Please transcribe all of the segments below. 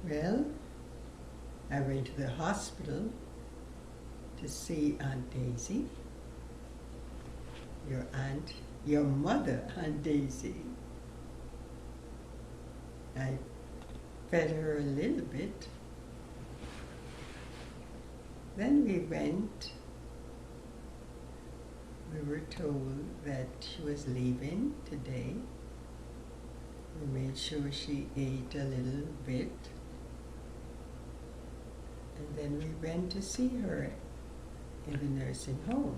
Well, I went to the hospital to see Aunt Daisy, your mother, Aunt Daisy. I fed her a little bit. Then we were told that she was leaving today. We made sure she ate a little bit. And then we went to see her in the nursing home.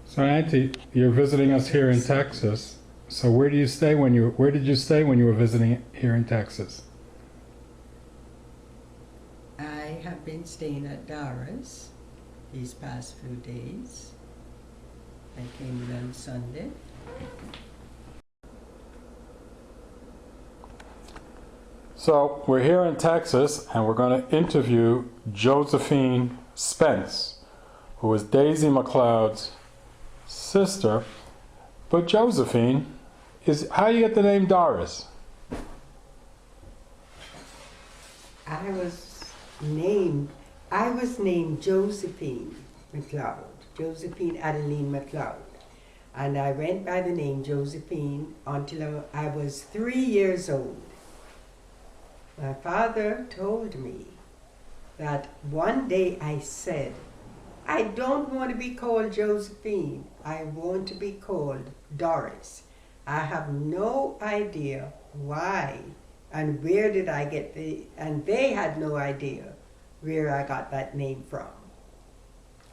So Auntie, you're visiting us here in Texas. So where did you stay when you were visiting here in Texas? I have been staying at Dara's these past few days. I came in on Sunday. So we're here in Texas and we're going to interview Josephine Spence, who is Daisy McLeod's sister. But Josephine, how do you get the name Doris? I was named Josephine McLeod, Josephine Adeline McLeod. And I went by the name Josephine until I was 3 years old. My father told me that one day I said, I don't want to be called Josephine. I want to be called Doris. I have no idea why and where did I get and they had no idea where I got that name from.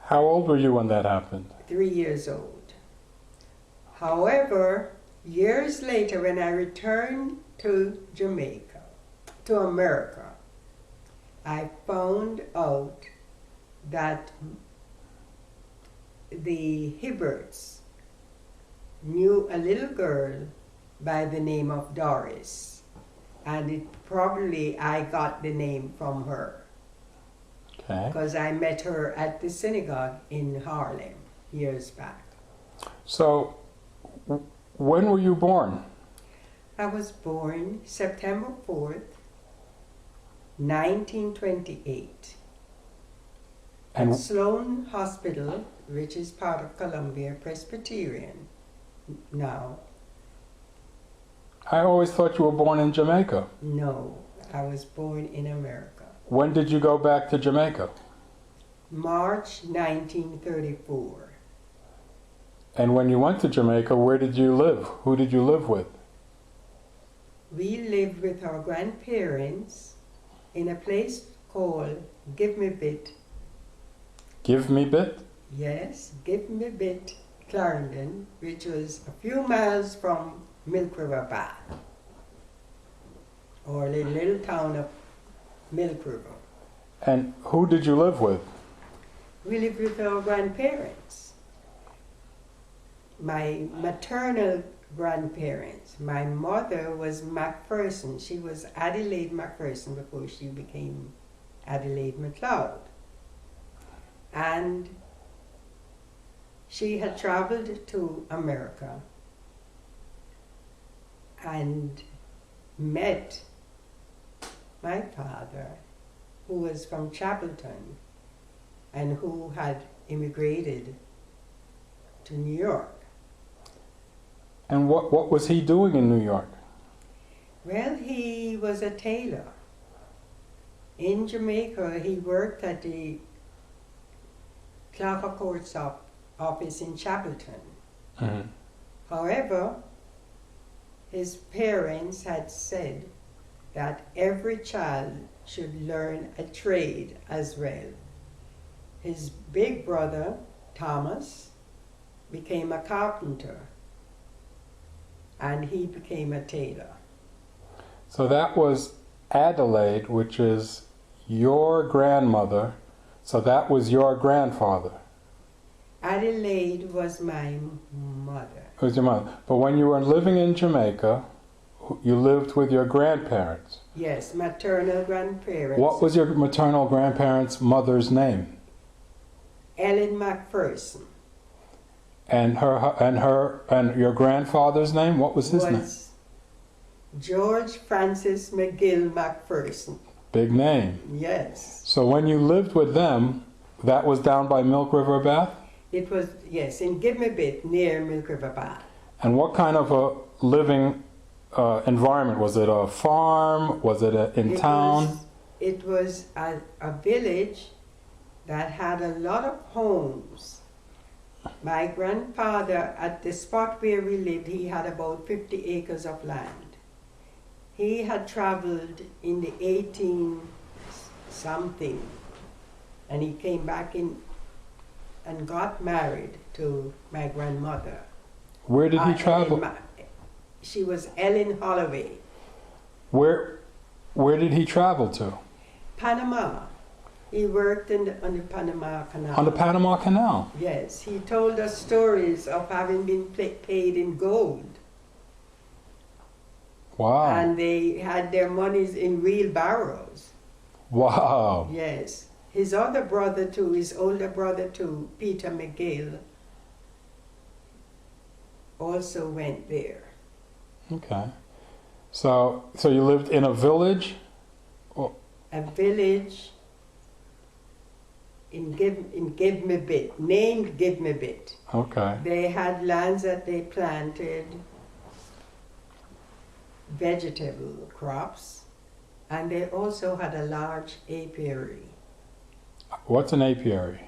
How old were you when that happened? 3 years old. However, years later when I returned to Jamaica, to America, I found out that the Hibberts knew a little girl by the name of Doris, and I got the name from her. Okay. Because I met her at the synagogue in Harlem years back. So, when were you born? I was born September 4th, 1928. And At Sloan Hospital, which is part of Columbia Presbyterian now. I always thought you were born in Jamaica. No, I was born in America. When did you go back to Jamaica? March 1934. And when you went to Jamaica, where did you live? Who did you live with? We lived with our grandparents in a place called Give Me Bit. Give Me Bit? Yes, Give Me Bit, Clarendon, which was a few miles from Milk River Bath, or the little town of Milk River. And who did you live with? We lived with our grandparents. My maternal grandparents. My mother was Macpherson. She was Adelaide Macpherson before she became Adelaide McLeod. And she had traveled to America and met my father, who was from Chapelton and who had immigrated to New York. And what was he doing in New York? Well, he was a tailor. In Jamaica, he worked at the clerk of court's office in Chapelton. Mm-hmm. However, his parents had said that every child should learn a trade as well. His big brother, Thomas, became a carpenter, and he became a tailor. So that was Adelaide, which is your grandmother. So that was your grandfather. Adelaide was my mother. It was your mother. But when you were living in Jamaica, you lived with your grandparents. Yes, maternal grandparents. What was your maternal grandparents' mother's name? Ellen Macpherson. And your grandfather's name? What was his name? George Francis McGill McPherson. Big name. Yes. So when you lived with them, that was down by Milk River Bath? It was, yes, in Give Me a Bit near Milk River Bath. And what kind of a living environment? Was it a farm? Was it in town? It was a village that had a lot of homes. My grandfather, at the spot where we lived, he had about 50 acres of land. He had traveled in the 18 something, and he came back in and got married to my grandmother. Where did he travel? She was Ellen Holloway. Where did he travel to? Panama. He worked on the Panama Canal. On the Panama Canal? Yes, he told us stories of having been paid in gold. Wow. And they had their monies in wheelbarrows. Wow. Yes. His older brother too, Peter McGill, also went there. Okay. So you lived in a village? A village in Give Me Bit, named Give Me Bit. Okay. They had lands that they planted vegetable crops, and they also had a large apiary. What's an apiary?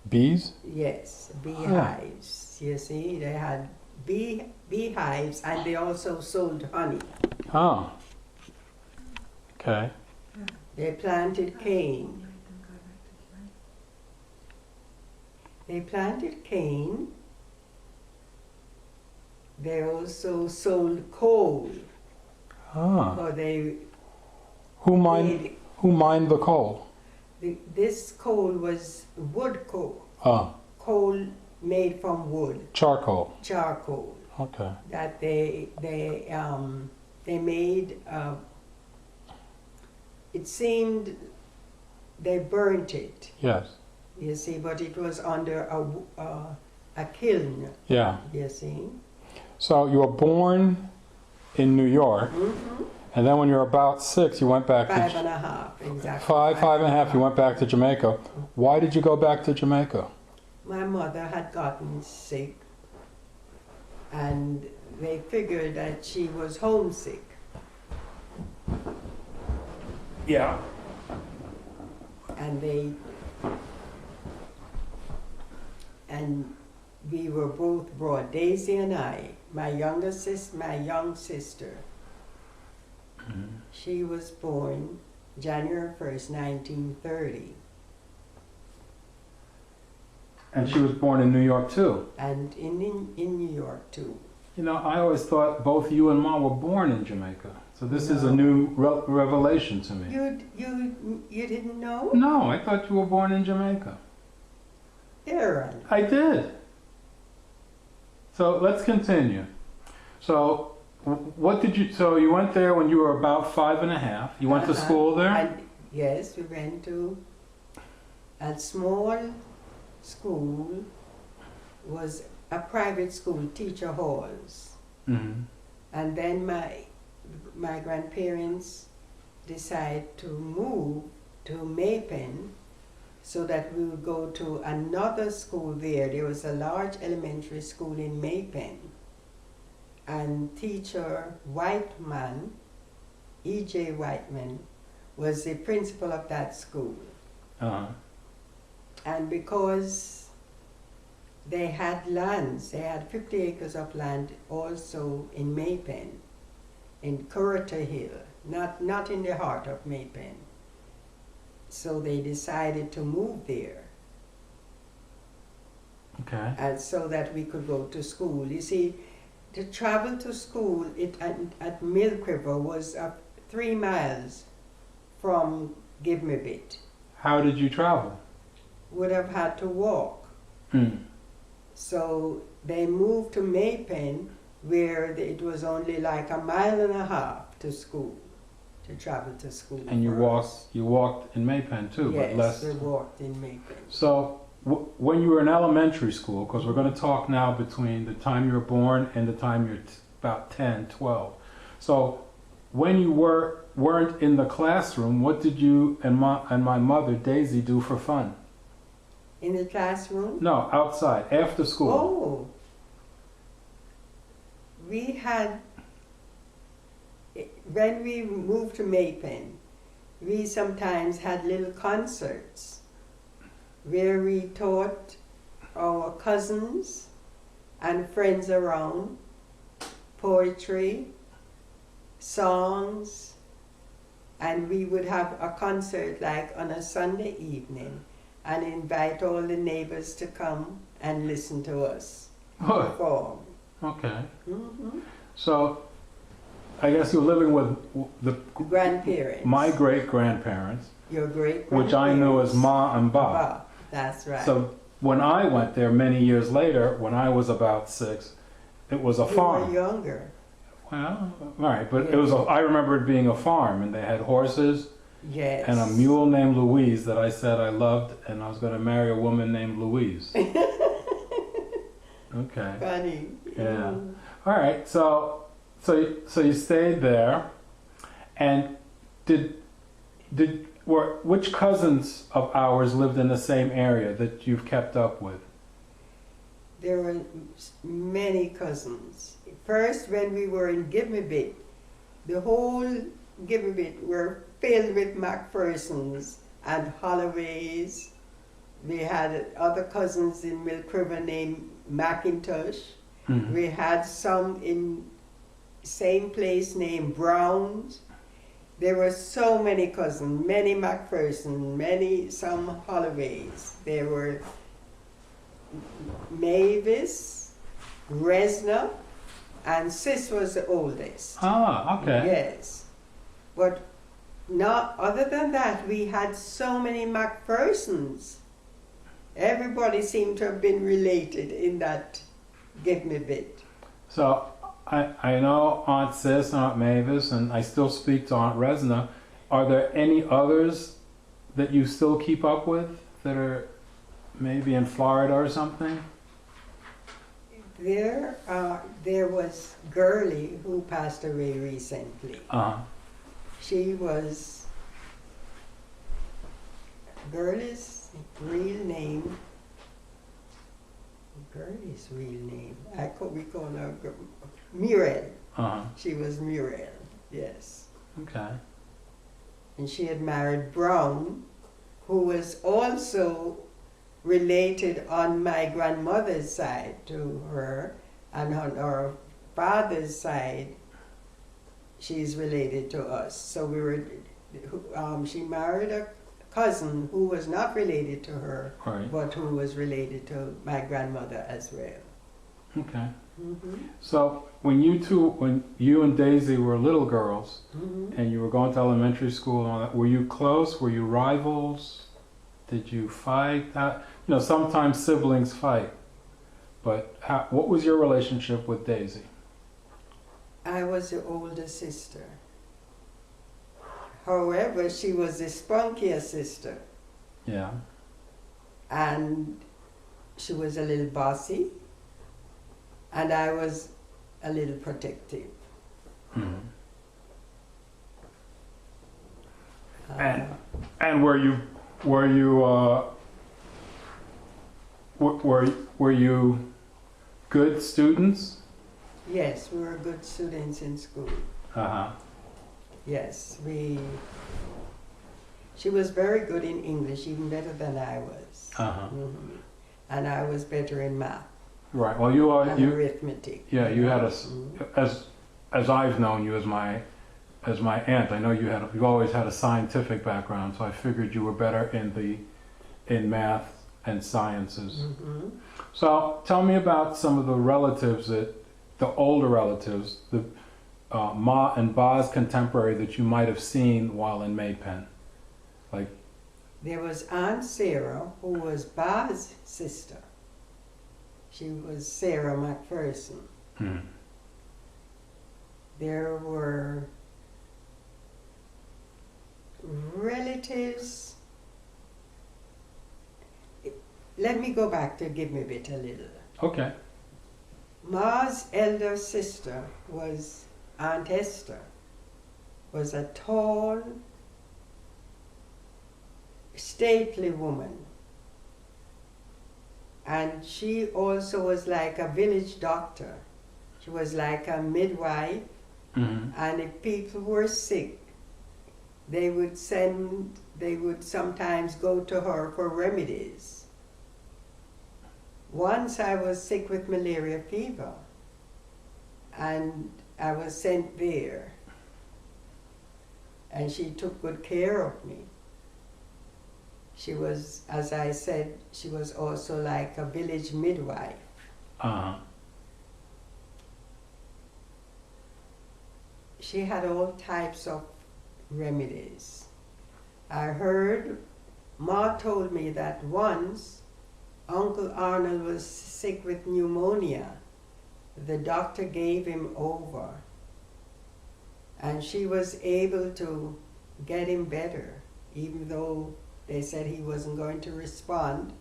Bees? Yes, beehives. You see, they had beehives, and they also sold honey. Oh. Okay. They planted cane. They planted cane. They also sold coal. Ah. So they Who mined the coal? this coal was wood coal. Ah. Coal made from wood. Charcoal. Charcoal. Okay. That they made. It seemed they burnt it. Yes. You see, but it was under a kiln. Yeah. You see. So you were born in New York, and then when you were about 6, you went back Five to and a half, exactly. five and a half. You went back to Jamaica. Why did you go back to Jamaica? My mother had gotten sick, and they figured that she was homesick. Yeah. And we were both brought, Daisy and I, my young sister. She was born January 1st, 1930. And she was born in New York too. And in New York too. You know, I always thought both you and Mom were born in Jamaica. So this is a new revelation to me. You didn't know? No, I thought you were born in Jamaica. Aaron. I did. So let's continue. So so you went there when you were about 5 and a half. You went to school there? Yes, we went to a small school, was a private school, teacher halls. Mm-hmm. And then my grandparents decided to move to Maiden so that we would go to another school there. There was a large elementary school in Maiden, and teacher Whiteman, E.J. Whiteman, was the principal of that school. Uh-huh. And because they had lands, they had 50 acres of land also in Maiden, in Currituck Hill, not in the heart of Maiden. So they decided to move there. Okay. And so that we could go to school. You see, to travel to school at Milk River was 3 miles from Give Me a Bit. How did you travel? Would have had to walk. So they moved to Maiden, where it was only like 1.5 miles to school, to travel to school. And you walked in Maiden too, yes, but less. we walked in Maiden. So when you were in elementary school, because we're going to talk now between the time you were born and the time you're about 10, 12. So when you weren't in the classroom, what did you and my mother, Daisy, do for fun? In the classroom? No, outside, after school. Oh. We had, when we moved to Maiden, we sometimes had little concerts where we taught our cousins and friends around poetry, songs, and we would have a concert like on a Sunday evening and invite all the neighbors to come and listen to us perform. Okay. Mm-hmm. So, I guess you're living with the grandparents. My great-grandparents. Your great-grandparents. Which I knew as Ma and Ba. Ba. That's right. So, when I went there many years later, when I was about 6, it was a farm. You were younger. Well, all right, but yes. it was. I remember it being a farm, and they had horses. Yes. And a mule named Louise that I said I loved, and I was going to marry a woman named Louise. Okay. Funny. Yeah. All right. So you stayed there, and which cousins of ours lived in the same area that you've kept up with? There were many cousins. First, when we were in Give Me Bit, the whole Give Me Bit were filled with Macphersons and Holloways. We had other cousins in Milk River named Macintosh. Mm-hmm. We had some in same place named Browns. There were so many cousins, many Macpherson, some Holloways. There were Mavis, Resna, and Sis was the oldest. Ah, okay. Yes. But not other than that, we had so many Macphersons. Everybody seemed to have been related in that Give Me Bit. So I know Aunt Sis and Aunt Mavis, and I still speak to Aunt Resna. Are there any others that you still keep up with that are maybe in Florida or something? There was Girlie who passed away recently. Uh-huh. She was Girlie's real name. We call her Muriel. Uh-huh. She was Muriel, yes. Okay. And she had married Brown, who was also related on my grandmother's side to her, and on our father's side, she's related to us. So she married a cousin who was not related to her, Right. but who was related to my grandmother as well. Okay. Mm-hmm. So when you and Daisy were little girls, Mm-hmm. and you were going to elementary school and all that, were you close? Were you rivals? Did you fight? Sometimes siblings fight. But what was your relationship with Daisy? I was the older sister. However, she was the spunkier sister. Yeah. And she was a little bossy, and I was a little protective. Mm-hmm. And were you good students? Yes, we were good students in school. Uh-huh. Yes, she was very good in English, even better than I was. Uh-huh. Mm-hmm. And I was better in math. Right. Well, and arithmetic. Yeah, you had mm-hmm. as I've known you as my aunt. I know you've always had a scientific background, so I figured you were better in math and sciences. Mm-hmm. So tell me about some of the relatives the older relatives, the Ma and Ba's contemporary that you might have seen while in Maypen. Like, there was Aunt Sarah, who was Ba's sister. She was Sarah McPherson. Hmm. There were relatives. Let me go back to Give Me a Bit a little. Okay. Ma's elder sister was Aunt Esther. was a tall, stately woman. And she also was like a village doctor. She was like a midwife. And if people were sick, they would sometimes go to her for remedies. Once I was sick with malaria fever, and I was sent there, and she took good care of me. She was, as I said, she was also like a village midwife. She had all types of remedies. I heard, Ma told me that once Uncle Arnold was sick with pneumonia. The doctor gave him over, and she was able to get him better, even though they said he wasn't going to respond,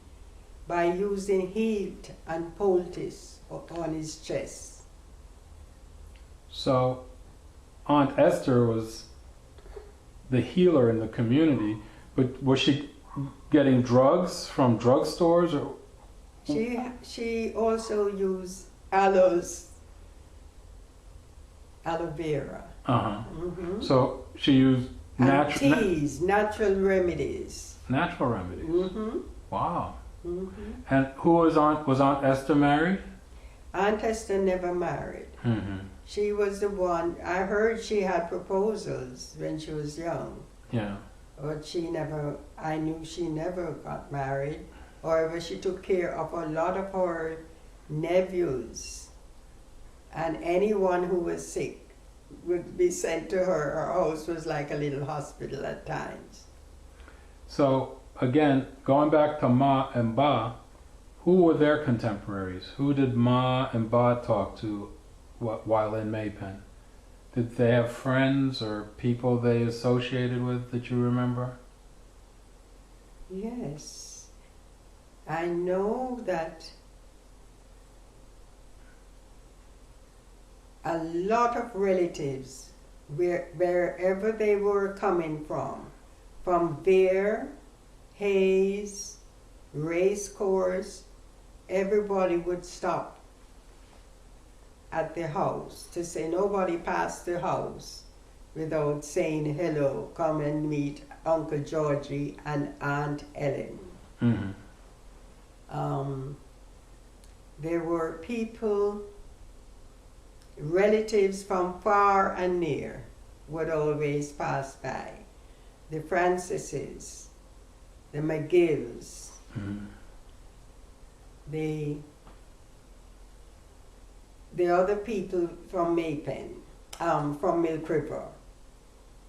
by using heat and poultice on his chest. So Aunt Esther was the healer in the community, but was she getting drugs from drugstores? Or? She also used aloe vera. So she used natural remedies. Natural remedies. Wow. And who was Aunt Esther married? Aunt Esther never married. She was the one. I heard she had proposals when she was young. Yeah. But I knew she never got married. However, she took care of a lot of her nephews, and anyone who was sick would be sent to her. Her house was like a little hospital at times. So again, going back to Ma and Ba, who were their contemporaries? Who did Ma and Ba talk to while in Maypen? Did they have friends or people they associated with that you remember? Yes. I know that a lot of relatives, wherever they were coming from Bear, Hayes, Race Course, everybody would stop at the house to say nobody passed the house without saying hello, come and meet Uncle Georgie and Aunt Ellen. There were people, relatives from far and near would always pass by. The Francises, the McGills, the other people from Maypen, from Milk River,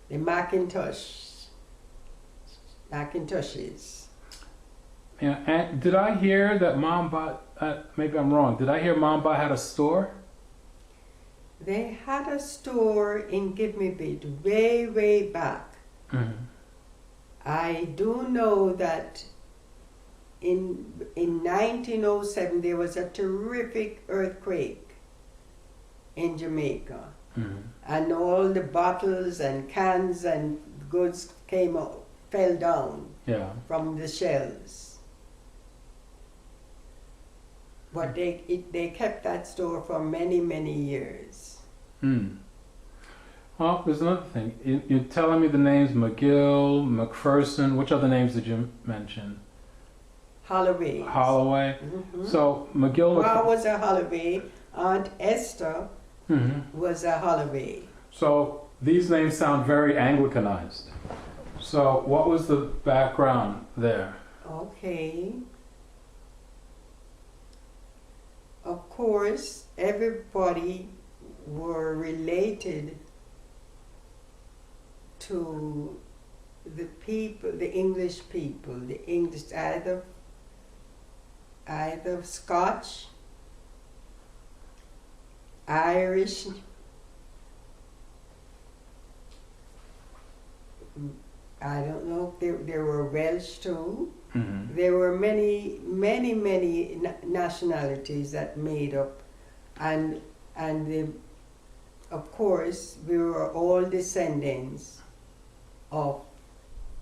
the McIntoshes. Yeah, and did I hear that Mom Ba, maybe I'm wrong, did I hear Mom Ba had a store? They had a store in Give Me Bit way, way back. I do know that in 1907 there was a terrific earthquake in Jamaica. And all the bottles and cans and goods fell down from the shelves. But they kept that store for many, many years. Well, there's another thing. You're telling me the names McGill, McPherson. Which other names did you mention? Holloway. Holloway. So McGill. Ma was a Holloway. Aunt Esther was a Holloway. So these names sound very Anglicanized. So what was the background there? Okay. Of course, everybody were related to the people, the English people, the English, either Scotch, Irish, I don't know, there were Welsh too. There were many nationalities that made up, and of course, we were all descendants of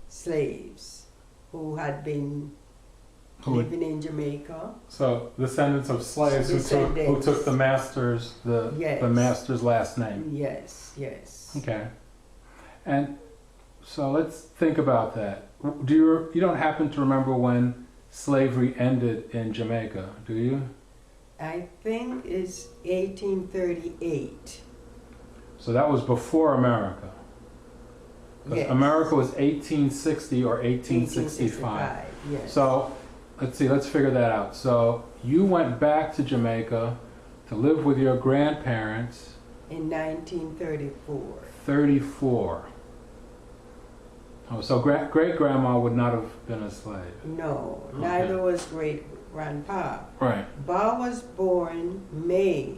slaves who had been living in Jamaica. So descendants of slaves who took the master's the master's last name. Yes, yes. Okay. And so let's think about that. You don't happen to remember when slavery ended in Jamaica, do you? I think it's 1838. So that was before America. Yes. America was 1860 or 1865. Yes. So let's see, let's figure that out. So you went back to Jamaica to live with your grandparents in 1934. 34. Oh, so great-grandma would not have been a slave. No, Okay. neither was great-grandpa. Right. Ba was born May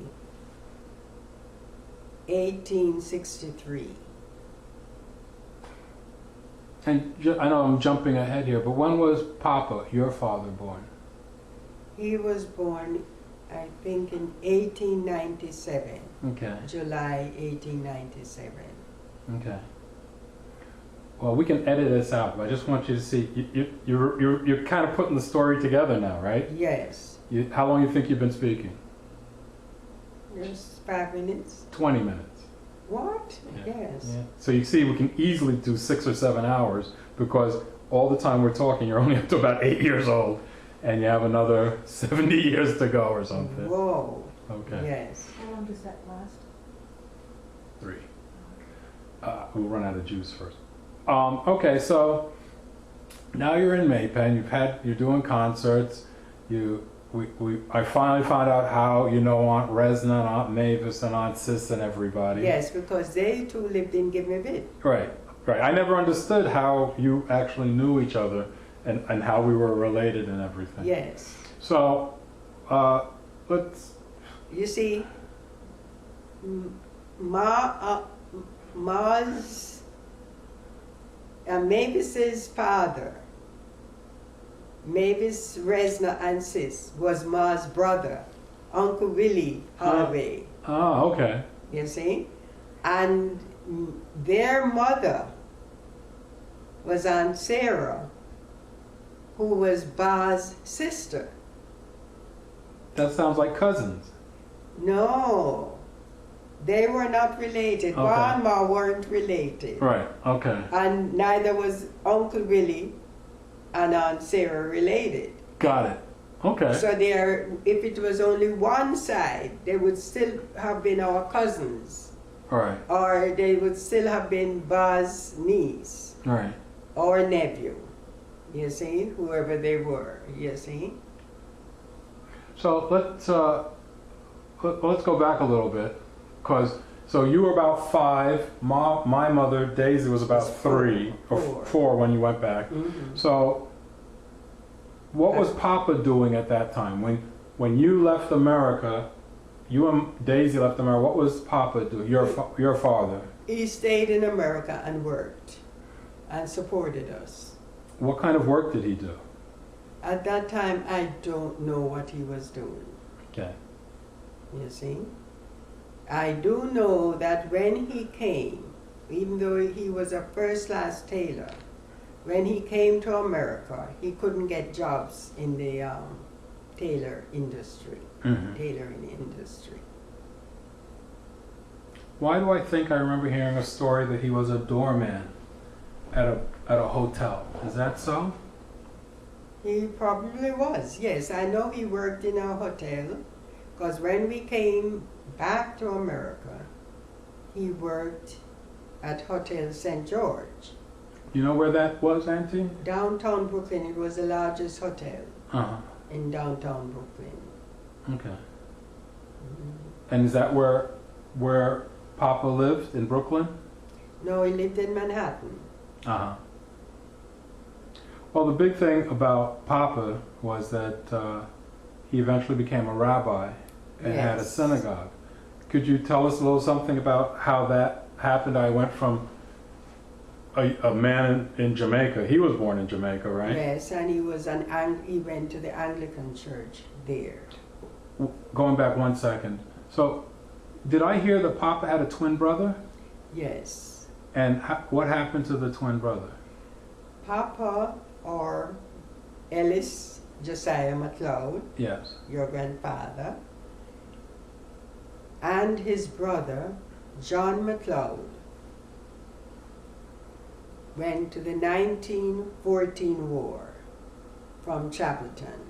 1863. And I know I'm jumping ahead here, but when was Papa, your father, born? He was born, I think, in 1897. Okay. July 1897. Okay. Well, we can edit this out, but I just want you to see, you're kind of putting the story together now, right? Yes. How long do you think you've been speaking? Just 5 minutes. 20 minutes. What? Yeah. Yes. Yeah. So you see, we can easily do 6 or 7 hours because all the time we're talking, you're only up to about 8 years old, and you have another 70 years to go or something. Whoa. Okay. Yes. How long does that last? 3. We'll run out of juice first. Okay, so now you're in Maypen. You're doing concerts. I finally found out how you know Aunt Resna and Aunt Mavis and Aunt Sis and everybody. Yes, because they too lived in Give Me Bit. Right. I never understood how you actually knew each other and how we were related and everything. Yes. So, let's. You see, Mavis's father, Mavis Resna and Sis, was Ma's brother, Uncle Willie Holloway. Oh, okay. You see? And their mother was Aunt Sarah, who was Ba's sister. That sounds like cousins. No, they were not related. Okay. Pa and Ma weren't related. Right, okay. And neither was Uncle Willie and Aunt Sarah related. Got it. Okay. So if it was only one side, they would still have been our cousins. All right. Or they would still have been Ba's niece. All right. Or nephew. You see? Whoever they were. You see? So let's go back a little bit, so you were about 5. My mother Daisy was about 3 or 4 when you went back. Mm-hmm. So what was Papa doing at that time when you left America? You and Daisy left America. What was Papa doing? Your father? He stayed in America and worked and supported us. What kind of work did he do? At that time, I don't know what he was doing. Okay. You see? I do know that when he came, even though he was a first-class tailor, when he came to America, he couldn't get jobs in the tailoring industry. Why do I think I remember hearing a story that he was a doorman at a hotel? Is that so? He probably was, yes. I know he worked in a hotel, because when we came back to America, he worked at Hotel St. George. You know where that was, Auntie? Downtown Brooklyn. It was the largest hotel in downtown Brooklyn. Okay. And is that where Papa lived, in Brooklyn? No, he lived in Manhattan. Uh-huh. Well, the big thing about Papa was that he eventually became a rabbi and had a synagogue. Could you tell us a little something about how that happened? I went from a man in Jamaica. He was born in Jamaica, right? Yes, and he went to the Anglican church there. Going back 1 second. So did I hear that Papa had a twin brother? Yes. And what happened to the twin brother? Papa, or Ellis Josiah McLeod, Yes. your grandfather, and his brother, John McLeod, went to the 1914 war from Chapelton.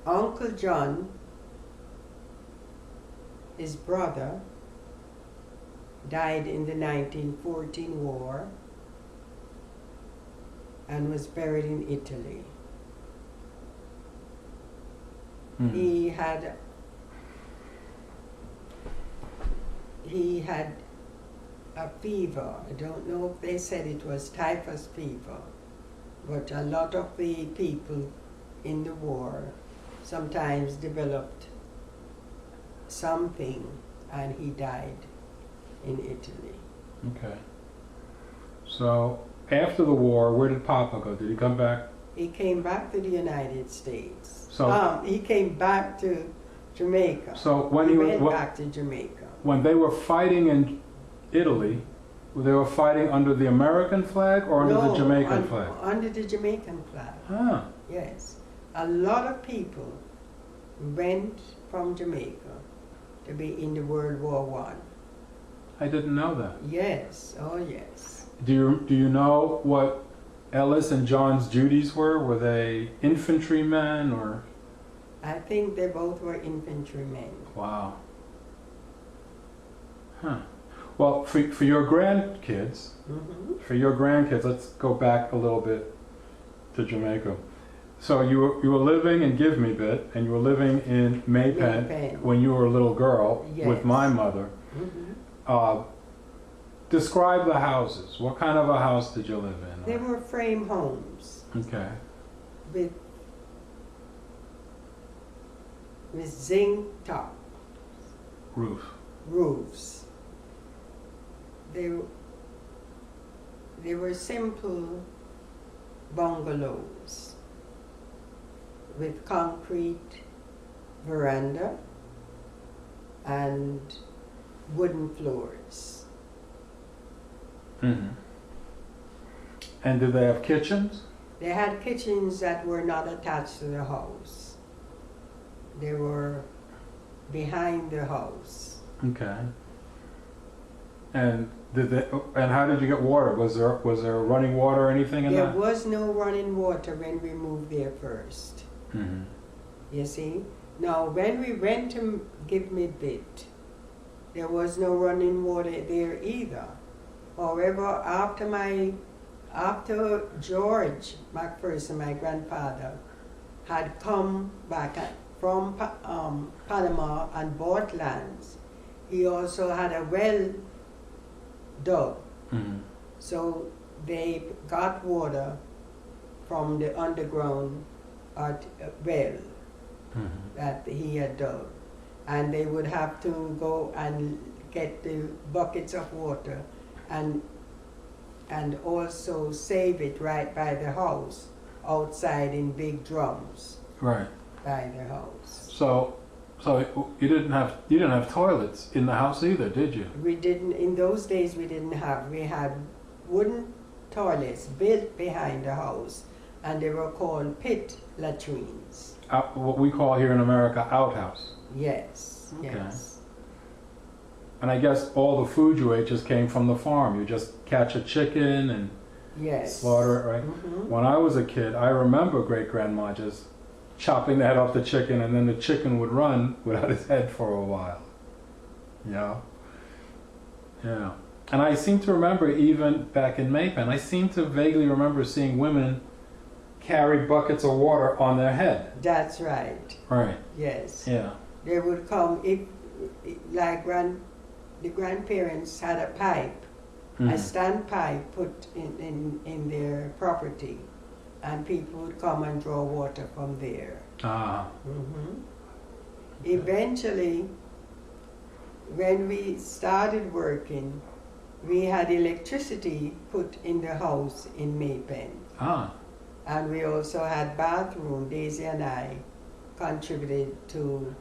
Uncle John, his brother, died in the 1914 war and was buried in Italy. Mhm. He had a fever. I don't know if they said it was typhus fever, but a lot of the people in the war sometimes developed something, and he died in Italy. Okay. So after the war, where did Papa go? Did he come back? He came back to the United States. So He came back to Jamaica. so when he he went was back to Jamaica. when they were fighting in Italy, they were fighting under the American flag or under the Jamaican flag? Under the Jamaican flag. Ah. Yes. A lot of people went from Jamaica to be in the World War One. I didn't know that. Yes, oh yes. Do you know what Ellis and John's duties were? Were they infantrymen or? I think they both were infantrymen. Wow. Huh. Well, for your grandkids, let's go back a little bit to Jamaica. So you were living in Give Me Bit, and you were living in Maypen when you were a little girl with my mother. Describe the houses. What kind of a house did you live in? They were frame homes. Okay. With zinc top roofs. They were simple bungalows with concrete veranda and wooden floors. Mm-hmm. And did they have kitchens? They had kitchens that were not attached to the house. They were behind the house. Okay. And how did you get water? Was there running water or anything in There that? was no running water when we moved there first. Mm-hmm. You see? Now, when we went to Give Me Bit, there was no running water there either. However, after George McPherson, my grandfather, had come back from Panama and bought lands, he also had a well dug. Mm-hmm. So they got water from the underground well that he had dug. And they would have to go and get the buckets of water and also save it right by the house, outside in big drums. Right. By the house. So you didn't have toilets in the house either, did you? We didn't, in those days we had wooden toilets built behind the house, and they were called pit latrines. What we call here in America outhouse. Yes, Okay. yes. And I guess all the food you ate just came from the farm. You just catch a chicken and slaughter it, right? Mm-hmm. When I was a kid, I remember great-grandma just chopping the head off the chicken, and then the chicken would run without his head for a while. Yeah. Yeah. And I seem to remember, even back in Maypen, I seem to vaguely remember seeing women carry buckets of water on their head. That's right. Right. Yes. Yeah. They would come, the grandparents had a pipe, a standpipe put in their property, and people would come and draw water from there. Ah. Eventually, when we started working, we had electricity put in the house in Maypen. Ah. And we also had bathroom, Daisy and I contributed to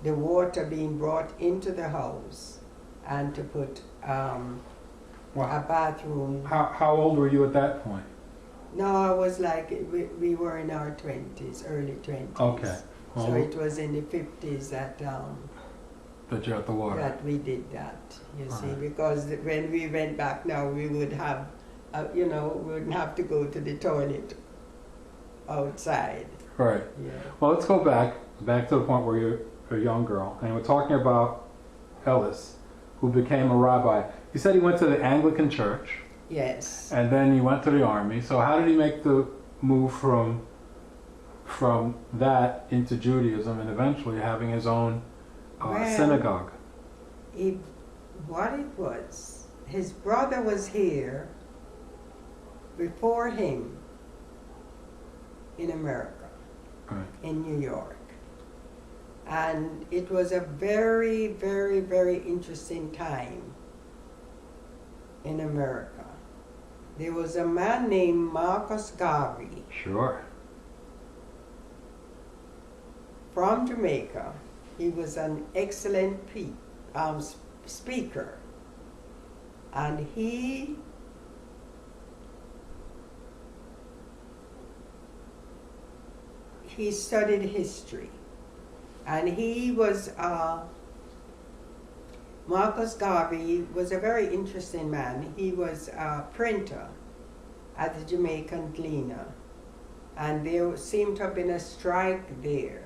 the water being brought into the house and to put a bathroom. How old were you at that point? No, I was like, we were in our 20s, early 20s. Okay. Well, So it was in the 50s that that you're at the water. that we did that, you see, Right. because when we went back now, we would have, we wouldn't have to go to the toilet outside. Right. Yeah. Well, let's go back to the point where you're a young girl, and we're talking about Ellis, who became a rabbi. You said he went to the Anglican church, Yes. and then he went to the army. So how did he make the move from that into Judaism and eventually having his own Well, synagogue? What it was, his brother was here before him in America, Right. in New York. And it was a very, very, very interesting time in America. There was a man named Marcus Garvey Sure. from Jamaica. He was an excellent speaker. And he studied history. And he was, Marcus Garvey was a very interesting man. He was a printer at the Jamaican Gleaner. And there seemed to have been a strike there.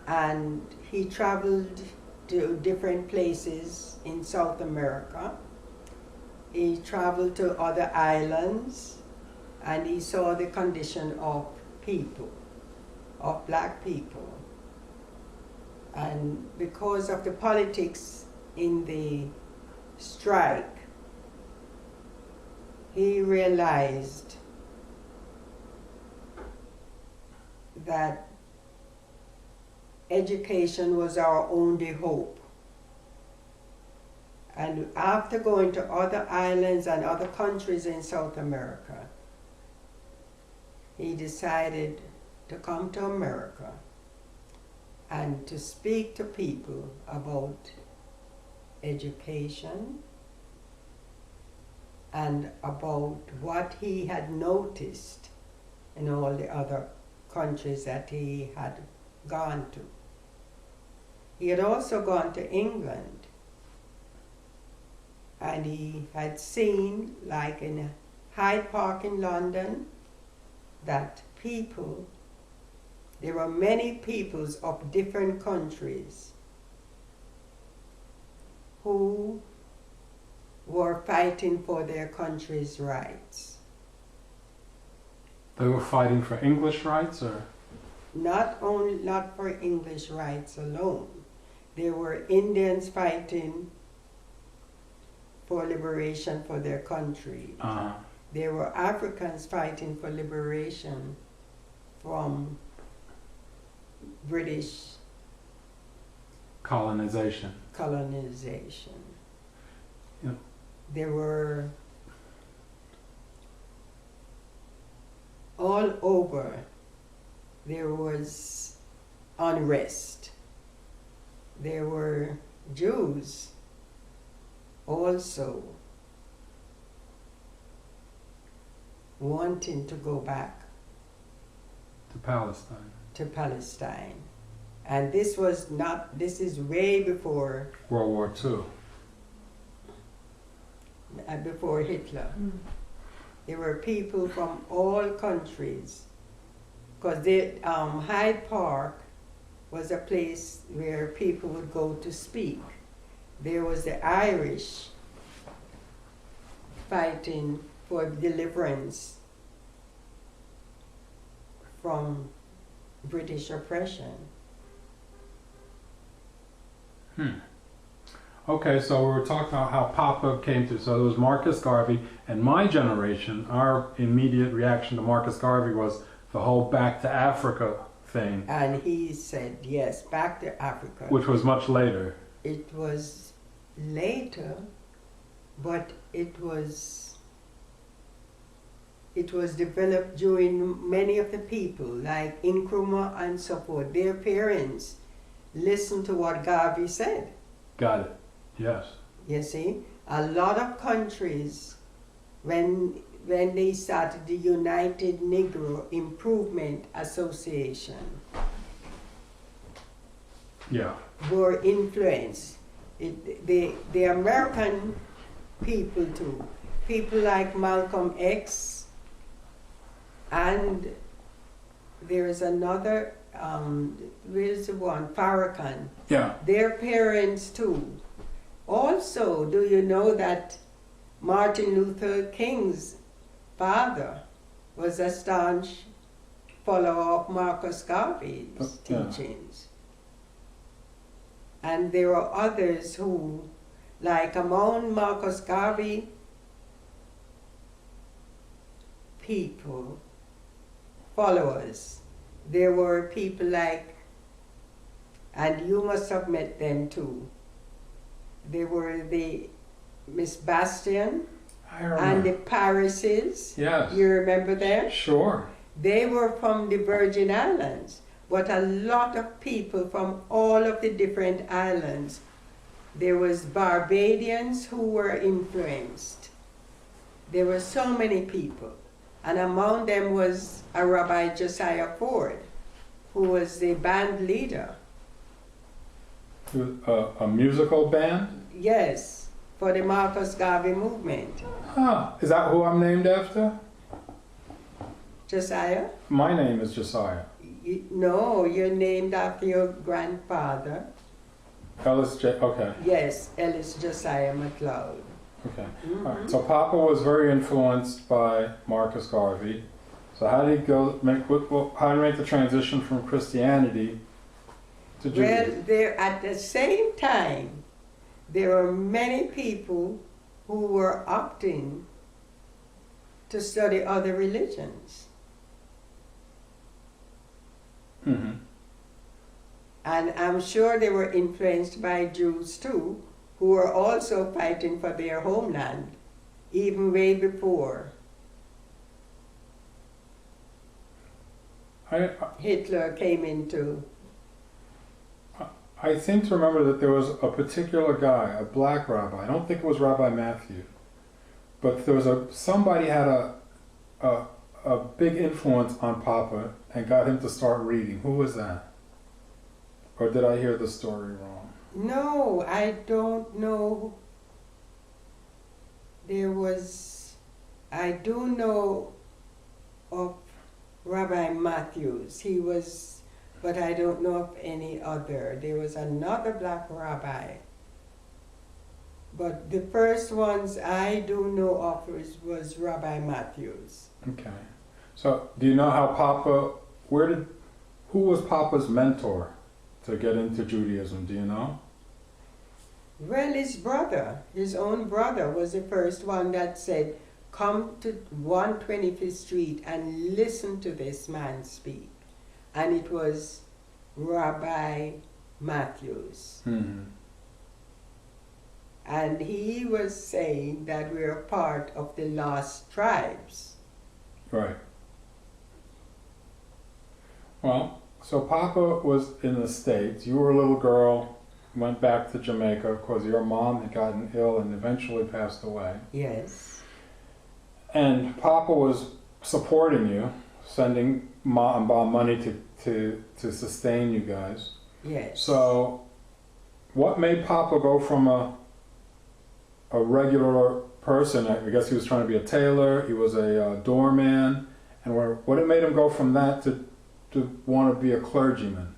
And he traveled to different places in South America. He traveled to other islands, and he saw the condition of people, of black people. And because of the politics in the strike, he realized that education was our only hope. And after going to other islands and other countries in South America, he decided to come to America and to speak to people about education and about what he had noticed in all the other countries that he had gone to. He had also gone to England, and he had seen, like in Hyde Park in London, that people, there were many peoples of different countries who were fighting for their country's rights. They were fighting for English rights, or? Not for English rights alone. There were Indians fighting for liberation for their country. There were Africans fighting for liberation from British colonization. Yep. There were all over, there was unrest. There were Jews also wanting to go back To Palestine. to Palestine. And this is way before World War II. Before Hitler. There were people from all countries, because Hyde Park was a place where people would go to speak. There was the Irish fighting for deliverance from British oppression. Okay, so we were talking about how Papa came through. So there was Marcus Garvey, and my generation, our immediate reaction to Marcus Garvey was the whole back to Africa thing. And he said, yes, back to Africa. Which was much later. It was later, but it was it was developed during many of the people, like Nkrumah and so forth. Their parents listened to what Garvey said. Got it. Yes. You see, a lot of countries, when they started the United Negro Improvement Association, Yeah. were influenced. The American people too, people like Malcolm X, and there is another, where's the one, Farrakhan. Yeah. Their parents too. Also, do you know that Martin Luther King's father was a staunch follower of Marcus Garvey's Yeah. teachings? And there are others who, like among Marcus Garvey people, followers, there were people like, and you must have met them too, there were the Miss Bastian I and remember. the Parises. Yes. You remember them? Sure. They were from the Virgin Islands, but a lot of people from all of the different islands. There was Barbadians who were influenced. There were so many people. And among them was a Rabbi Josiah Ford, who was the band leader. A musical band? Yes, for the Marcus Garvey movement. Huh. Is that who I'm named after? Josiah? My name is Josiah. No, you're named after your grandfather. Ellis J. Okay. Yes, Ellis Josiah McLeod. Okay. Mhm. All right. So Papa was very influenced by Marcus Garvey. So how did he how did he make the transition from Christianity to Well, Judaism? there at the same time, there were many people who were opting to study other religions. Mm-hmm. And I'm sure they were influenced by Jews too, who were also fighting for their homeland, even way before Hitler came into. I think to remember that there was a particular guy, a black rabbi. I don't think it was Rabbi Matthew, but there was somebody had a big influence on Papa and got him to start reading. Who was that? Or did I hear the story wrong? No, I don't know. I do know of Rabbi Matthews. He was, but I don't know of any other. There was another black rabbi. But the first ones I do know of was Rabbi Matthews. Okay. So do you know how Papa, who was Papa's mentor to get into Judaism? Do you know? Well, his own brother was the first one that said, come to 125th Street and listen to this man speak. And it was Rabbi Matthews. Mm-hmm. And he was saying that we're a part of the lost tribes. Right. Well, so Papa was in the States. You were a little girl, went back to Jamaica because your mom had gotten ill and eventually passed away. Yes. And Papa was supporting you, sending mom and Bob money to sustain you guys. Yes. So what made Papa go from a regular person? I guess he was trying to be a tailor, he was a doorman, and what made him go from that to want to be a clergyman?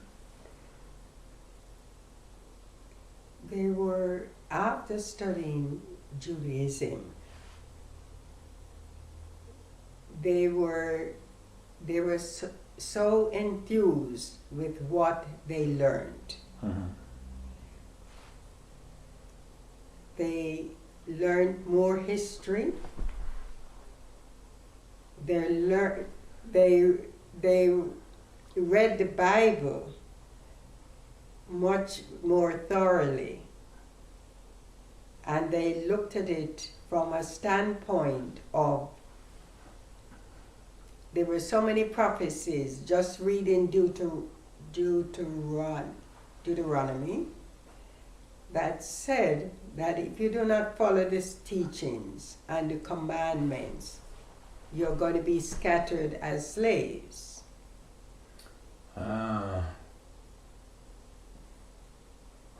They were, after studying Judaism, they were so enthused with what they learned. Mm-hmm. They learned more history. They read the Bible much more thoroughly, and they looked at it from a standpoint of there were so many prophecies, just reading Deuteronomy, that said that if you do not follow these teachings and the commandments, you're going to be scattered as slaves. Ah.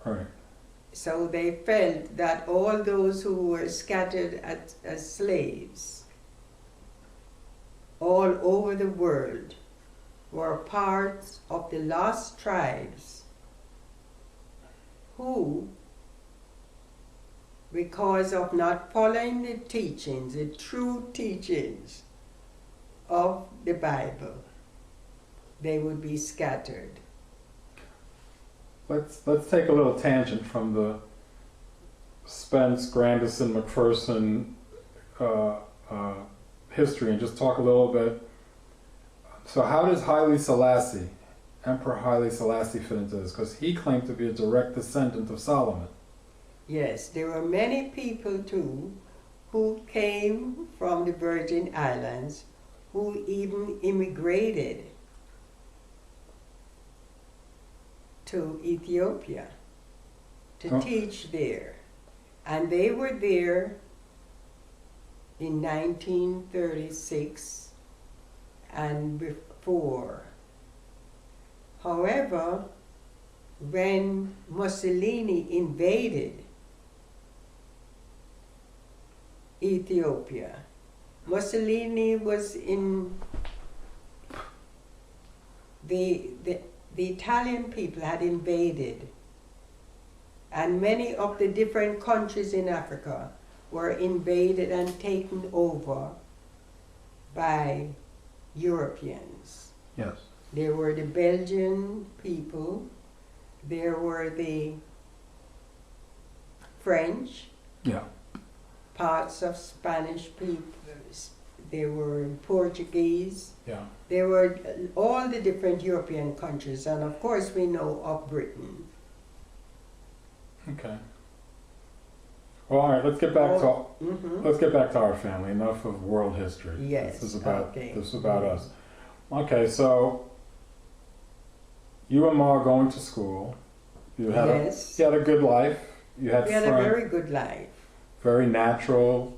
Right. So they felt that all those who were scattered as slaves all over the world were parts of the lost tribes who, because of not following the teachings, the true teachings of the Bible, they would be scattered. Let's take a little tangent from the Spence, Grandison, McPherson history and just talk a little bit. So how does Haile Selassie, Emperor Haile Selassie, fit into this? Because he claimed to be a direct descendant of Solomon. Yes, there were many people too who came from the Virgin Islands who even immigrated to Ethiopia to teach there. And they were there in 1936 and before. However, when Mussolini invaded Ethiopia, Mussolini was in the Italian people had invaded, and many of the different countries in Africa were invaded and taken over by Europeans. Yes. There were the Belgian people, there were the French, Yeah. parts of Spanish people, there were Portuguese, Yeah. there were all the different European countries, and of course we know of Britain. Okay. Well, all right. Let's get back to our family. Enough of world history. Yes. This is about okay. this is about us. Okay. So you and Ma are going to school. You had Yes. you had a good life. You had We had a friends. very good life. Very natural.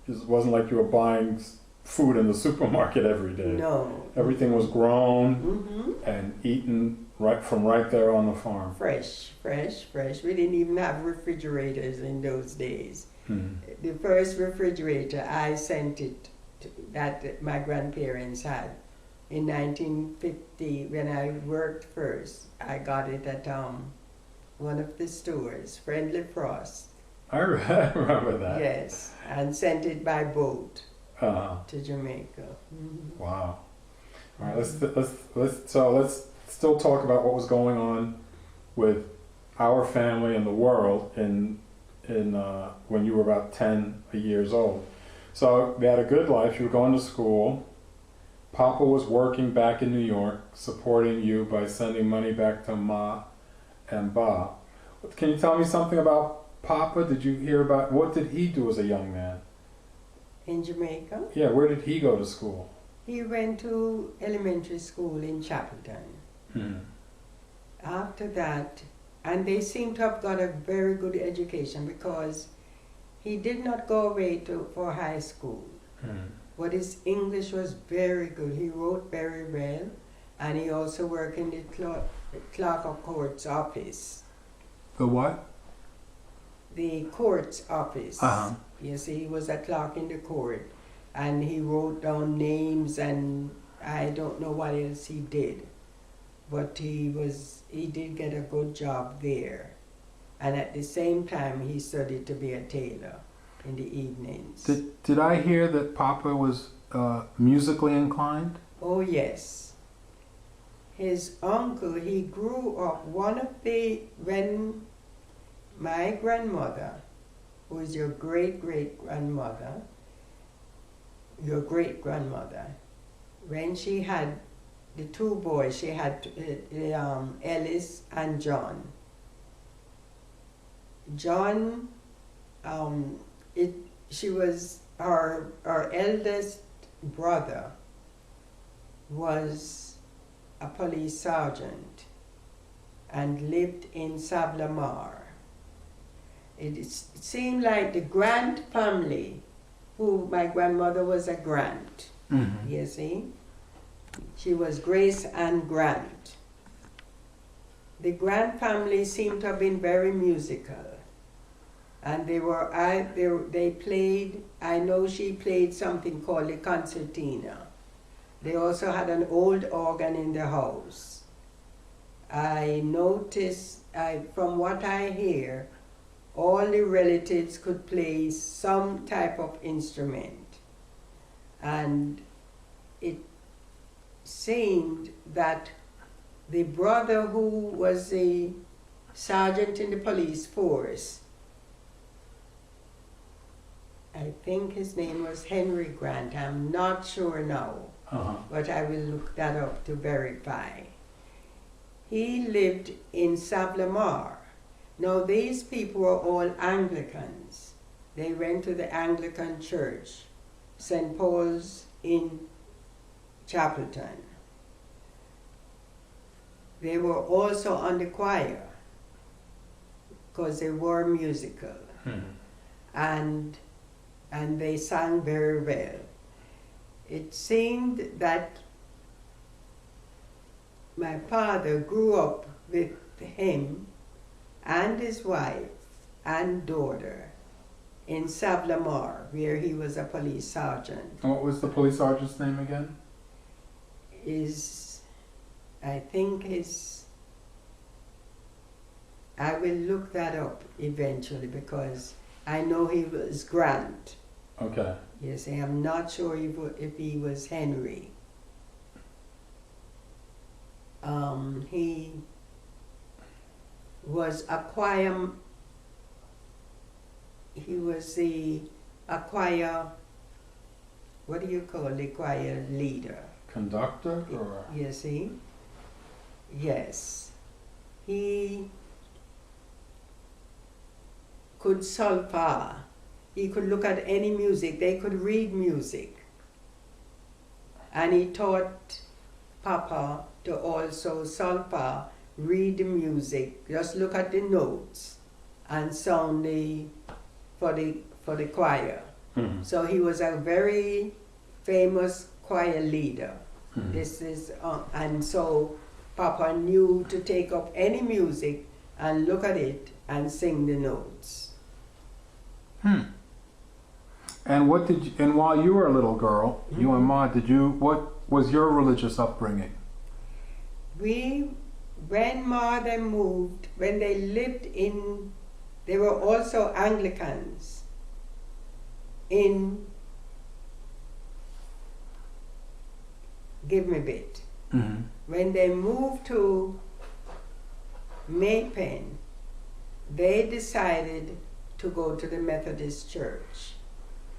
It wasn't like you were buying food in the supermarket every day. No. Everything was grown hmm and eaten right there on the farm. Fresh. We didn't even have refrigerators in those days. Hmm. The first refrigerator, I sent it that my grandparents had in 1950 when I worked first. I got it at one of the stores, Friendly Frost. I remember that. Yes, and sent it by boat Uh-huh. to Jamaica. Mhm. Wow. All right. Let's still talk about what was going on with our family and the world in when you were about 10 years old. So we had a good life. You were going to school. Papa was working back in New York, supporting you by sending money back to Ma and Ba. Can you tell me something about Papa? Did you hear about what did he do as a young man? In Jamaica, Yeah, where did he go to school? he went to elementary school in Chapelton. Hmm. After that, and they seem to have got a very good education because he did not go away for high school. Hmm. But his English was very good. He wrote very well, and he also worked in the clerk of court's office. The what? The court's office. Uh-huh. Yes, he was a clerk in the court, and he wrote down names, and I don't know what else he did, but he did get a good job there, and at the same time he studied to be a tailor in the evenings. Did I hear that Papa was musically inclined? Oh yes. His uncle, he grew up, when my grandmother, who is your great-great-grandmother, when she had the two boys, she had Ellis and John. John, she was our eldest brother was a police sergeant and lived in Savlamar. It seemed like the Grant family, who my grandmother was a Grant, you see? She was Grace Ann Grant. The Grant family seemed to have been very musical. And they played, I know she played something called the concertina. They also had an old organ in the house. I noticed, from what I hear, all the relatives could play some type of instrument. And it seemed that the brother who was the sergeant in the police force, I think his name was Henry Grant, I'm not sure now, but I will look that up to verify. He lived in Savlamar. Now these people were all Anglicans. They went to the Anglican church, St. Paul's in Chapelton. They were also on the choir, because they were musical. And they sang very well. It seemed that my father grew up with him and his wife and daughter in Savlamar, where he was a police sergeant. And what was the police sergeant's name again? I will look that up eventually, because I know he was Grant. Okay. Yes, I am not sure if he was Henry. He was a choir. He was a choir. What do you call the choir leader? Conductor, or? You see? Yes. He could solfa. He could look at any music. They could read music. And he taught Papa to also solfa, read the music, just look at the notes and sound for the choir. So he was a very famous choir leader. This is and so Papa knew to take up any music and look at it and sing the notes. And while you were a little girl, you and Ma, what was your religious upbringing? When Ma then moved, when they lived they were also Anglicans give me a bit. When they moved to Maypen, they decided to go to the Methodist Church.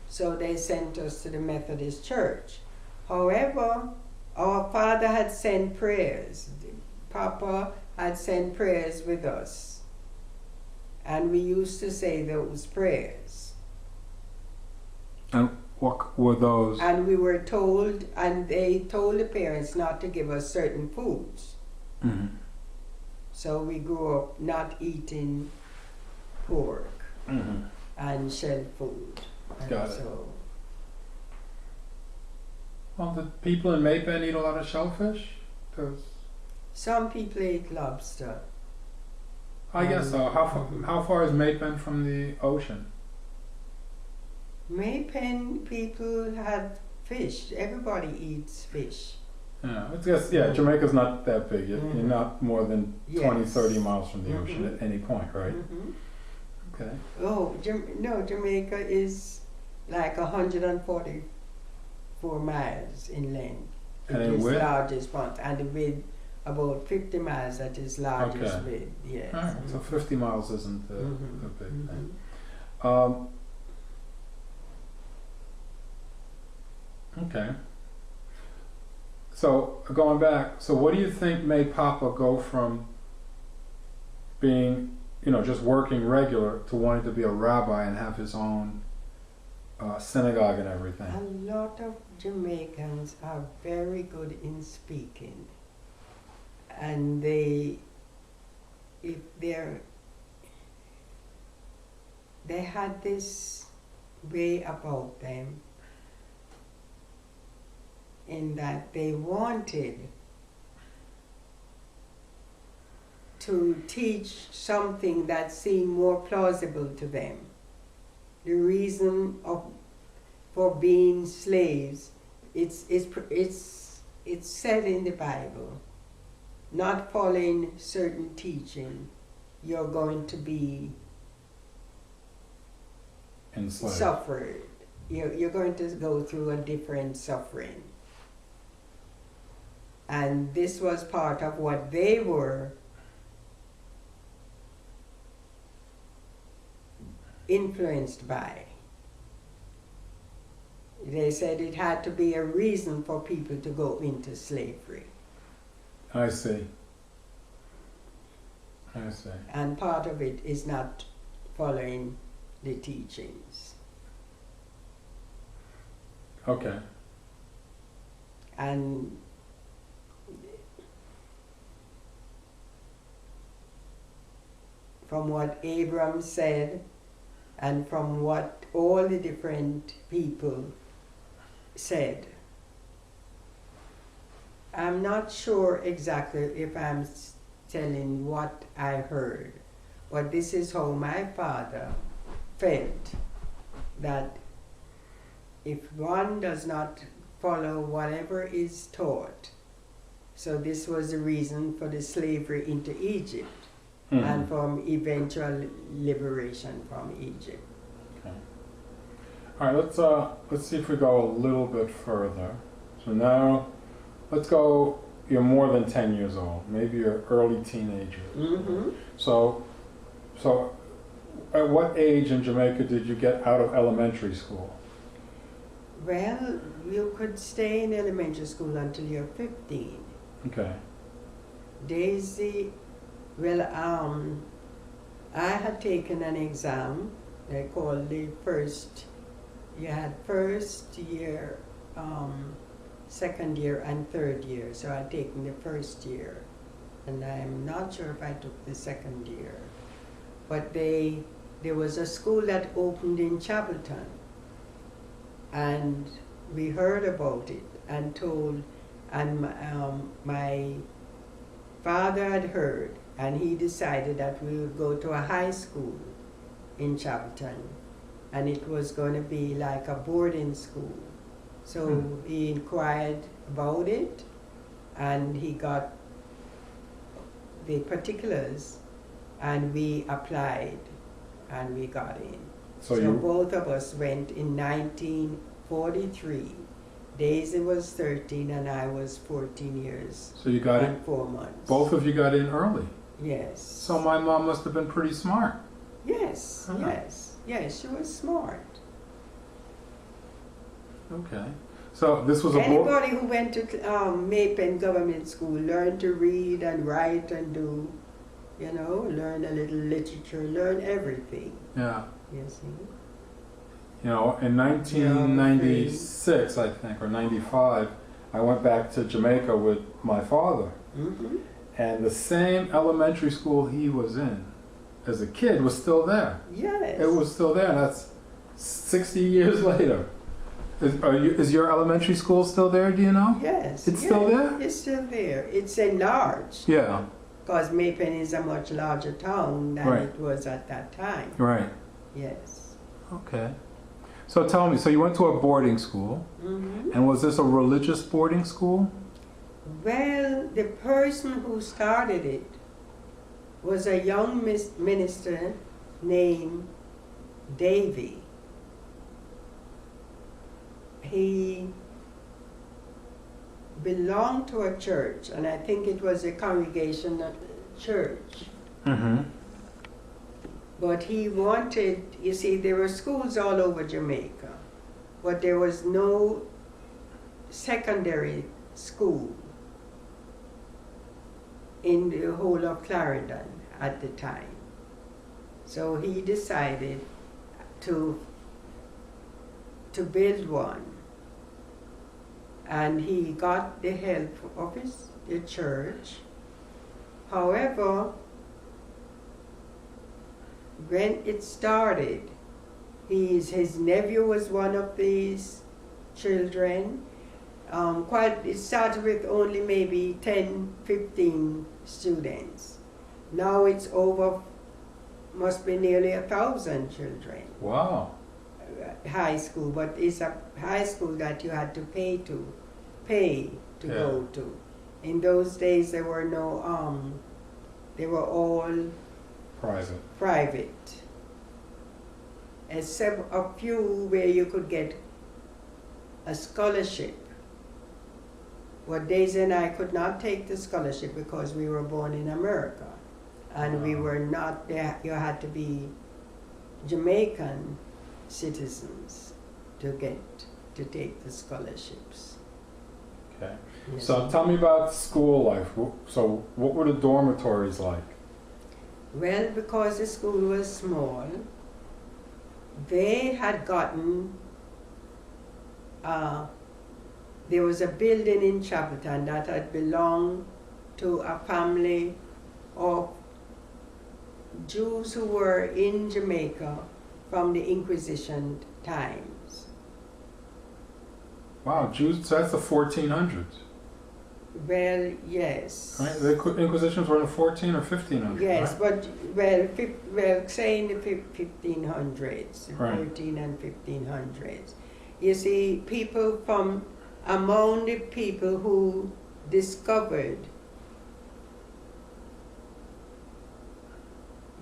So they sent us to the Methodist Church. However, our father had sent prayers. Papa had sent prayers with us. And we used to say those prayers. And what were those? And we were told, and they told the parents not to give us certain foods. So we grew up not eating pork and shelled food. Got it. Well, did people in Maypen eat a lot of shellfish? Some people ate lobster. I guess so. How far is Maypen from the ocean? Maypen people had fish. Everybody eats fish. Yeah, I guess, Jamaica's not that big. You're not more than 20, 30 miles from the ocean at any point, right? Okay. Oh, no, Jamaica is like 144 miles in length. And it in is width? largest point, and the width about 50 miles. That is largest width. Yes. All right. So 50 miles isn't a big thing. Okay. So going back, so what do you think made Papa go from being, just working regular to wanting to be a rabbi and have his own synagogue and everything. A lot of Jamaicans are very good in speaking, and they had this way about them in that they wanted to teach something that seemed more plausible to them. The reason for being slaves, it's said in the Bible, not following certain teaching, you're going to be Enslaved. suffered. You're going to go through a different suffering. And this was part of what they were influenced by. They said it had to be a reason for people to go into slavery. I see. I see. And part of it is not following the teachings. Okay. And from what Abram said, and from what all the different people said, I'm not sure exactly if I'm telling what I heard, but this is how my father felt, that if one does not follow whatever is taught, so this was the reason for the slavery into Egypt. Mhm. And from eventual liberation from Egypt. Okay. All right, let's see if we go a little bit further. So now, let's go, you're more than 10 years old, maybe you're early teenager. Mm-hmm. So at what age in Jamaica did you get out of elementary school? Well, you could stay in elementary school until you're 15. Okay. Daisy, well, I had taken an exam, they called the first, you had first year, second year and third year. So I'd taken the first year, and I'm not sure if I took the second year. But there was a school that opened in Chapelton, and we heard about it and told, and my father had heard, and he decided that we would go to a high school in Chapelton, and it was going to be like a boarding school. So he inquired about it, and he got the particulars, and we applied, and we got in. So both of us went in 1943. Daisy was 13 and I was 14 years. So you got and 4 months. Both of you got in early. Yes. So my mom must have been pretty smart. Yes, yes, yes, she was smart. Okay. So this was anybody who went to Maiden Government School learned to read and write and do, you know, learn a little literature, learn everything. Yeah. You see? You know, in 1996, I think, or 95, I went back to Jamaica with my father. Mm-hmm. And the same elementary school he was in as a kid was still there. Yes. It was still there, and that's 60 years later. Is your elementary school still there, do you know? Yes. It's still there? It's still there. It's enlarged. Yeah. Because Maypen is a much larger town than Right. it was at that time. Right. Yes. Okay. So tell me, so you went to a boarding school, Mm-hmm. and was this a religious boarding school? Well, the person who started it was a young minister named Davy. He belonged to a church, and I think it was a congregational church. Mm-hmm. But he wanted, you see, there were schools all over Jamaica, but there was no secondary school in the whole of Clarendon at the time. So he decided to to build one. And he got the help of the church. However, when it started, his nephew was one of these children. It started with only maybe 10, 15 students. Now it's over, must be nearly 1,000 children. Wow. High school, but it's a high school that you had to pay to go to. In those days there were no, they were all private. Except a few where you could get a scholarship. Well, Daisy and I could not take the scholarship because we were born in America. And we were not there. You had to be Jamaican citizens to take the scholarships. Okay. Yes. So tell me about school life. So what were the dormitories like? Well, because the school was small, they had gotten, there was a building in Chapelton that had belonged to a family of Jews who were in Jamaica from the Inquisition times. Wow, Jews, so that's the 1400s. Well, yes. Right? The Inquisitions were in the 14 or 1500s. Yes, right? but say in the 1500s, Right. 14 and 1500s. You see, people from among the people who discovered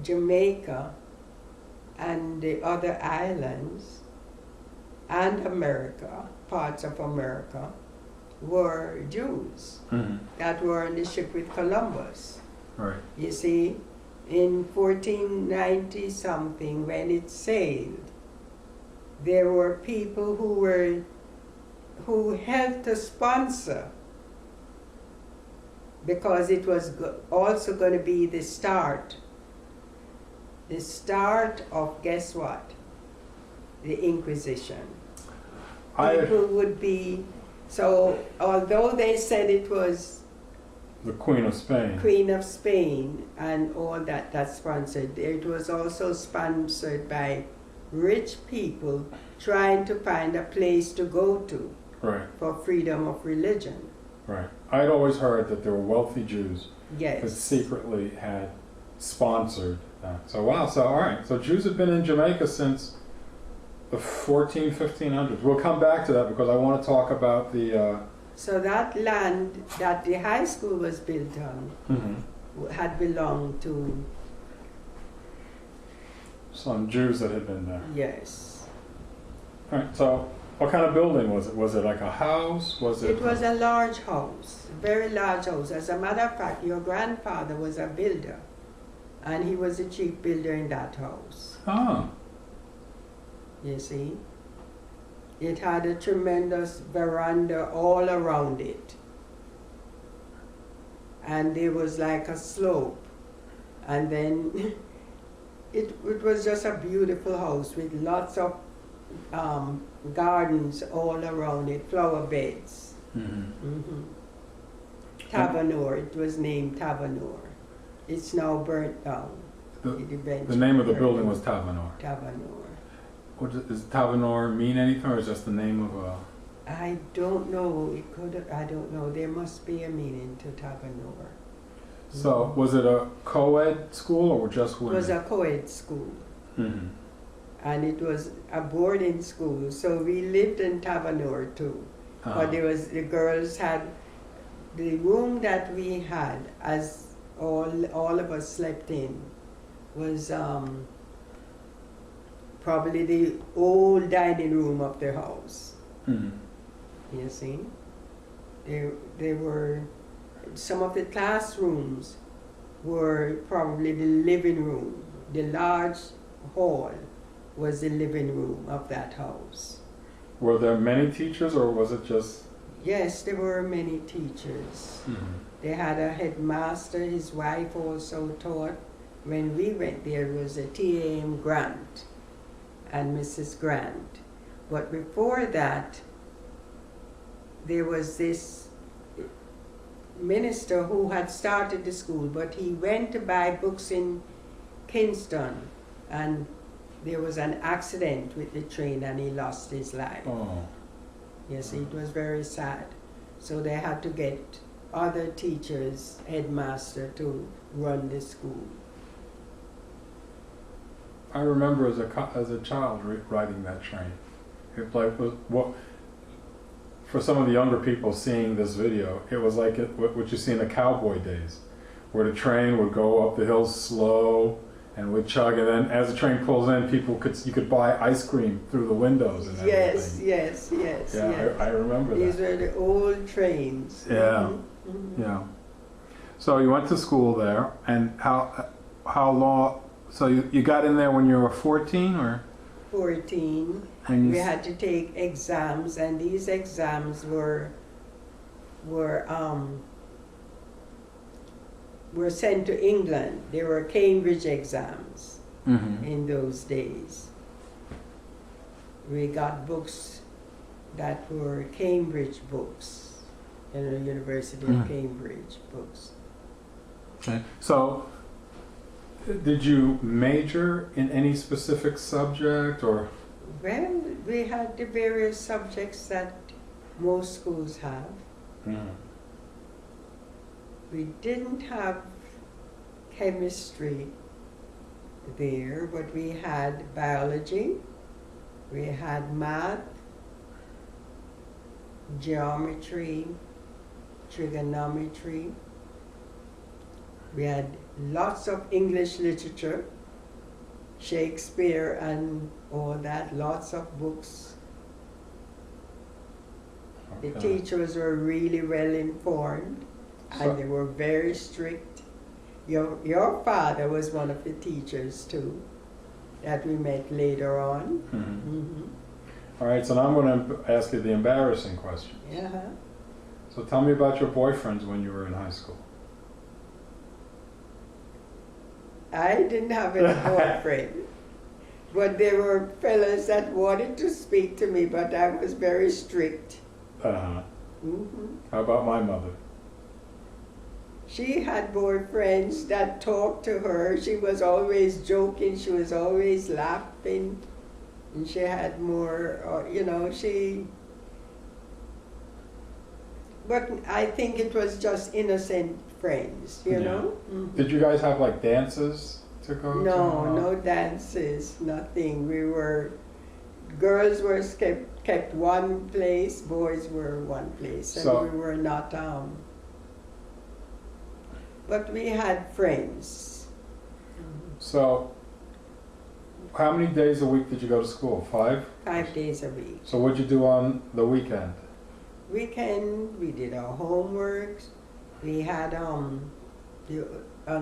Jamaica and the other islands and America, parts of America, were Jews that were on the ship with Columbus. Right. You see, in 1490 something, when it sailed, there were people who helped to sponsor, because it was also going to be the start of, guess what? The Inquisition. People would be, so although they said it was the Queen of Spain. Queen of Spain and all that sponsored, it was also sponsored by rich people trying to find a place to go to. Right. For freedom of religion. Right. I'd always heard that there were wealthy Jews Yes. that secretly had sponsored that. So wow, so all right. So Jews have been in Jamaica since the 1500s. We'll come back to that because I want to talk about the... So that land that the high school was built on had belonged to... some Jews that had been there. Yes. All right, so what kind of building was it? Was it like a house? It was a large house, very large house. As a matter of fact, your grandfather was a builder, and he was the chief builder in that house. Ah. You see? It had a tremendous veranda all around it. And there was like a slope. And then it was just a beautiful house with lots of gardens all around it, flower beds. Tavanor, it was named Tavanor. It's now burnt down. The name of the building was Tavanor. Tavanor. Does Tavanor mean anything, or is just the name of a... I don't know. I don't know. There must be a meaning to Tavanor. So, was it a co-ed school or just women? It was a co-ed school. And it was a boarding school. So we lived in Tavanor too. But there was, the girls had, the room that we had, as all of us slept in, was probably the old dining room of the house. You see? There were, some of the classrooms were probably the living room. The large hall was the living room of that house. Were there many teachers, or was it just... Yes, there were many teachers. They had a headmaster, his wife also taught. When we went there was a T.A.M. Grant and Mrs. Grant, But before that, there was this minister who had started the school, but he went to buy books in Kingston, and there was an accident with the train and he lost his life. Oh. Yes, it was very sad. So they had to get other teachers, headmaster, to run the school. I remember as a child riding that train. It like was what for some of the younger people seeing this video, it was like what you see in the cowboy days, where the train would go up the hill slow and would chug, and then as the train pulls in, you could buy ice cream through the windows and everything. Yes. Yeah, I remember that. These were the old trains. Yeah, yeah. So you went to school there, and how long? So you got in there when you were 14, or? 14. And we had to take exams, and these exams were sent to England. They were Cambridge exams in those days. We got books that were Cambridge books, the University of Cambridge books. Okay. So, did you major in any specific subject, or? Well, we had the various subjects that most schools have. We didn't have chemistry there, but we had biology, we had math, geometry, trigonometry. We had lots of English literature, Shakespeare and all that, lots of books. Okay. The teachers were really well informed, and they were very strict. Your father was one of the teachers too, that we met later on. All right, so now I'm going to ask you the embarrassing questions. So tell me about your boyfriends when you were in high school. I didn't have any boyfriend, but there were fellas that wanted to speak to me, but I was very strict. How about my mother? She had boyfriends that talked to her. She was always joking. She was always laughing. And she had more, but I think it was just innocent friends, you know? Did you guys have like dances to go to? No dances, nothing. Girls were kept one place, boys were one place, and So, we were not, but we had friends. So, how many days a week did you go to school? 5? 5 days a week. So what'd you do on the weekend? Weekend, we did our homework. We had, on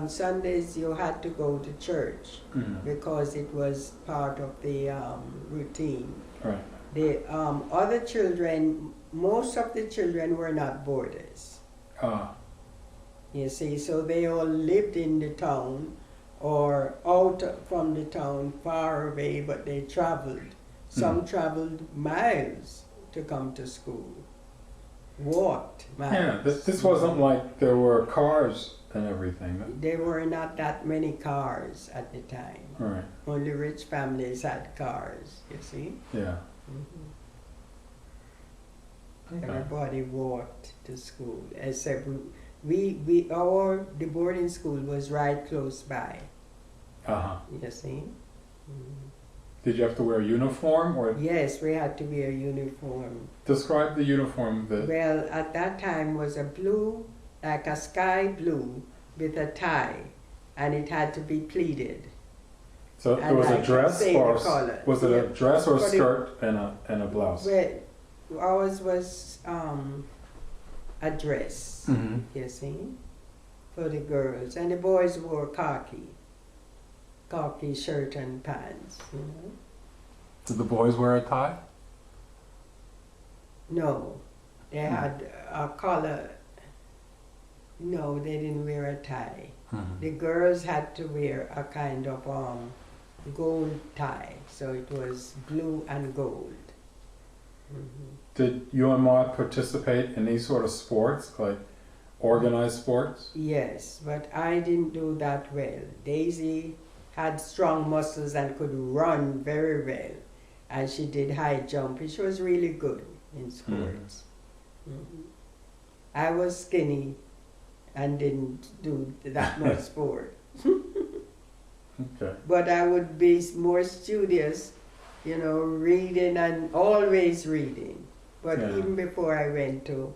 Sundays you had to go to church because it was part of the routine. Right. The other children, most of the children were not boarders. You see, so they all lived in the town or out from the town, far away, but they traveled. Some traveled miles to come to school. Walked miles. Yeah, this wasn't like there were cars and everything. There were not that many cars at the time. Right. Only rich families had cars, you see. Yeah. Okay. Everybody walked to school, except the boarding school was right close by. You see. Did you have to wear a uniform, or? Yes, we had to wear a uniform. Describe the uniform. Well, at that time was a blue, like a sky blue, with a tie, and it had to be pleated. So it was a dress, or was it a dress or a skirt and a blouse? Well, ours was a dress, you see, for the girls, and the boys wore khaki shirt and pants, you know. Did the boys wear a tie? No, they had a collar. No, they didn't wear a tie. The girls had to wear a kind of gold tie, so it was blue and gold. Did you and Ma participate in any sort of sports, like organized sports? Yes, but I didn't do that well. Daisy had strong muscles and could run very well. And she did high jump. She was really good in sports. I was skinny and didn't do that much sport. Okay. But I would be more studious, you know, reading and always reading. But Yeah. even before I went to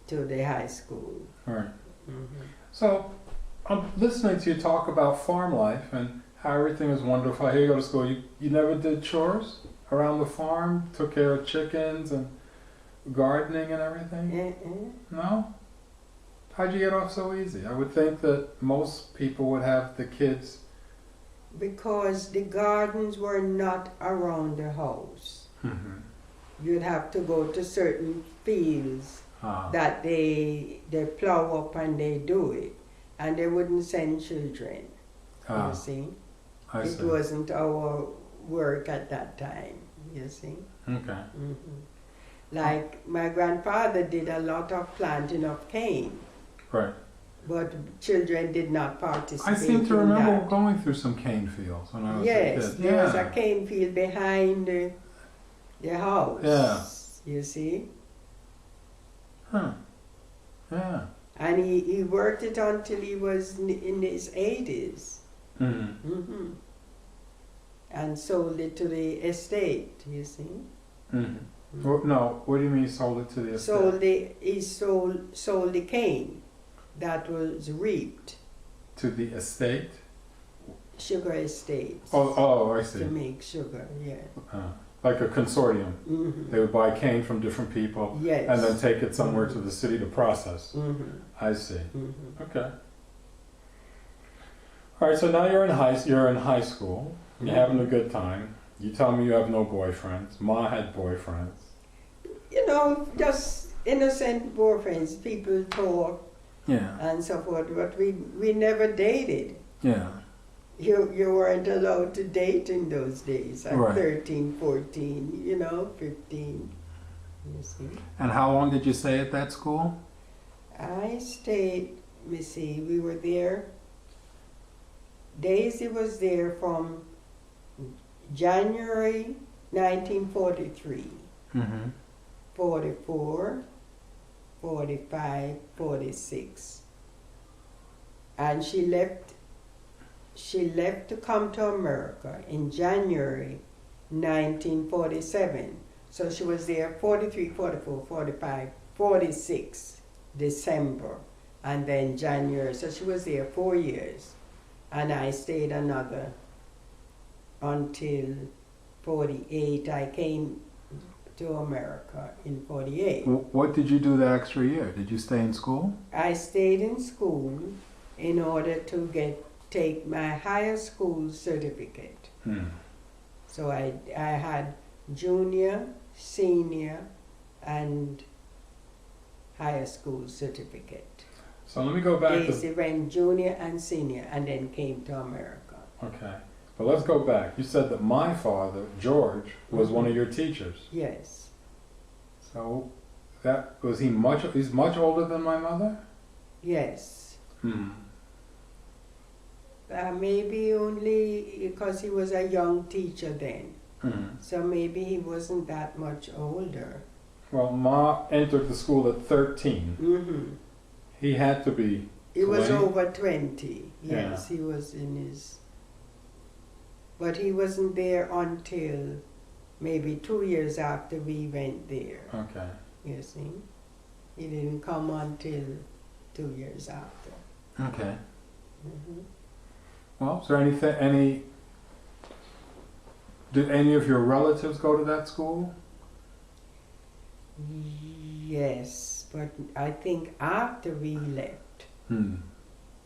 the high school. All right. So, I'm listening to you talk about farm life and how everything is wonderful. Here you go to school. You never did chores around the farm? Took care of chickens and gardening and everything? No? How'd you get off so easy? I would think that most people would have the kids. Because the gardens were not around the house. You'd have to go to certain fields that they plow up and they do it. And they wouldn't send children, you see. It wasn't our work at that time, you see. Okay. Like my grandfather did a lot of planting of cane. Right. But children did not participate. I seem to in remember that. going through some cane fields when I was a Yes, kid. there was a cane field behind the house. Yeah. You see? Yeah. And he worked it until he was in his 80s. And sold it to the estate, you see? Well, no, what do you mean sold it to the estate? He sold the cane that was reaped. To the estate? Sugar estates. Oh, I see. To make sugar, yeah. Like a consortium. They would buy cane from different people Yes. and then take it somewhere to the city to process. I see. Okay. All right, so now you're in high school. You're having a good time. You tell me you have no boyfriends. Ma had boyfriends. You know, just innocent boyfriends. People talk Yeah. and so forth, but we never dated. Yeah. You weren't allowed to date in those days, at Right. 13, 14, you know, 15, you see. And how long did you stay at that school? I stayed, let me see, we were there, Daisy was there from January 1943, 44, 45, 46. And she left to come to America in January 1947. So she was there 43, 44, 45, 46, December, and then January. So she was there 4 years. And I stayed another until 48. I came to America in 48. What did you do the extra year? Did you stay in school? I stayed in school in order to take my higher school certificate. So I had junior, senior, and higher school certificate. So let me go back Daisy went junior and senior and then came to America. Okay. But let's go back. You said that my father, George, was one of your teachers. Yes. So that was he's much older than my mother? Yes. Maybe only because he was a young teacher then. So maybe he wasn't that much older. Well, Ma entered the school at 13. He had to be He was 20. over 20. Yes, he was in his... But he wasn't there until maybe 2 years after we went there. Okay. You see? He didn't come until 2 years after. Okay. Well, is there did any of your relatives go to that school? Yes, but I think after we left,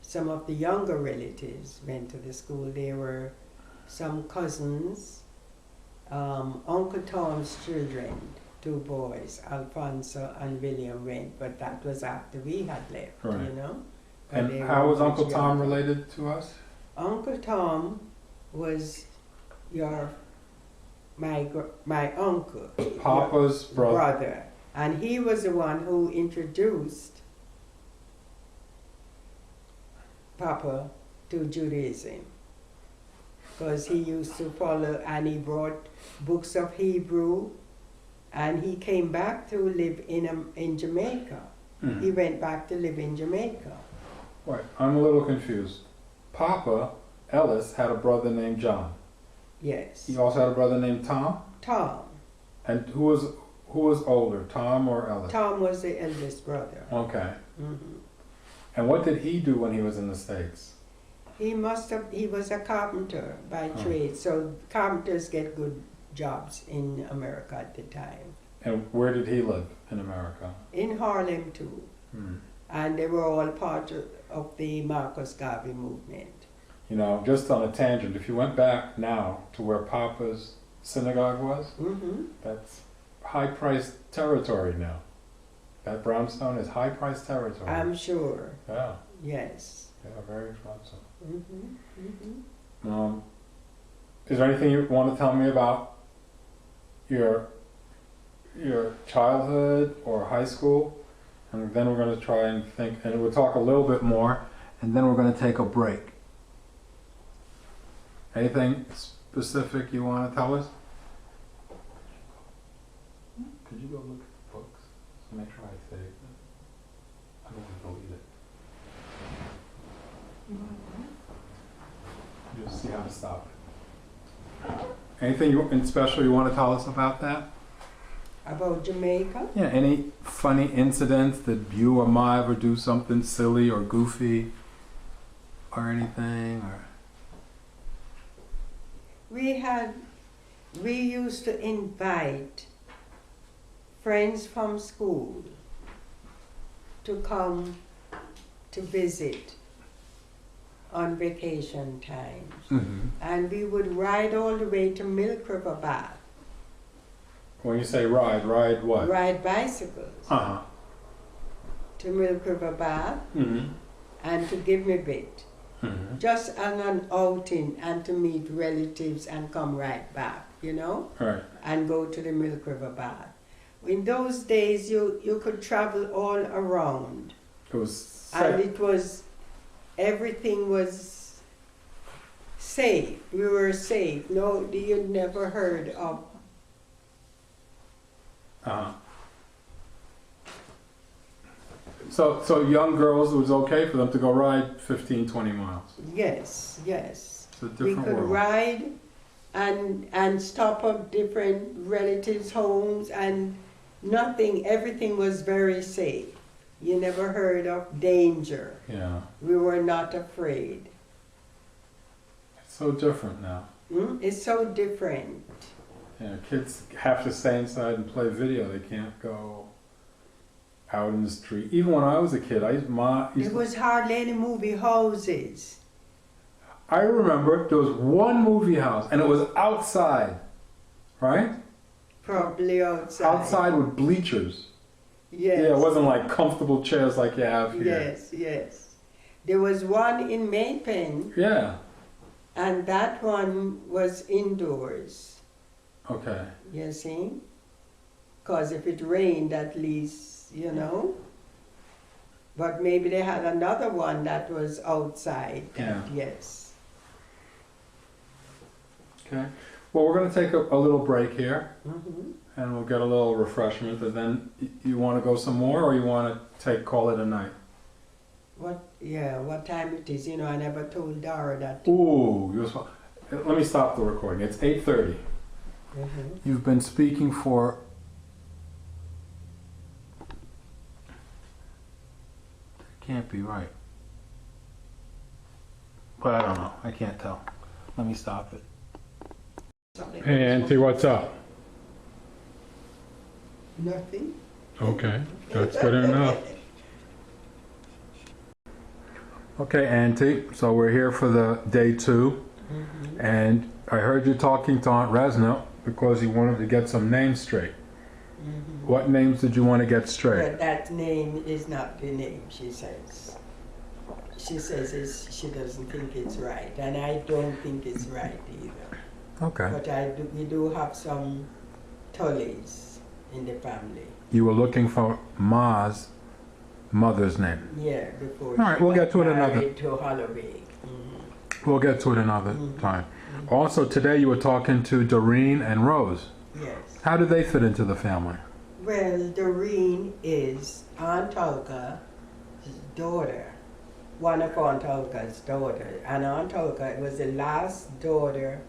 some of the younger relatives went to the school. There were some cousins, Uncle Tom's children, 2 boys, Alfonso and William went, but that was after we had left, you know. And how was Uncle Tom related to us? Uncle Tom was your my uncle. Papa's brother. And he was the one who introduced Papa to Judaism. Because he used to follow, and he brought books of Hebrew, and he came back to live in Jamaica. Mm-hmm. He went back to live in Jamaica. Wait, I'm a little confused. Papa Ellis had a brother named John. Yes. He also had a brother named Tom? Tom. And who was older, Tom or Ellis? Tom was the eldest brother. Okay. Mm-hmm. And what did he do when he was in the States? He was a carpenter by trade, so carpenters get good jobs in America at the time. And where did he live in America? In Harlem too. And they were all part of the Marcus Garvey movement. You know, just on a tangent, if you went back now to where Papa's synagogue was, that's high-priced territory now. That brownstone is high-priced territory. I'm sure. Yeah. Yes. Yeah, very expensive. Mm-hmm. Is there anything you want to tell me about your childhood or high school? And then we're going to try and think, and we'll talk a little bit more, and then we're going to take a break. Anything specific you want to tell us? Could you go look at the books? So make sure I save it. I don't want to delete it. Just see how to stop it. Anything in special you want to tell us about that? About Jamaica? Yeah, any funny incidents that you or Ma ever do something silly or goofy or anything? Or we used to invite friends from school to come to visit on vacation times. And we would ride all the way to Milk River Bath. When you say ride what? Ride bicycles. To Milk River Bath and to Give Me Bit. Just on an outing and to meet relatives and come right back, you know? Right. And go to the Milk River Bath. In those days, you could travel all around. It was And it was, everything was safe. We were safe. No, you never heard of. So young girls, it was okay for them to go ride 15, 20 miles. Yes, yes. It's a We different could world. ride and stop at different relatives' homes and nothing, everything was very safe. You never heard of danger. Yeah. We were not afraid. It's so different now. It's so different. Yeah, kids have to stay inside and play video. They can't go out in the street. Even when I was a kid, There was hardly any movie houses. I remember there was one movie house, and it was outside, right? Probably outside. Outside with bleachers. Yes. Yeah, it wasn't like comfortable chairs like you have here. Yes, yes. There was one in Maypen, Yeah. and that one was indoors. Okay. You see? Because if it rained, at least, you know. But maybe they had another one that was outside. Yeah. Yes. Okay. Well, we're going to take a little break here, and we'll get a little refreshment. And then you want to go some more, or you want to call it a night? What time it is? You know, I never told Dara that. Ooh, let me stop the recording. It's 8:30. You've been speaking for can't be right. But I don't know. I can't tell. Let me stop it. Hey, Auntie, what's up? Nothing. Okay, that's good enough. Okay, Auntie, so we're here for the day 2, and I heard you talking to Aunt Resna because you wanted to get some names straight. What names did you want to get straight? But that name is not the name, she says. She says she doesn't think it's right, and I don't think it's right either. Okay. But we do have some Tullys in the family. You were looking for Ma's mother's name. Yeah, before All right, she we'll got get to it another. married to Holloway. Mm-hmm. We'll get to it another Mhm. time. Also, today you were talking to Doreen and Rose. Yes. How do they fit into the family? Well, Doreen is Aunt Olga's daughter, one of Aunt Olga's daughters. And Aunt Olga was the last daughter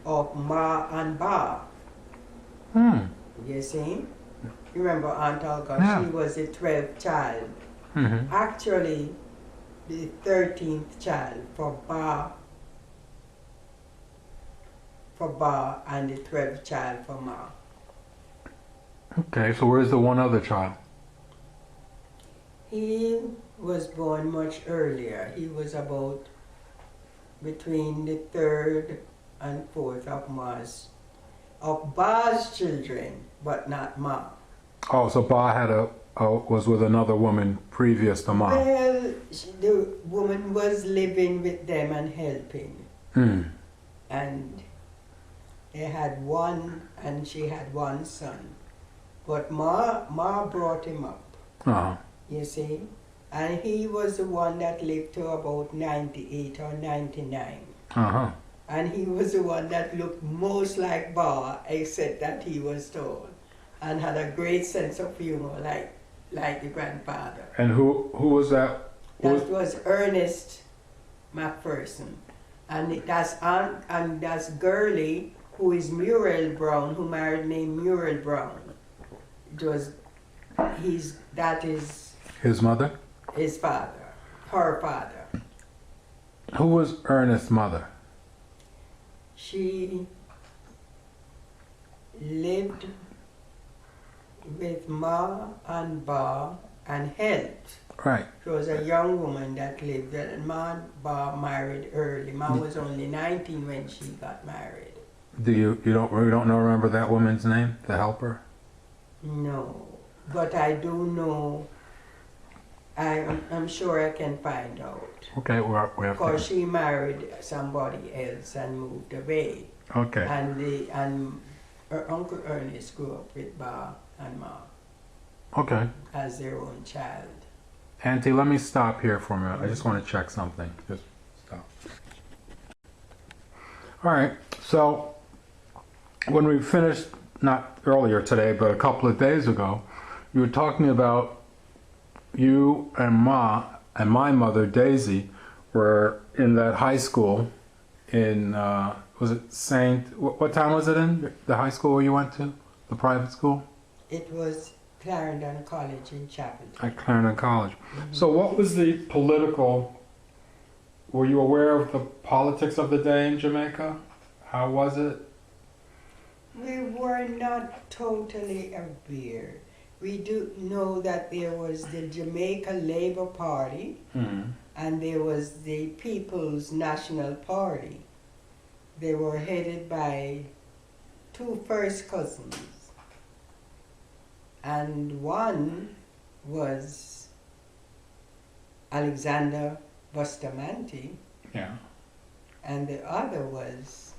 of Ma and Ba. You see? You remember Aunt Olga? Yeah. She was the 12th child. Mm-hmm. Actually, the 13th child for Ba, and the 12th child for Ma. Okay, so where's the one other child? He was born much earlier. He was about between the 3rd and 4th of Ba's children, but not Ma. Oh, so Ba had was with another woman previous to Ma. Well, the woman was living with them and helping. And they had one, and she had one son. But Ma brought him up, Uh-huh. you see. And he was the one that lived to about 98 or 99. Uh-huh. And he was the one that looked most like Ba, except that he was tall and had a great sense of humor, like the grandfather. And who was that? That was Ernest McPherson. And that's Gurley, who is Muriel Brown, who married named Muriel Brown. That is His mother? his father, her father. Who was Ernest's mother? She lived with Ma and Ba and helped. Right. She was a young woman that lived there, and Ma and Ba married early. Ma was only 19 when she got married. Do you don't remember that woman's name, the helper? No, but I do know. I'm sure I can find out. Okay, we have Because to. she married somebody else and moved away. Okay. And her Uncle Ernest grew up with Ba and Ma Okay. as their own child. Auntie, let me stop here for a minute. I just want to check something. Just stop. All right. So when we finished, not earlier today, but a couple of days ago, you were talking about you and Ma and my mother, Daisy, were in that high school in, was it what town was it in? The high school where you went to? The private school? It was Clarendon College in Chapel. At Clarendon College. So what was the were you aware of the politics of the day in Jamaica? How was it? We were not totally aware. We do know that there was the Jamaica Labour Party and there was the People's National Party. They were headed by two first cousins. And one was Alexander Bustamante, Yeah. and the other was,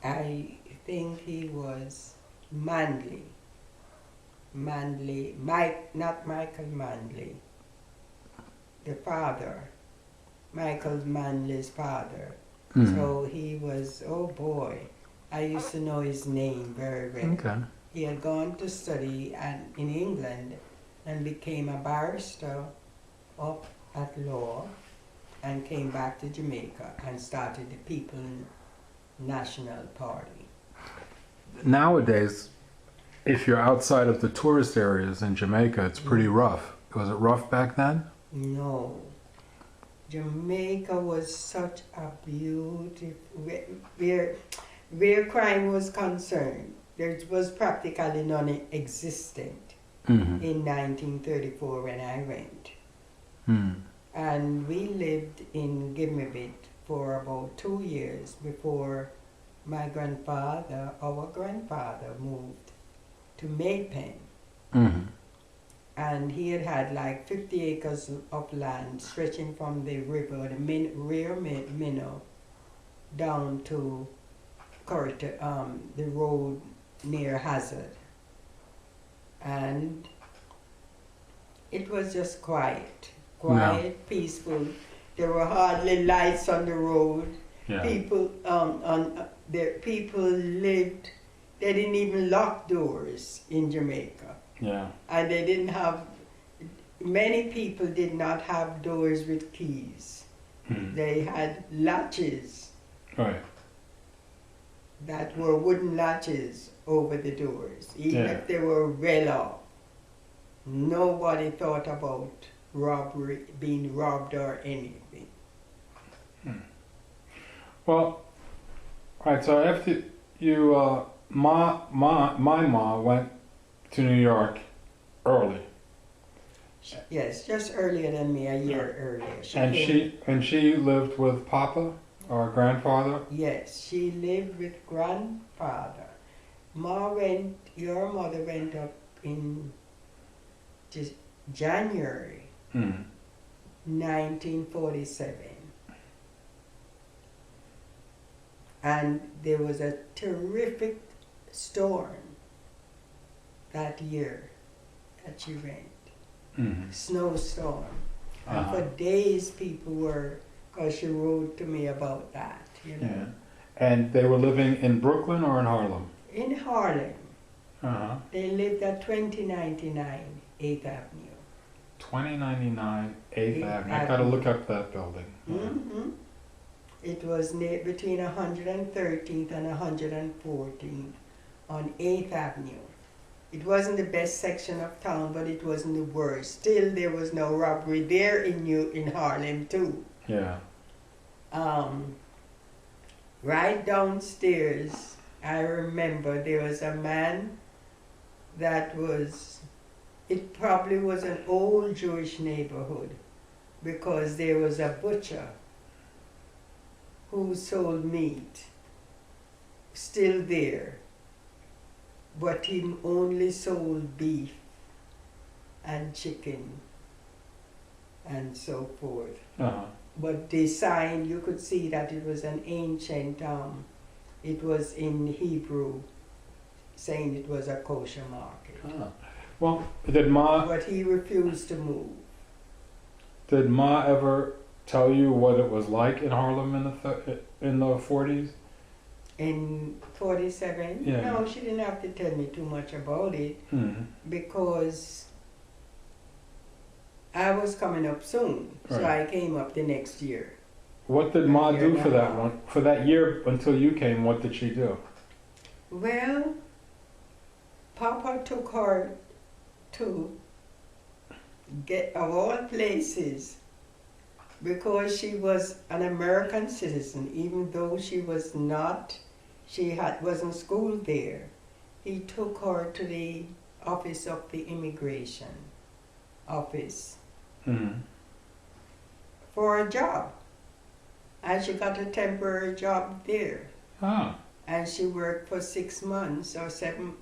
I think he was Manley, not Michael Manley, the father, Michael Manley's father. So he was, oh boy, I used to know his name very well. Okay. He had gone to study in England and became a barrister up at law and came back to Jamaica and started the People's National Party. Nowadays, if you're outside of the tourist areas in Jamaica, it's pretty rough. Was it rough back then? No. Jamaica was such a beautiful, where crime was concerned, there was practically non-existent in 1934 when I went. And we lived in Gimabit for about 2 years before our grandfather moved to Maypen. And he had like 50 acres of land stretching from the river, the Rear Minnow, down to the road near Hazard. And it was just quiet, peaceful. There were hardly lights on the road. Yeah. People lived. They didn't even lock doors in Jamaica. Yeah. And they didn't have. Many people did not have doors with keys. They had latches. Right. That were wooden latches over the doors, even if they were well off. Nobody thought about robbery, being robbed or anything. Well, right. So after you, my mom went to New York early. Yes, just earlier than me, a year earlier. She lived with Papa or grandfather. Yes, she lived with grandfather. Your mother went up in just January 1947. And there was a terrific storm that year that she went. Snowstorm. And for days people were, because she wrote to me about that, you know. Yeah. And they were living in Brooklyn or in Harlem? In Harlem. They lived at 2099 8th Avenue. 2099 8th Avenue. I gotta look up that building. It was between 113th and 114th on 8th Avenue. It wasn't the best section of town, but it wasn't the worst. Still, there was no robbery there in Harlem too. Yeah. Right downstairs, I remember there was a man that was, it probably was an old Jewish neighborhood, because there was a butcher who sold meat, still there, but he only sold beef and chicken and so forth. But the sign, you could see that it was an ancient, it was in Hebrew, saying it was a kosher market. Well, did Ma... But he refused to move. Did Ma ever tell you what it was like in Harlem in the 40s? In 47? Yeah. No, she didn't have to tell me too much about it, because I was coming up soon, so I came up the next year. What did Ma do for that one? For that year until you came, what did she do? Well, Papa took her to get, of all places, because she was an American citizen, even though she was not, wasn't schooled there. He took her to the office of the immigration office for a job. And she got a temporary job there. And she worked for 6 months or 7,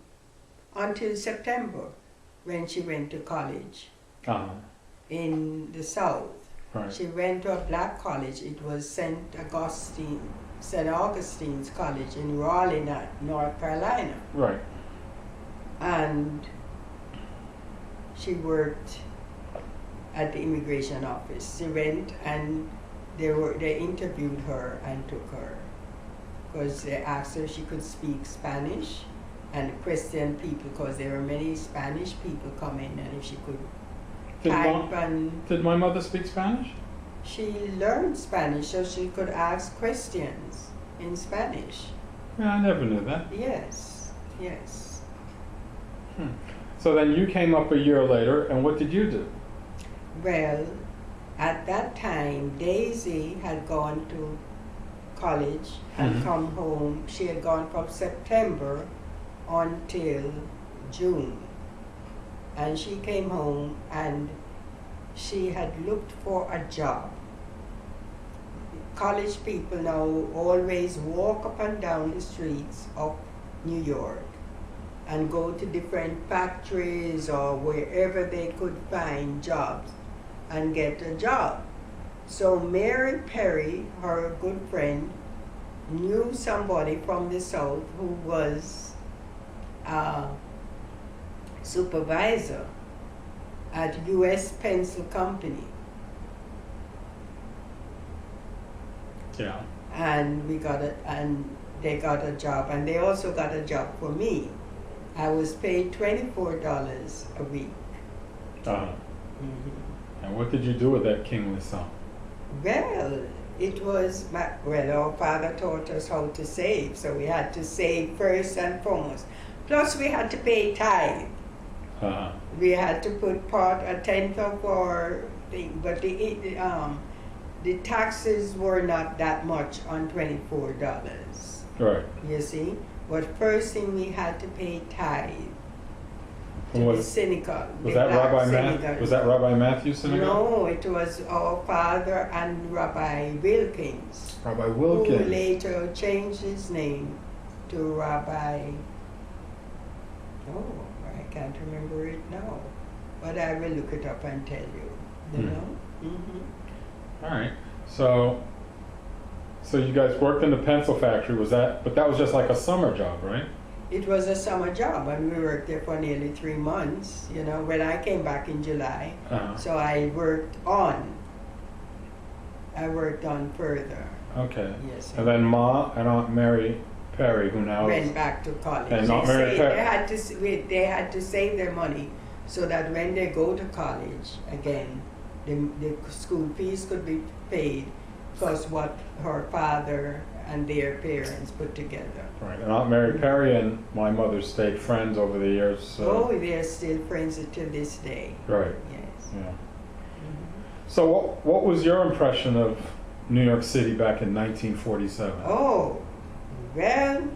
until September, when she went to college in the South. Right. She went to a black college. It was St. Augustine's College in Raleigh, North Carolina. Right. And she worked at the immigration office. She went and they interviewed her and took her, because they asked her if she could speak Spanish and question people, because there were many Spanish people coming, and if she could Did my mother speak Spanish? She learned Spanish so she could ask questions in Spanish. Yeah, I never knew that. Yes, yes. So then you came up a year later, and what did you do? Well, at that time, Daisy had gone to college and come home. She had gone from September until June. And she came home and she had looked for a job. College people now always walk up and down the streets of New York and go to different factories or wherever they could find jobs and get a job. So Mary Perry, her good friend, knew somebody from the South who was a supervisor at U.S. Pencil Company. Yeah. And they got a job, and they also got a job for me. I was paid $24 a week. Uh-huh. And what did you do with that kingly sum? Well, it was, our father taught us how to save, so we had to save first and foremost. Plus we had to pay tithe. Uh-huh. We had to put a tenth of our thing, but the taxes were not that much on $24. Right. You see? But first thing we had to pay tithe And to the synagogue. Was that Rabbi Matthew synagogue? No, it was our father and Rabbi Wilkins. Rabbi Wilkins. Who later changed his name to Rabbi. Oh, I can't remember it now. But I will look it up and tell you. You know? Mm-hmm. All right. So you guys worked in the pencil factory. But that was just like a summer job, right? It was a summer job, and we worked there for nearly 3 months, you know, when I came back in July. Uh-huh. So I worked on further. Okay. Yes. And then Ma and Aunt Mary Perry, who now went back to college. And Aunt Mary Perry. They had to save their money so that when they go to college again, the school fees could be paid plus what her father and their parents put together. Right, and Aunt Mary Perry and my mother stayed friends over the years. So. Oh, they're still friends to this day. Right. Yes. Yeah. Mm-hmm. So what was your impression of New York City back in 1947? Oh, well,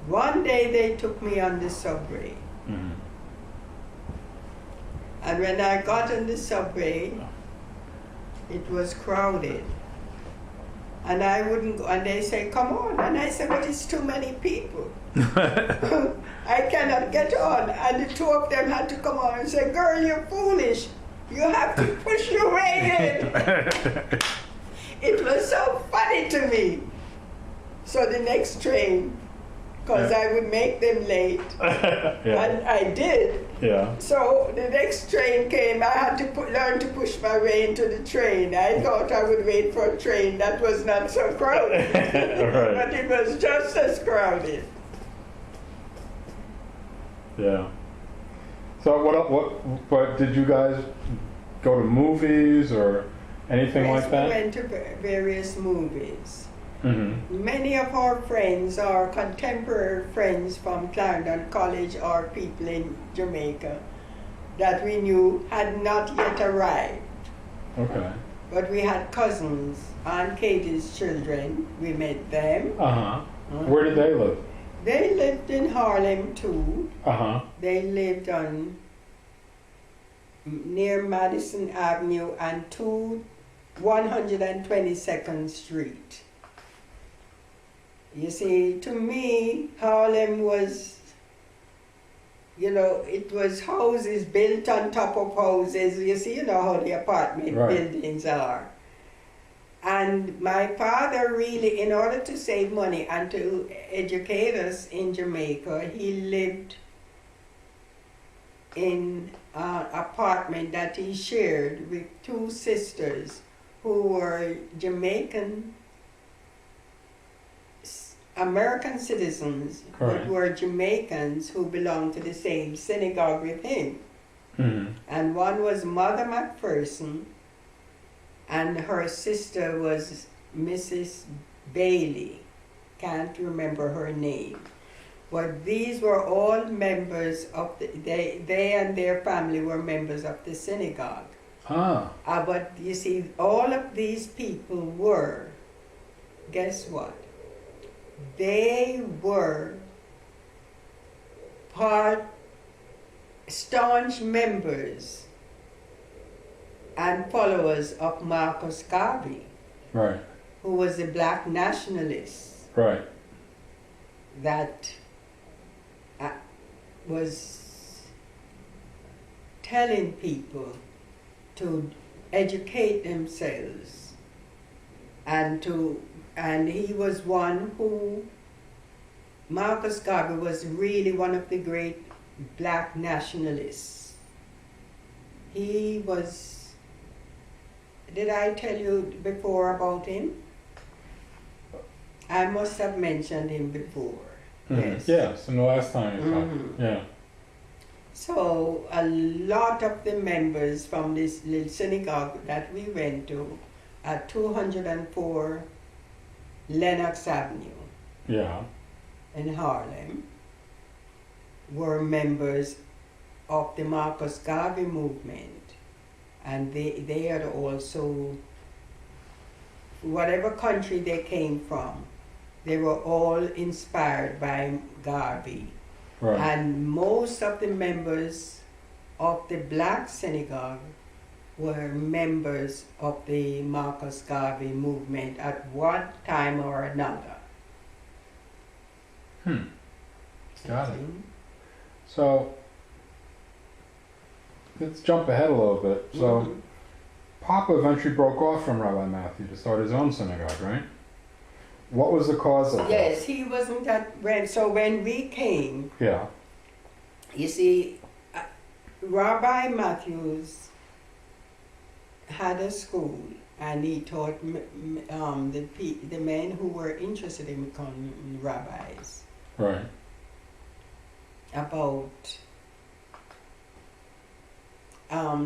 one day they took me on the subway. Mm-hmm. And when I got on the subway, it was crowded. And I wouldn't go, and they say, come on. And I said, but it's too many people. I cannot get on. And the two of them had to come on and say, girl, you're foolish. You have to push your way in. It was so funny to me. So the next train, because I would make them late, and I did. Yeah. So the next train came, I had to learn to push my way into the train. I thought I would wait for a train that was not so crowded, right. But it was just as crowded. Yeah. So what did you guys go to movies or anything like that? We went to various movies. Mm-hmm. Many of our friends are contemporary friends from Clarendon College or people in Jamaica that we knew had not yet arrived. Okay. But we had cousins, Aunt Katie's children. We met them. Uh-huh. Where did they live? They lived in Harlem too. Uh-huh. They lived near Madison Avenue and 122nd Street. You see, to me, Harlem was, it was houses built on top of houses. You see, you know how the apartment buildings are. And my father really, in order to save money and to educate us in Jamaica, he lived in an apartment that he shared with 2 sisters who were American citizens, but were Jamaicans who belonged to the same synagogue with him. Mm-hmm. And one was Mother McPherson, and her sister was Mrs. Bailey. Can't remember her name. But these were all members of they and their family were members of the synagogue. But you see, all of these people were, guess what? They were staunch members and followers of Marcus Garvey, right, who was a black nationalist, right, that was telling people to educate themselves and to And he was one who, Marcus Garvey was really one of the great black nationalists. He was, did I tell you before about him? I must have mentioned him before. Yes. Yes, and the last time you talked. Yeah. So a lot of the members from this little synagogue that we went to at 204 Lenox Avenue Yeah. in Harlem were members of the Marcus Garvey movement, and they had also, whatever country they came from, they were all inspired by Garvey. Right. And most of the members of the black synagogue were members of the Marcus Garvey movement at one time or another. Got it. So let's jump ahead a little bit. So Papa eventually broke off from Rabbi Matthew to start his own synagogue, right? What was the cause of that? Yes, he wasn't so when we came, Yeah. you see, Rabbi Matthews had a school, and he taught the men who were interested in becoming rabbis Right. about,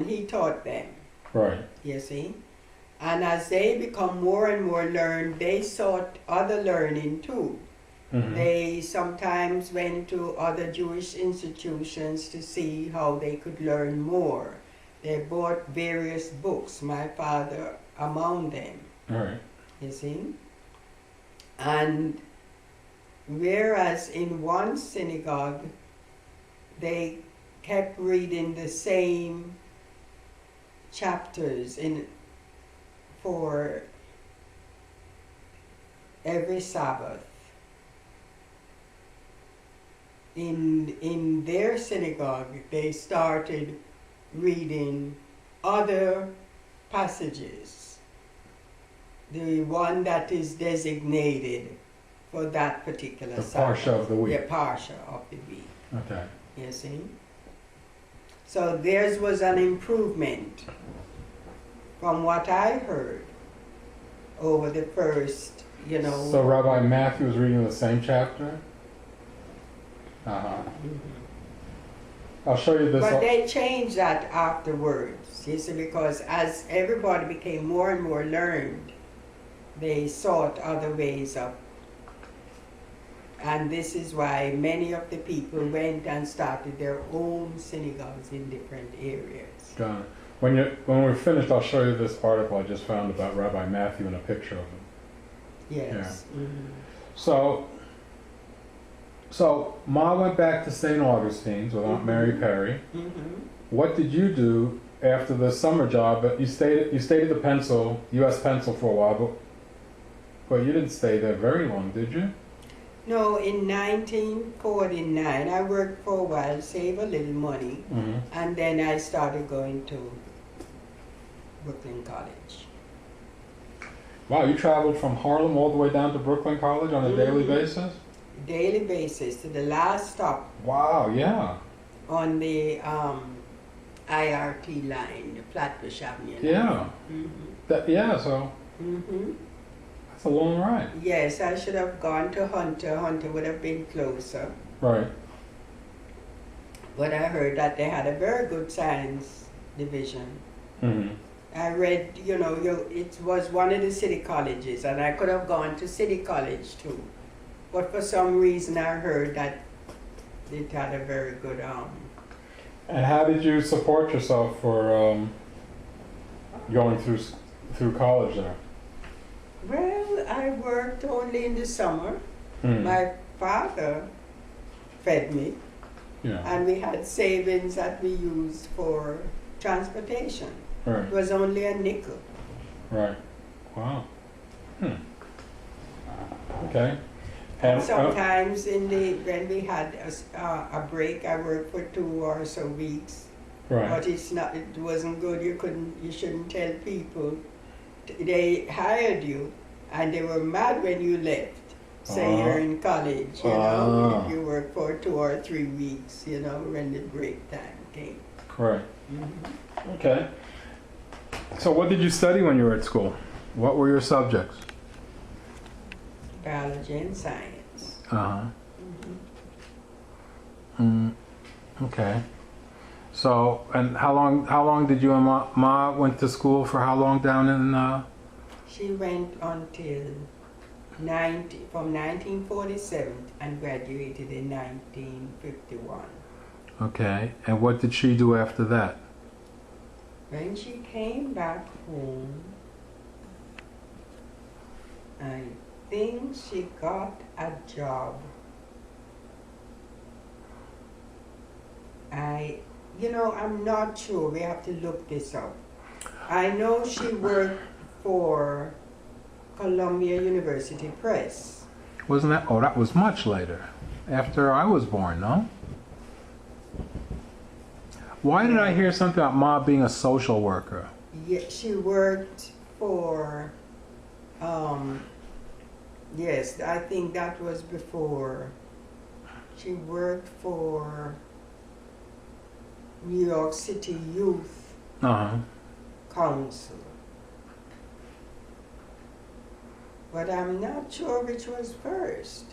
he taught them, Right. you see. And as they become more and more learned, they sought other learning too. They sometimes went to other Jewish institutions to see how they could learn more. They bought various books, my father among them. Right. You see? And whereas in one synagogue, they kept reading the same chapters for every Sabbath. In their synagogue, they started reading other passages, the one that is designated for that particular Sabbath. The Parsha of the week. The Parsha of the week. Okay. You see? So theirs was an improvement from what I heard over the first, So Rabbi Matthew was reading the same chapter? I'll show you this. But they changed that afterwards, you see, because as everybody became more and more learned, they sought other ways of, and this is why many of the people went and started their own synagogues in different areas. Got it. When we're finished, I'll show you this article I just found about Rabbi Matthew and a picture of him. Yes. Yeah. So Ma went back to St. Augustine's with Aunt Mary Perry. What did you do after the summer job? You stayed at the U.S. Pencil for a while, but you didn't stay there very long, did you? No, in 1949, I worked for a while, saved a little money, and then I started going to Brooklyn College. Wow, you traveled from Harlem all the way down to Brooklyn College on a daily basis? Daily basis to the last stop. Wow, yeah. On the IRT line, the Flatbush Avenue line. Yeah. So that's a long ride. Yes, I should have gone to Hunter. Hunter would have been closer. Right. But I heard that they had a very good science division. I read, it was one of the city colleges, and I could have gone to city college too. But for some reason I heard that it had a very good And how did you support yourself for going through college there? Well, I worked only in the summer. My father fed me, and we had savings that we used for transportation. Right. It was only a nickel. Right. Wow. Okay. And sometimes when we had a break, I worked for 2 or so weeks. Right. But it wasn't good. You shouldn't tell people. They hired you, And they were mad when you left. Say you're in college, you know, if you work for 2 or 3 weeks, you know, when the break time came. Correct. Okay. So what did you study when you were at school? What were your subjects? Biology and science. Okay. So, and how long did you and Ma went to school for? How long down in? She went until from 1947 and graduated in 1951. Okay. And what did she do after that? When she came back home, I think she got a job. I'm not sure. We have to look this up. I know she worked for Columbia University Press. Wasn't that? Oh, that was much later, after I was born, no? Why did I hear something about Ma being a social worker? Yeah, she worked for, yes, I think that was before. She worked for New York City Youth Council. But I'm not sure which was first.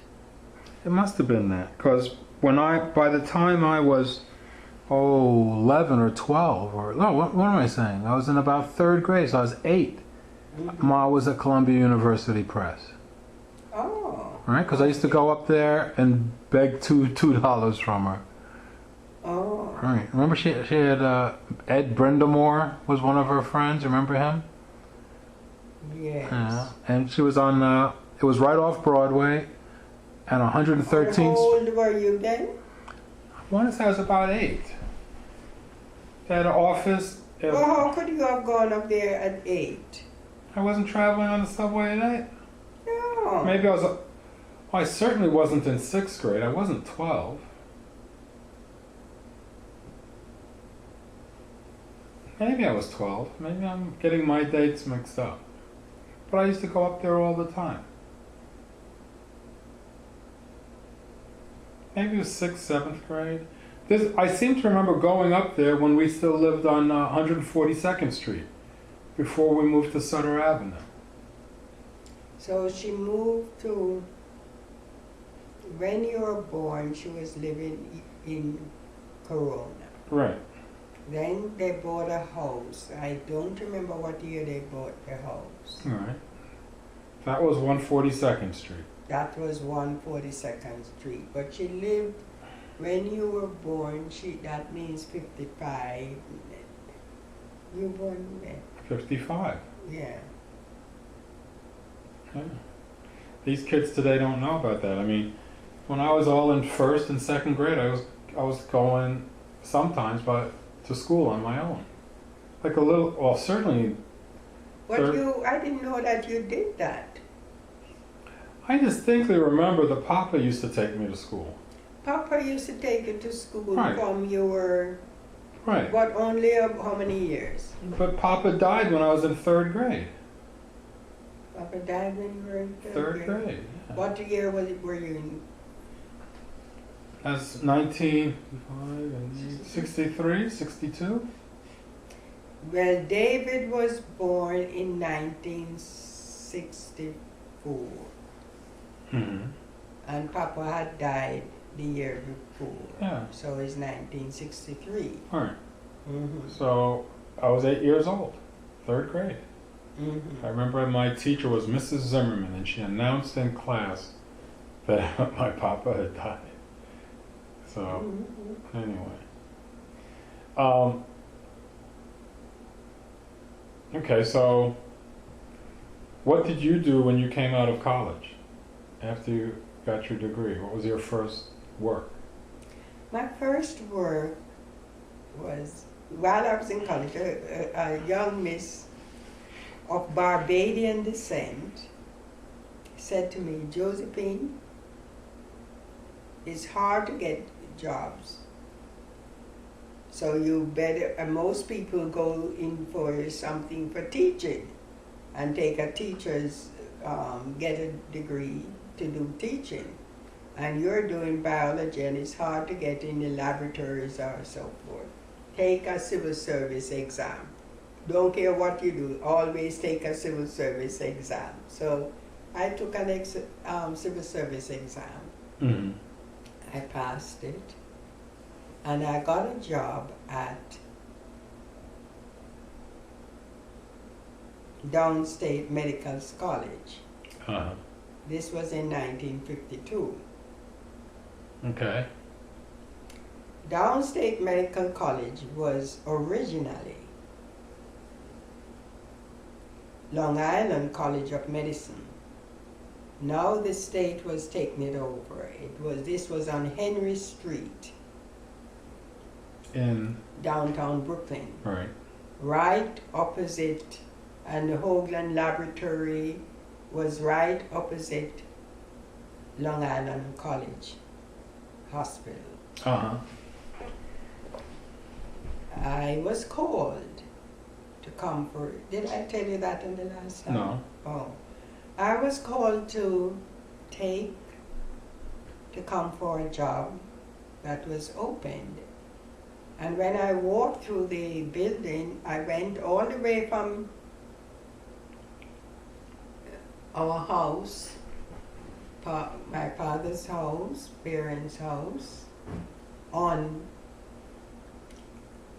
It must have been that, because by the time I was 11 or 12, or no, what am I saying? I was in about 3rd grade, so I was 8. Ma was at Columbia University Press. Oh. Right? Because I used to go up there and beg $2 from her. Oh. Right. Remember she had Ed Brendamore was one of her friends. Remember him? Yes. Yeah. And she was on. It was right off Broadway, and 113th. How old were you then? I want to say I was about 8. They had an office. Well, how could you have gone up there at 8? I wasn't traveling on the subway at 8. No. Maybe I was. Well, I certainly wasn't in 6th grade. I wasn't 12. Maybe I was 12. Maybe I'm getting my dates mixed up. But I used to go up there all the time. Maybe it was 6th, 7th grade. I seem to remember going up there when we still lived on 142nd Street, before we moved to Sutter Avenue. So she moved to, when you were born, she was living in Corona. Right. Then they bought a house. I don't remember what year they bought the house. All right. That was 142nd Street. That was 142nd Street. But she lived, when you were born, that means 55. You were born when? 55. Yeah. Yeah. These kids today don't know about that. I mean, when I was all in 1st and 2nd grade, I was going sometimes to school on my own. Like a little, well, certainly. But I didn't know that you did that. I distinctly remember that Papa used to take me to school. Papa used to take you to school Right. from your, Right. but only how many years? But Papa died when I was in 3rd grade. Papa died when you were in 3rd grade. Yeah. What year were you in? That's 1963, 62? Well, David was born in 1964. Mm-hmm. And Papa had died the year before. Yeah. So it's 1963. All right. Mm-hmm. So I was 8 years old, 3rd grade. Mm-hmm. I remember my teacher was Mrs. Zimmerman, and she announced in class that my Papa had died. So, Mm-hmm. anyway. Okay, so what did you do when you came out of college? After you got your degree, what was your first work? My first work was, while I was in college, a young miss of Barbadian descent said to me, Josephine, it's hard to get jobs. So you better, and most people go in for something for teaching and take a teacher's get a degree to do teaching, and you're doing biology and it's hard to get in the laboratories or so forth, take a civil service exam. Don't care what you do, always take a civil service exam. So I took an civil service exam. Mm-hmm. I passed it, and I got a job at Downstate Medical College. Uh-huh. This was in 1952. Okay. Downstate Medical College was originally Long Island College of Medicine. Now the state was taking it over. This was on Henry Street In downtown Brooklyn, right. right opposite, and the Hoagland Laboratory was right opposite Long Island College Hospital. Uh-huh. I was called to come for, did I tell you that in the last time? No. Oh. I was called to come for a job that was opened. And when I walked through the building, I went all the way from our house, my father's house, parents' house,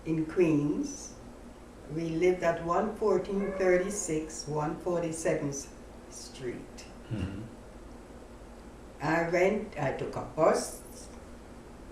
in Queens. We lived at 11436, 147th Street. Mm-hmm. I took a bus,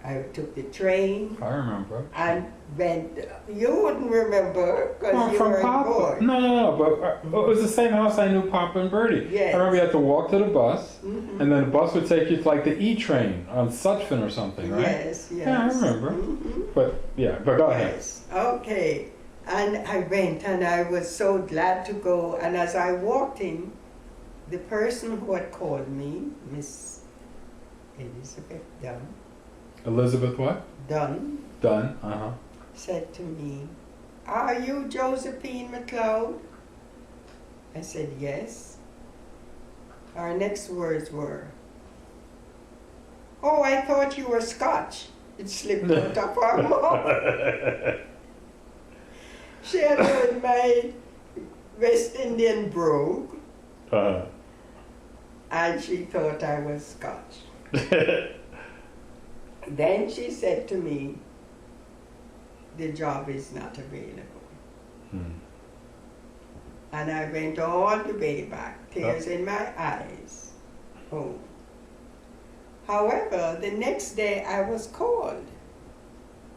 I took the train, I remember. and went, you wouldn't remember because you from weren't Papa. born. No, but it was the same house I knew Papa and Bertie. Yes. I remember you had to walk to the bus, Mhm. and then the bus would take you to like the E train on Sutphin or something, right? Yes, yes. Yeah, I remember. Mhm. But go ahead. Yes, okay. And I went, and I was so glad to go. And as I walked in, the person who had called me, Miss Elizabeth Elizabeth what? Dunn, Dunn. Uh-huh. said to me, "Are you Josephine McLeod?" I said, "Yes." Our next words were, "Oh, I thought you were Scotch." It slipped out of our mouth. She had heard my West Indian brogue, Uh-huh. and she thought I was Scotch. Then she said to me, "The job is not available." Hmm. And I went all the way back, tears in my eyes, home. However, the next day I was called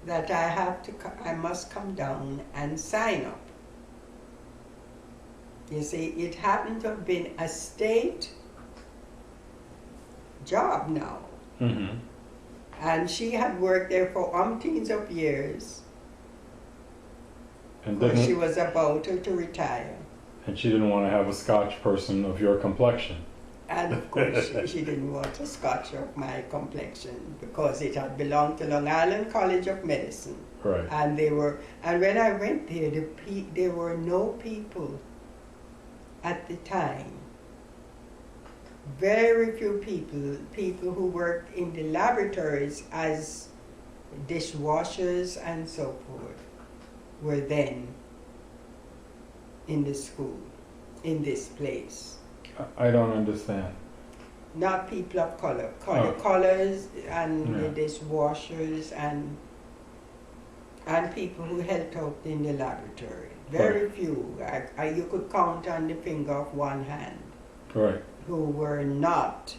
that I must come down and sign up. You see, it happened to have been a state job now. Mm-hmm. And she had worked there for umpteens of years. And Because she was about to retire. And she didn't want to have a Scotch person of your complexion. And of course, she didn't want a Scotch of my complexion because it had belonged to Long Island College of Medicine. Right. And when I went there, there were no people at the time. Very few people who worked in the laboratories as dishwashers and so forth, were then in the school, in this place. I don't understand. Not people of color, Oh. colors and Yeah. the dishwashers and people who helped out in the laboratory. Very few. You could count on the finger of one hand Right. who were not.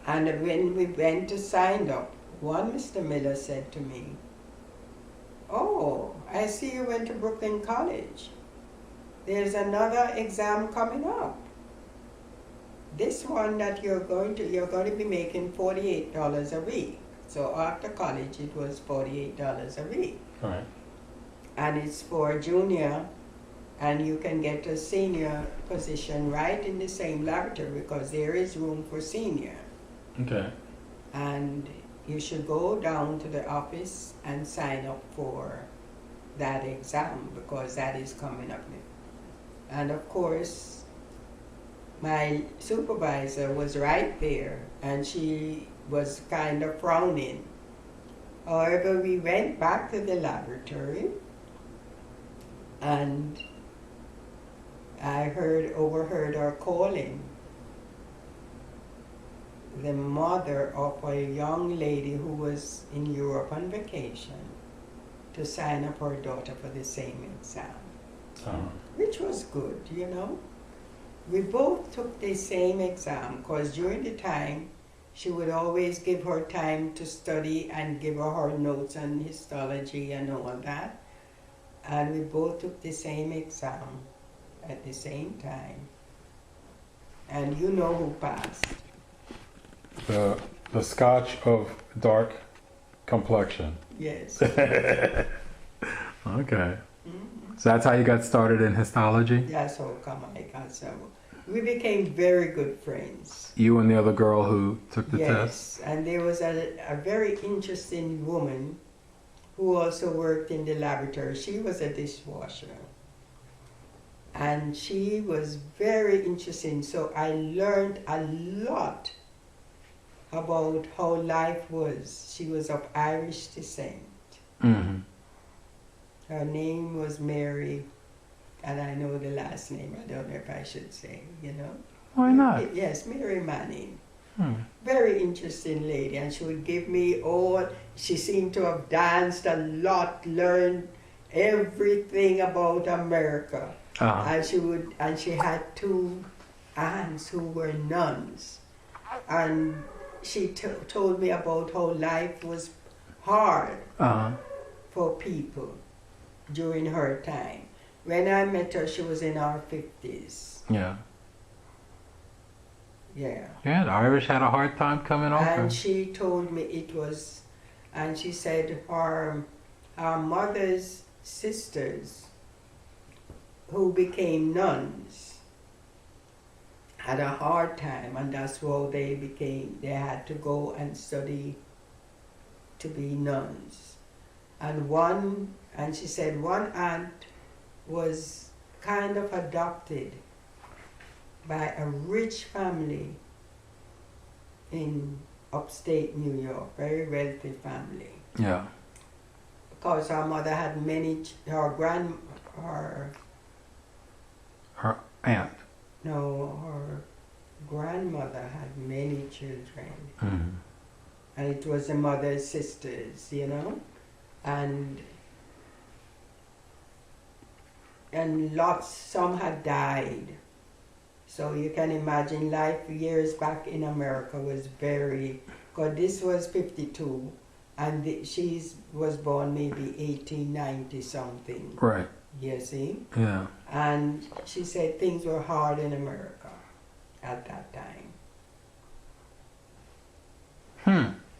And when we went to sign up, one Mr. Miller said to me, "Oh, I see you went to Brooklyn College. There's another exam coming up. This one that you're going to be making $48 a week." So after college, it was $48 a week. Right. And it's for junior, and you can get a senior position right in the same laboratory because there is room for senior. Okay. And you should go down to the office and sign up for that exam because that is coming up And of course, my supervisor was right there, and she was kind of frowning. However, we went back to the laboratory, and I overheard her calling the mother of a young lady who was in Europe on vacation to sign up her daughter for the same exam, which was good, you know. We both took the same exam because during the time she would always give her time to study and give her notes on histology and all that. And we both took the same exam at the same time. And you know who passed. The Scotch of dark complexion. Yes. Okay. So that's how you got started in histology? That's how come I got some. We became very good friends. You and the other girl who took the test? Yes, and there was a very interesting woman who also worked in the laboratory. She was a dishwasher. And she was very interesting. So I learned a lot about how life was. She was of Irish descent. Mm-hmm. Her name was Mary, and I know the last name. I don't know if I should say, you know. Why not? Yes, Mary Manning. Very interesting lady, and she would give me all. She seemed to have danced a lot, learned everything about America. And she had two aunts who were nuns, and she told me about how life was hard for people during her time. When I met her, she was in her 50s. Yeah. Yeah. Yeah, the Irish had a hard time coming over. And she told me it was, and she said her mother's sisters who became nuns had a hard time, and that's why they had to go and study to be nuns. And she said one aunt was kind of adopted by a rich family in upstate New York, very wealthy family. Yeah. Because her mother had Her aunt. No, her grandmother had many children. Mm-hmm. And it was the mother's sisters, you know? And some had died. So you can imagine life years back in America was very, because this was 52, and she was born maybe 1890 something. Right. You see? Yeah. And she said things were hard in America at that time.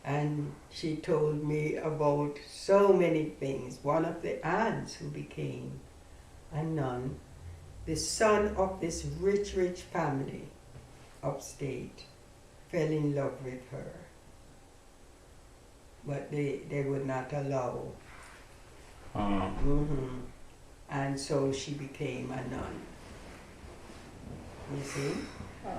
And she told me about so many things. One of the aunts who became a nun, the son of this rich family upstate, fell in love with her. But they would not allow. And so she became a nun. You see?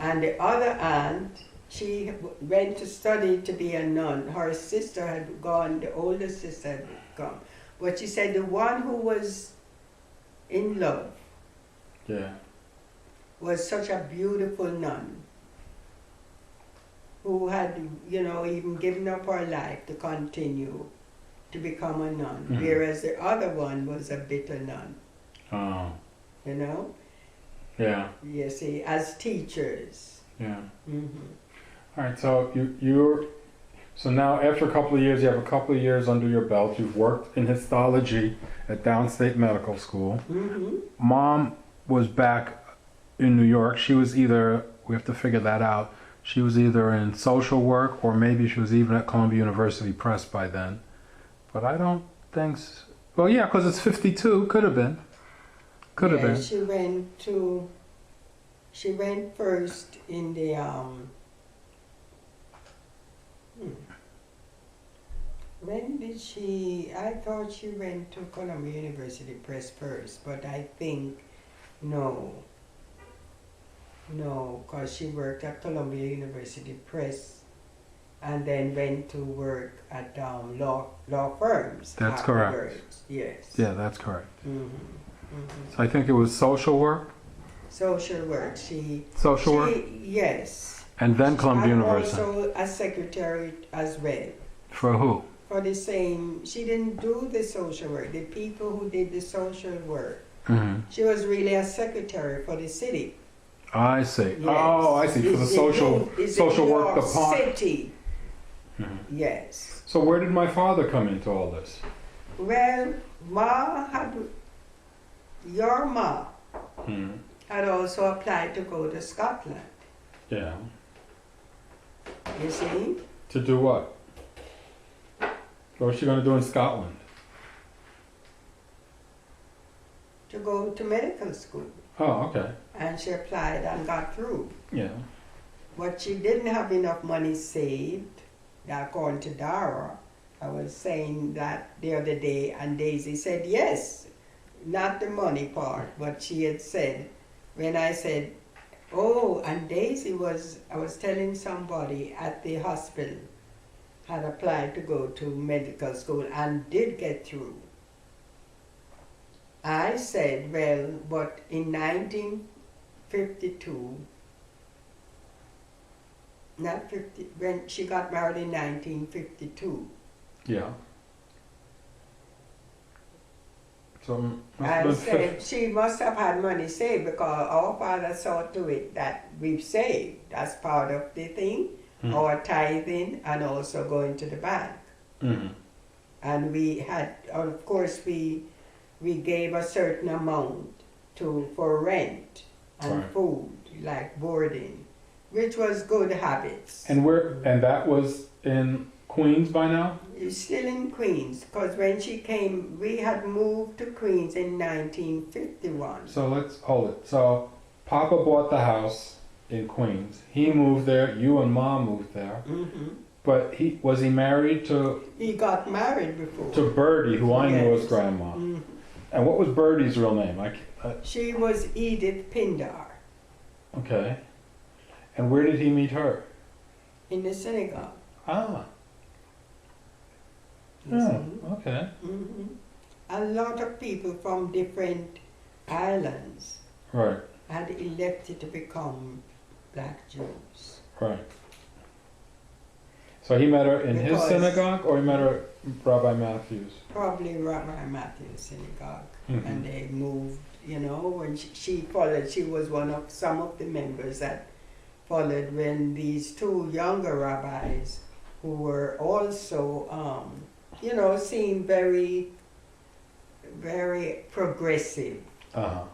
And the other aunt, she went to study to be a nun. Her sister had gone, the older sister had gone. But she said the one who was in love was such a beautiful nun who had, you know, even given up her life to continue to become a nun, whereas the other one was a bitter nun. You know? Yeah. You see, as teachers. Yeah. All right, so so now after a couple of years, you have a couple of years under your belt. You've worked in histology at Downstate Medical School. Mom was back in New York. She was either, we have to figure that out, she was either in social work or maybe she was even at Columbia University Press by then. But I don't think so. Well, yeah, because it's 52. Could have been. Could have been. She went first in the when did she? I thought she went to Columbia University Press first, but I think No. No, because she worked at Columbia University Press and then went to work at law firms. That's correct. afterwards. Yes. Yeah, that's correct. Mm-hmm. So I think it was social work? Social work. Social work? Yes. And then Columbia And University. also a secretary as well. For who? For the same, she didn't do the social work. The people who did the social work. Mm-hmm. She was really a secretary for the city. I see. Yes. Oh, I see. For the social work department. City. Mhm. Yes. So where did my father come into all this? Well, your ma Hmm. had also applied to go to Scotland. Yeah. You see? To do what? What was she going to do in Scotland? To go to medical school. Oh, okay. And she applied and got through. Yeah. But she didn't have enough money saved, according to Dara. I was saying that the other day, and Daisy said yes. Not the money part, but she had said, when I said, oh, and Daisy I was telling somebody at the hospital, had applied to go to medical school and did get through. I said, well, but in 1952, not 50, when she got married in 1952, Yeah. So I said she must have had money saved because our father saw to it that we've saved. That's part of the thing, our tithing and also going to the bank. Mm-hmm. And we had, of course, we gave a certain amount for rent and Right. food, like boarding, which was good habits. And that was in Queens by now? It's still in Queens, because when she came, we had moved to Queens in 1951. So let's hold it. So Papa bought the house in Queens. He moved there. You and Mom moved there. Mm-hmm. But was he married to He got married before. Birdie, who I knew Yes. as Grandma? Mhm. And what was Birdie's real name? She was Edith Pindar Okay. And where did he meet her? in the synagogue. Ah. You Oh, see? okay. Mhm. A lot of people from different islands Right, had elected to become black Jews. right. So he met her in his Because- synagogue, or he met her at Rabbi Matthews? Probably Rabbi Matthew's synagogue. Mhm. And they moved, when she followed, she was one of some of the members that followed when these two younger rabbis who were also, seemed very, very progressive. Uh-huh.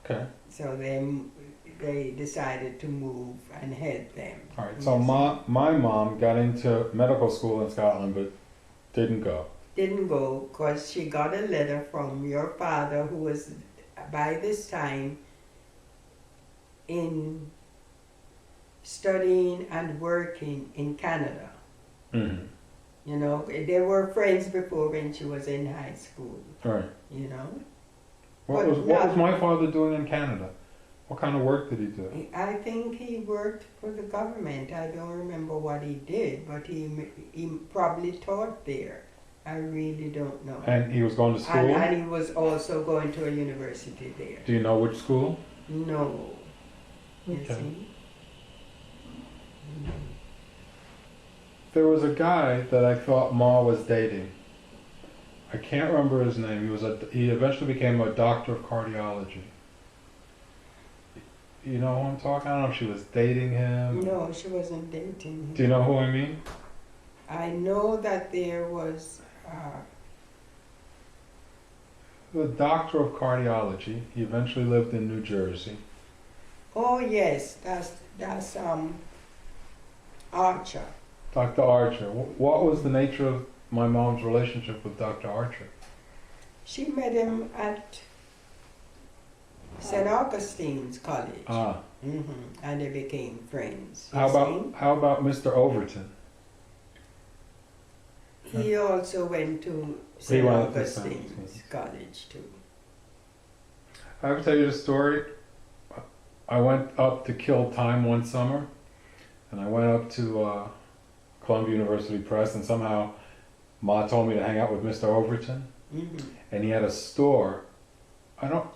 Okay. So they decided to move and help them. All right. So my mom got into medical school in Scotland, but didn't go. Didn't go because she got a letter from your father, who was by this time in studying and working in Canada. Mm-hmm. They were friends before when she was in high school, All right. What But was my father doing in Canada? What kind of work did he do? I think he worked for the government. I don't remember what he did, but he probably taught there. I really don't know. And he was going to school? And he was also going to a university there. Do you know which school? No. You Okay. see? There was a guy that I thought Ma was dating. I can't remember his name. He eventually became a doctor of cardiology. You know who I'm talking? I don't know if she was dating him. No, she wasn't dating him. Do you know who I mean? I know that there was The doctor of cardiology. He eventually lived in New Jersey. oh yes, that's Archer. Dr. Archer. What was the nature of my mom's relationship with Dr. Archer? She met him at St. Augustine's College. Ah. And they became friends. How about Mr. Overton? He also went to He St. went to Augustine's College too. I will tell you the story. I went up to kill time one summer, and I went up to Columbia University Press, and somehow Ma told me to hang out with Mr. Overton, and he had a store. I don't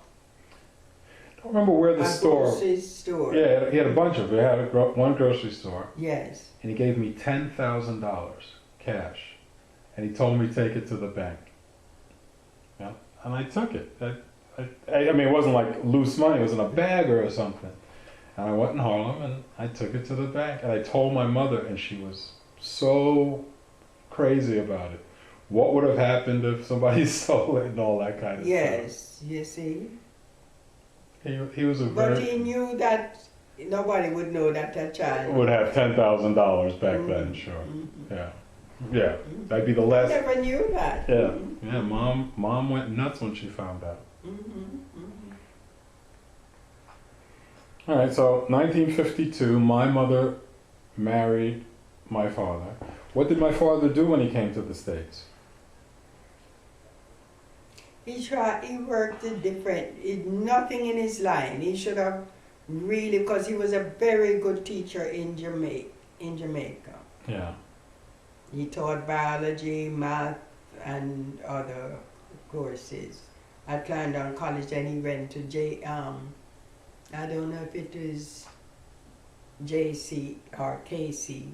remember where the store. Grocery store. Yeah, he had a bunch of it. He had one grocery store, Yes. and he gave me $10,000 cash, and he told me to take it to the bank. Yeah, and I took it. I mean, it wasn't like loose money. It was in a bag or something. And I went in Harlem and I took it to the bank. And I told my mother, and she was so crazy about it. What would have happened if somebody stole it and all that kind of stuff? Yes, you see. He was a But very... he knew that nobody would know that a child would have $10,000 back then, sure. Yeah. Yeah, that'd be the last... I never knew that. Yeah, yeah. Mom went nuts when she found out. All right, so 1952, my mother married my father. What did my father do when he came to the States? He worked nothing in his line. He should have really, because he was a very good teacher in Jamaica. Yeah. He taught biology, math, and other courses at Plano College, and he went to I don't know if it was JC or KC,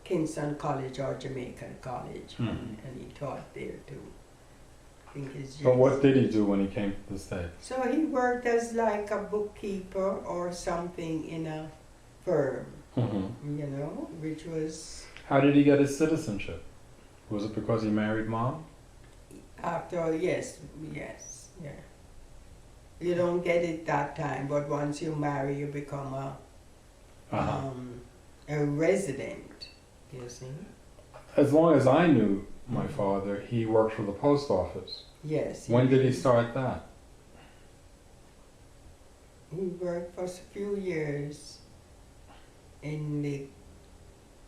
Kingston College or Jamaican College, and he taught there too. I think it's But what did he do when he came to the States? So he worked as like a bookkeeper or something in a firm, you know, which was... How did he get his citizenship? Was it because he married Mom? Yes, yeah. You don't get it that time, but once you marry, you become a resident, you see. As long as I knew my father, he worked for the post office. Yes. When did he start that? He worked for a few years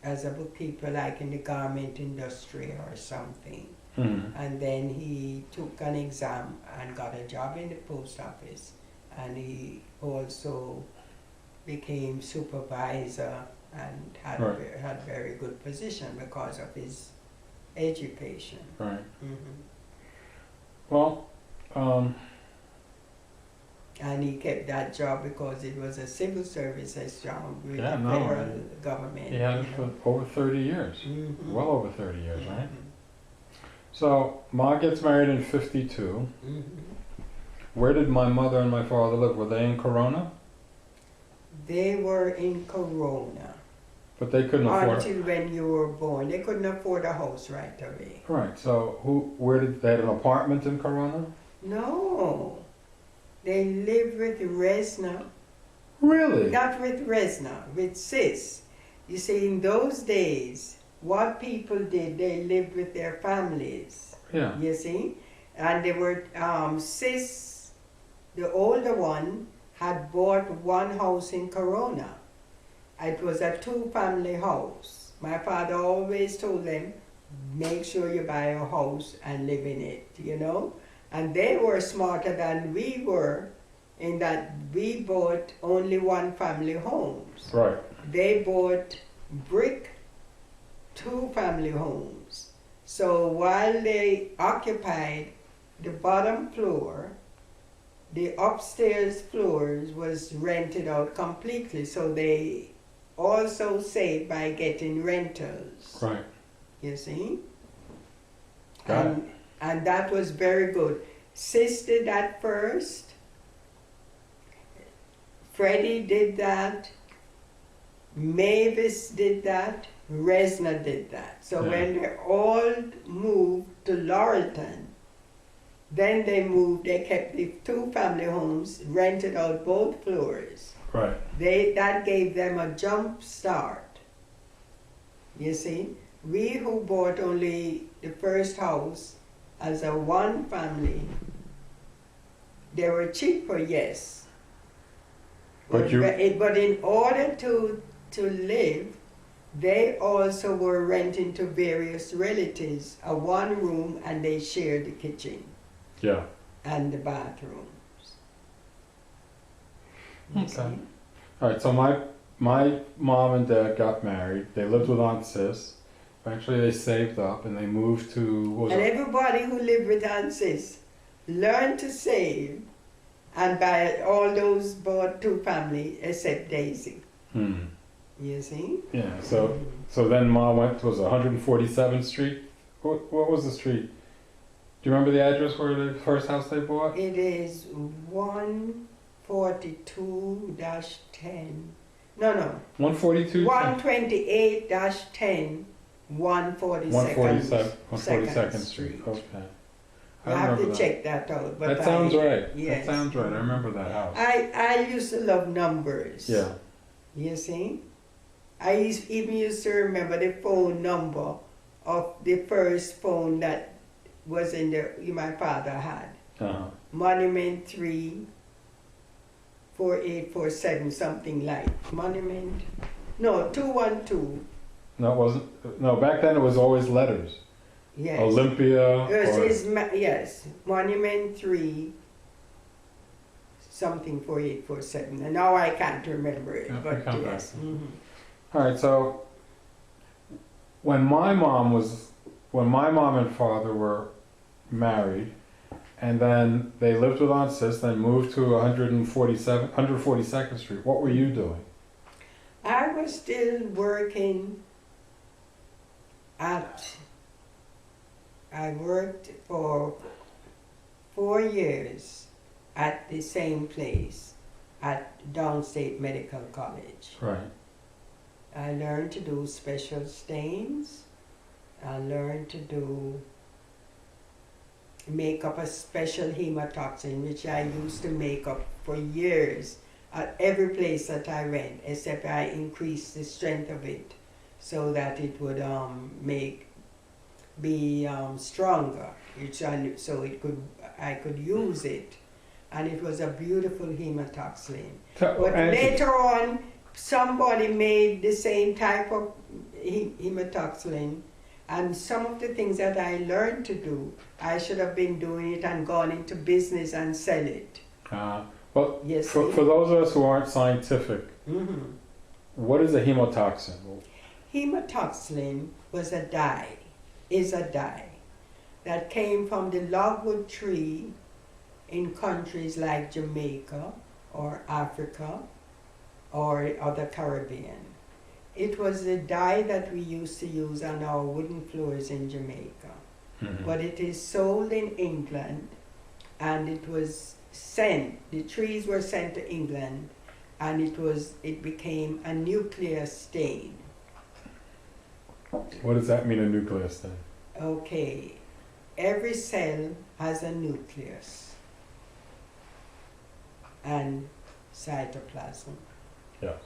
as a bookkeeper, like in the garment industry or something. And then he took an exam and got a job in the post office. And he also became supervisor and had a very good position because of his education. Right. Well, and he kept that job because it was a civil services job with the no, federal government. he had it for over 30 years. Well over 30 years, right? So, Ma gets married in 52. Where did my mother and my father live? Were they in Corona? They were in Corona. But they couldn't afford... Until when you were born. They couldn't afford a house right away. Right, so they had an apartment in Corona? No. They lived with Resna. Really? Not with Resna, with Sis. You see, in those days, what people did, they lived with their families. Yeah. You see? And they were, Sis, the older one, had bought one house in Corona. It was a two-family house. My father always told them, make sure you buy a house and live in it, you know? And they were smarter than we were in that we bought only one-family homes. Right. They bought brick two-family homes. So while they occupied the bottom floor, the upstairs floors was rented out completely. So they also saved by getting rentals. Right. You see? Got it. And that was very good. Sis did that first. Freddie did that. Mavis did that. Resna did that. So when they all moved to Laurelton, then they kept the two family homes, rented out both floors. Right. That gave them a jump start. You see? We who bought only the first house as a one family, they were cheaper, yes. But in order to live, They also were renting to various relatives a one room, and they shared the kitchen Yeah. and the bathrooms. You Okay. see? All right. So my mom and dad got married. They lived with Aunt Sis. Eventually, they saved up and they moved to. What was And it? everybody who lived with Aunt Sis learned to save, and by all those bought two families except Daisy. Hmm. You see? Yeah. So then Mom went to 147th Street. What was the street? Do you remember the address where the first house they bought? It is 142-10. No. 142. 128-10, 142nd Street. Okay. I have to check that out. But That sounds right. Yes. That sounds right. I remember that house. I used to love numbers. Yeah. You see? Even used to remember the phone number of the first phone that was in my father had. Uh-huh. Monument 3 4847, something like Monument. No, 212. No, it wasn't. No, back then it was always letters. Yes. Olympia. Yes, Monument 3 something 4847. And now I can't remember it, Yeah, but come yes. back. Mhm. All right. So when my mom and father were married, and then they lived with Aunt Sis, then moved to 142nd Street. What were you doing? I was still working I worked for 4 years at the same place at Downstate Medical College. Right. I learned to do special stains. I learned to make up a special hematoxin, which I used to make up for years at every place that I went, except I increased the strength of it so that it would be stronger, I could use it, and it was a beautiful hematoxin. But later on, somebody made the same type of hematoxin, and some of the things that I learned to do, I should have been doing it and gone into business and sell it. Well, Yes. for those of us who aren't scientific, Mm-hmm. what is a hemotoxin? Hematoxin is a dye that came from the logwood tree in countries like Jamaica or Africa or other Caribbean. It was the dye that we used to use on our wooden floors in Jamaica. Mm-hmm. But it is sold in England, and it was sent, the trees were sent to England, and it became a nuclear stain. What does that mean, a nucleus then? Okay, every cell has a nucleus and cytoplasm. Yeah.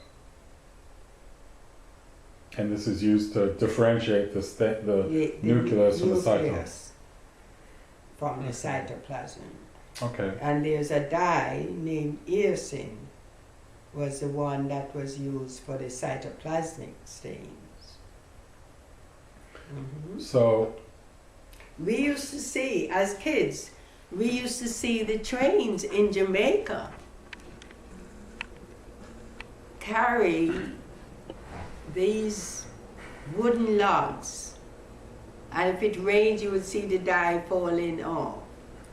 And this is used to differentiate the nucleus from the cytoplasm. From the cytoplasm. Okay. And there's a dye named eosin, was the one that was used for the cytoplasmic stains. Mm-hmm. So We used to see, as kids, the trains in Jamaica carry these wooden logs, and if it rains, you would see the dye falling off.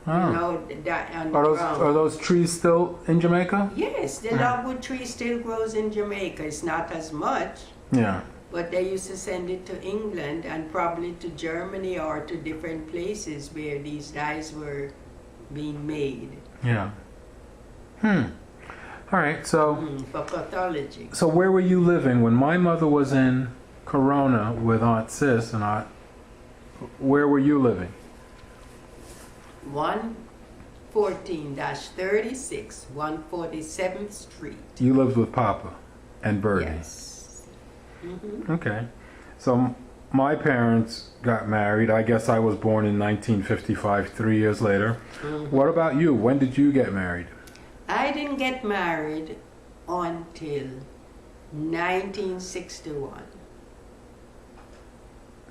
Oh. You know, the dye on the ground. Are those trees still in Jamaica? Yes, the logwood tree still grows in Jamaica. It's not as much, Yeah. but they used to send it to England and probably to Germany or to different places where these dyes were being made. Yeah. All right. So For pathology. So where were you living when my mother was in Corona with Aunt Sis and where were you living? 114-36, 147th Street. You lived with Papa and Birdie. Yes. Mm-hmm. Okay. So my parents got married. I guess I was born in 1955, 3 years later. Mm-hmm. What about you? When did you get married? I didn't get married until 1961.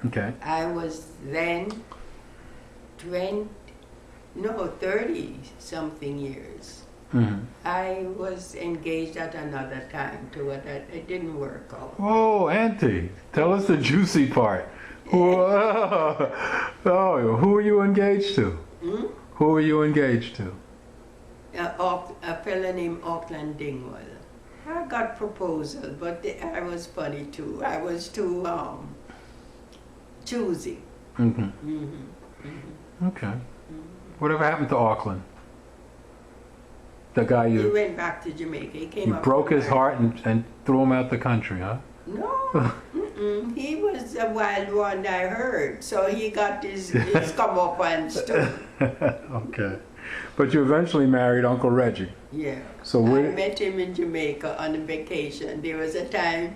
Okay. I was then 30 something years. Mm-hmm. I was engaged at another time too, but it didn't work out. Oh, Auntie, tell us the juicy part. Whoa. Oh, who are you engaged to? Hmm? Who are you engaged to? A fella named Auckland Dingwall. I got proposal, but I was funny too. I was too choosy. Mm-hmm. Mm-hmm. Mm-hmm. Okay. Mm-hmm. Whatever happened to Auckland? The guy He you went back to Jamaica. He came up broke from his heart and threw him out the country, huh? No, mm-mm. He was a wild one, I heard. So he got his comeuppance too. Okay. But you eventually married Uncle Reggie. Yeah. So I where? met him in Jamaica on a vacation. There was a time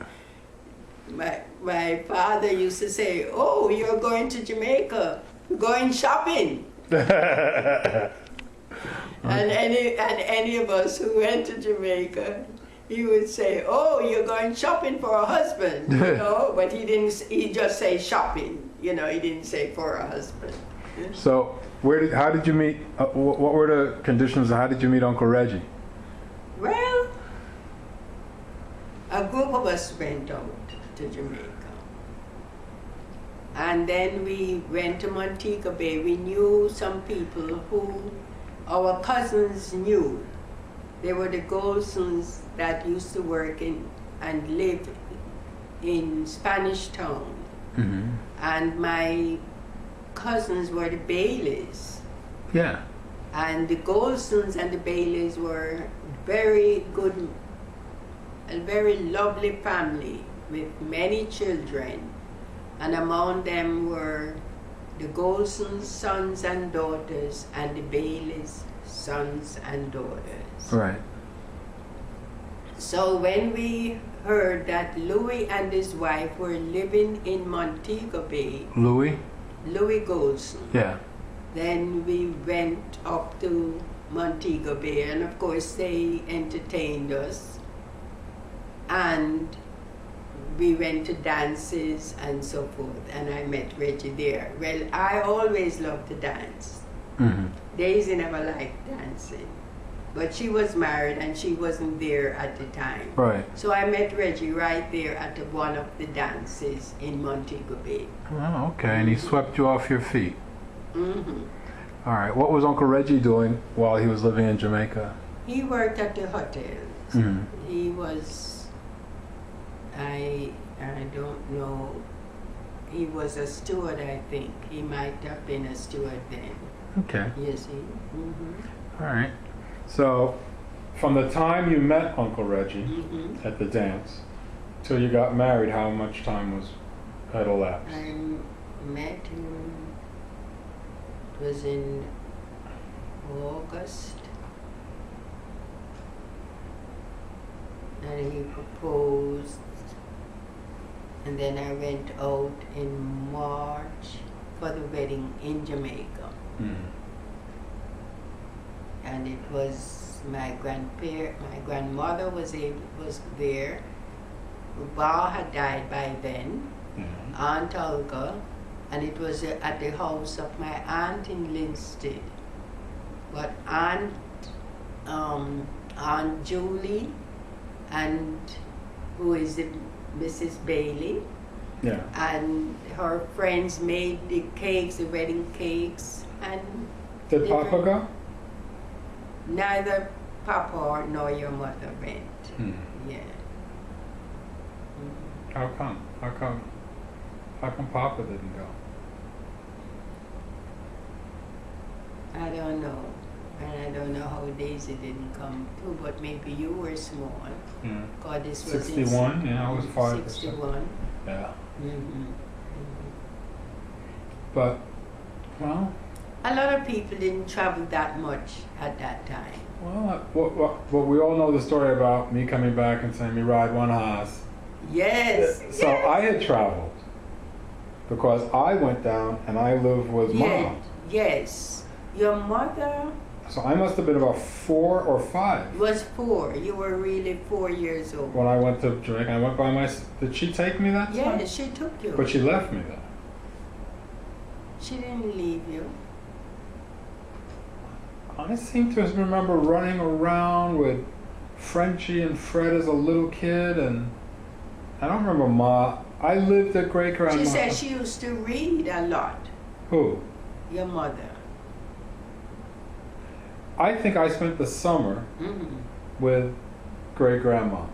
my father used to say, "Oh, you're going to Jamaica, going shopping." And any of us who went to Jamaica, he would say, "Oh, you're going shopping for a husband," you know. But he didn't. He just say shopping, you know. He didn't say for a husband. So how did you meet? What were the conditions? How did you meet Uncle Reggie? Well, a group of us went out to Jamaica, and then we went to Montego Bay. We knew some people who our cousins knew. They were the Golsons that used to work in and live in Spanish Town. Mm-hmm. And my cousins were the Baileys. Yeah. And the Golsons and the Baileys were very good, a very lovely family with many children. And among them were the Golsons' sons and daughters and the Baileys' sons and daughters. Right. So when we heard that Louis and his wife were living in Montego Bay, Louis Golson, Yeah. then we went up to Montego Bay, and of course they entertained us, and we went to dances and so forth, and I met Reggie there. Well, I always loved to dance. Mm-hmm. Daisy never liked dancing, but she was married and she wasn't there at the time. Right. So I met Reggie right there at one of the dances in Montego Bay. Oh, okay. And he swept you off your feet. Mm-hmm. All right. What was Uncle Reggie doing while he was living in Jamaica? He worked at the hotels. Mm-hmm. He was, I don't know, he was a steward, I think. He might have been a steward then. Okay. You see? Mm-hmm. All right. So, from the time you met Uncle Reggie Mm-hmm. at the dance till you got married, how much time had elapsed? I met him, it was in August, and he proposed, and then I went out in March for the wedding in Jamaica. Mm. And it was my grandmother was there. Ba had died by then, Yeah. Aunt Olga, and it was at the house of my aunt in Linstead. But Aunt Julie, and who is Mrs. Bailey, Yeah. and her friends made the cakes, the wedding cakes, and Did Papa go? neither Papa nor your mother went. Hmm. Yeah. How come? How come Papa didn't go? I don't know. And I don't know how Daisy didn't come too, but maybe you were small. Yeah. God, this was 61? Yeah, I was 5 or so. 61. Yeah. Mm-hmm. But, well, A lot of people didn't travel that much at that time. well, we all know the story about me coming back and saying, me ride one horse. Yes. So yes. I had traveled because I went down and I lived with Mom. Yes. Your mother So I must have been about 4 or 5 was 4. You were really 4 years old. when I went to Jamaica. I went by Did she take me that time? Yes, she took you. But she left me there. She didn't leave you. I seem to remember running around with Frenchie and Fred as a little kid, and I don't remember Ma. I lived at great grandma. She said she used to read a lot. Who? Your mother. I think I spent the summer Mm-hmm. with great grandma.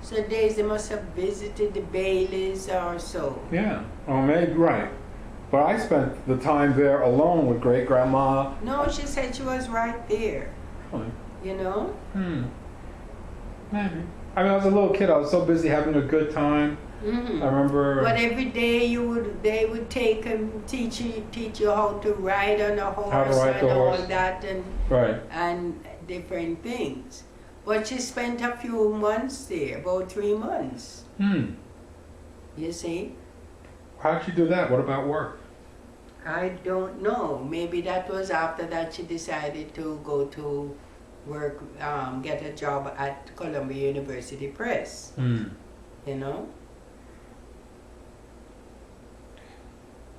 So Daisy must have visited the Baileys or so. Yeah, oh, maybe right. But I spent the time there alone with great grandma. No, she said she was right there. Really? You know? Maybe. I mean, I was a little kid. I was so busy having a good time. Mm-hmm. I remember. But every day they would take and teach you how to ride on a horse How to ride and the all horse. that Right. and different things. But she spent a few months there, about 3 months. You see? How'd you do that? What about work? I don't know. Maybe that was after that she decided to go to work, get a job at Columbia University Press. You know?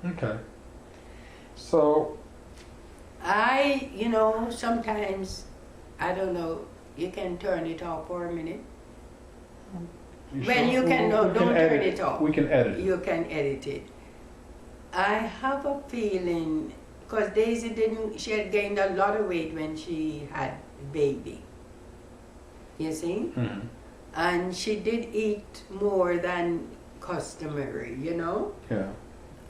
Okay. So. You know, sometimes, I don't know, you can turn it off for a minute. Well, you can, no, don't turn it off. We can edit. You can edit it. I have a feeling, because Daisy she had gained a lot of weight when she had a baby. You see? Mm-hmm. And she did eat more than customary, you know? Yeah.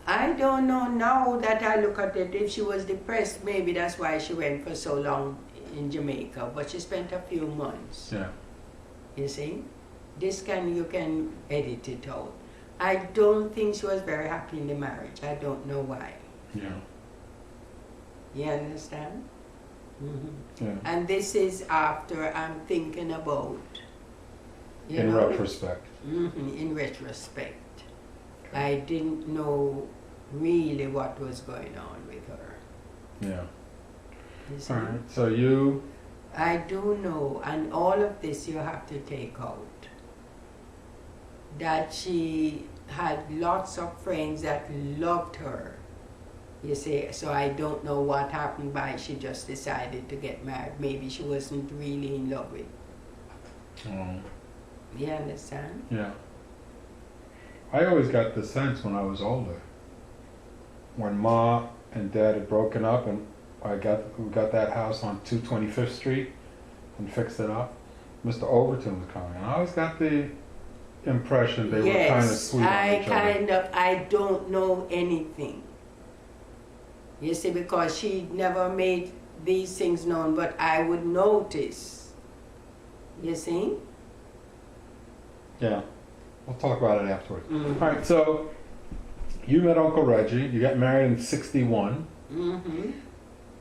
I don't know now that I look at it, if she was depressed, maybe that's why she went for so long in Jamaica, but she spent a few months. Yeah. You see? You can edit it out. I don't think she was very happy in the marriage. I don't know why. Yeah. You understand? Mm-hmm. Yeah. And this is after I'm thinking about, In retrospect. In retrospect. I didn't know really what was going on with her. Yeah. You see? All right. So you. I do know, and all of this you have to take out, that she had lots of friends that loved her. You see, so I don't know what happened by she just decided to get married. Maybe she wasn't really in love with. You understand? Yeah. I always got the sense when I was older, when Ma and Dad had broken up and we got that house on 225th Street and fixed it up, Mr. Overton was coming. And I always got the impression they were kind of sweet on each other. I don't know anything. You see, because she never made these things known, but I would notice. You see? Yeah. We'll talk about it afterwards. Mm-hmm. All right, so you met Uncle Reggie. You got married in 61. Mm-hmm.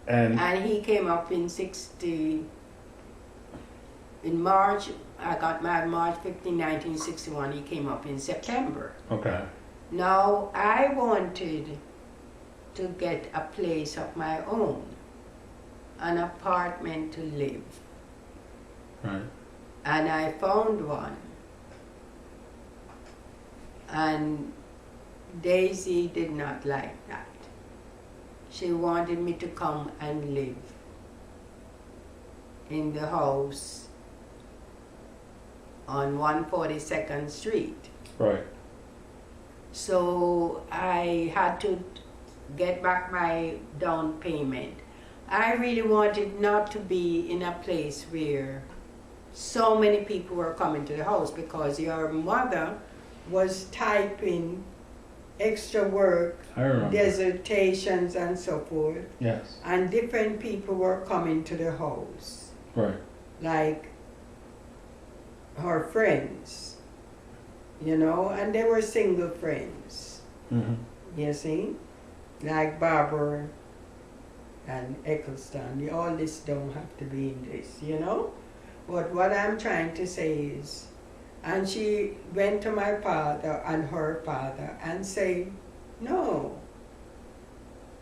And he came up in 60. In March, I got married March 15, 1961. He came up in September. Okay. Now, I wanted to get a place of my own, an apartment to live. Right. And I found one. And Daisy did not like that. She wanted me to come and live in the house on 142nd Street. Right. So I had to get back my down payment. I really wanted not to be in a place where so many people were coming to the house, because your mother was typing extra work, I remember. dissertations and so forth, Yes. and different people were coming to the house, Right. like her friends, you know, and they were single friends, Mm-hmm. you see, like Barbara and Eccleston. All this don't have to be in this, you know. But what I'm trying to say is, and she went to my father and her father and said, no,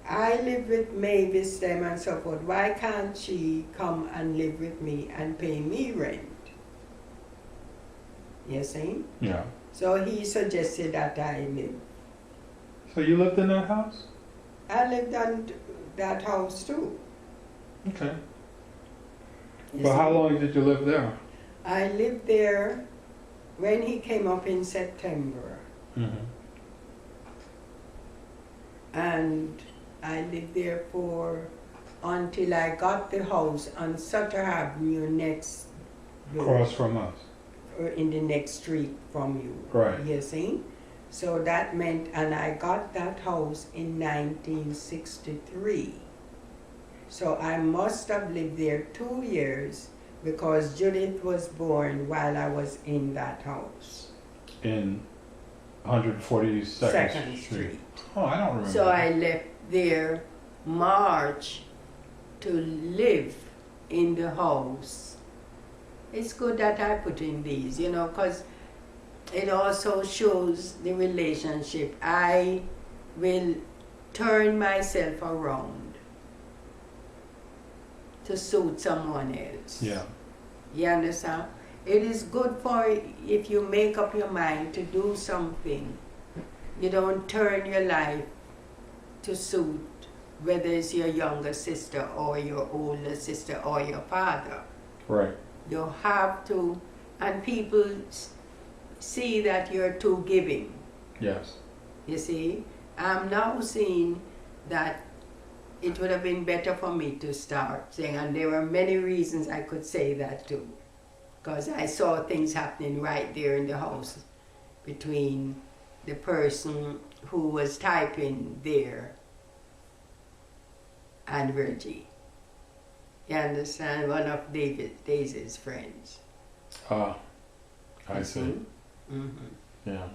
I live with Mavis, them and so forth. Why can't she come and live with me and pay me rent? You see? Yeah. So he suggested that I live So you lived in that house? I lived in that house too. Okay. You Well, see? how long did you live there? I lived there when he came up in September. Mm-hmm. And I lived there until I got the house on Sutter Avenue next door, Across from us. or in the next street from you. Right. You see? So that meant, and I got that house in 1963. So I must have lived there 2 years because Judith was born while I was in that house. In 142nd Second Street. Street. Oh, I don't remember. So I left there March to live in the house. It's good that I put in these, because it also shows the relationship. I will turn myself around to suit someone else. Yeah. You understand? It is good for if you make up your mind to do something. You don't turn your life to suit whether it's your younger sister or your older sister or your father. Right. You have to, and people see that you're too giving. Yes. You see? I'm now seeing that it would have been better for me to start saying, and there were many reasons I could say that too, because I saw things happening right there in the house between the person who was typing there and Reggie. You understand? One of Daisy's friends. Ah, I You see. Mm-hmm. Yeah.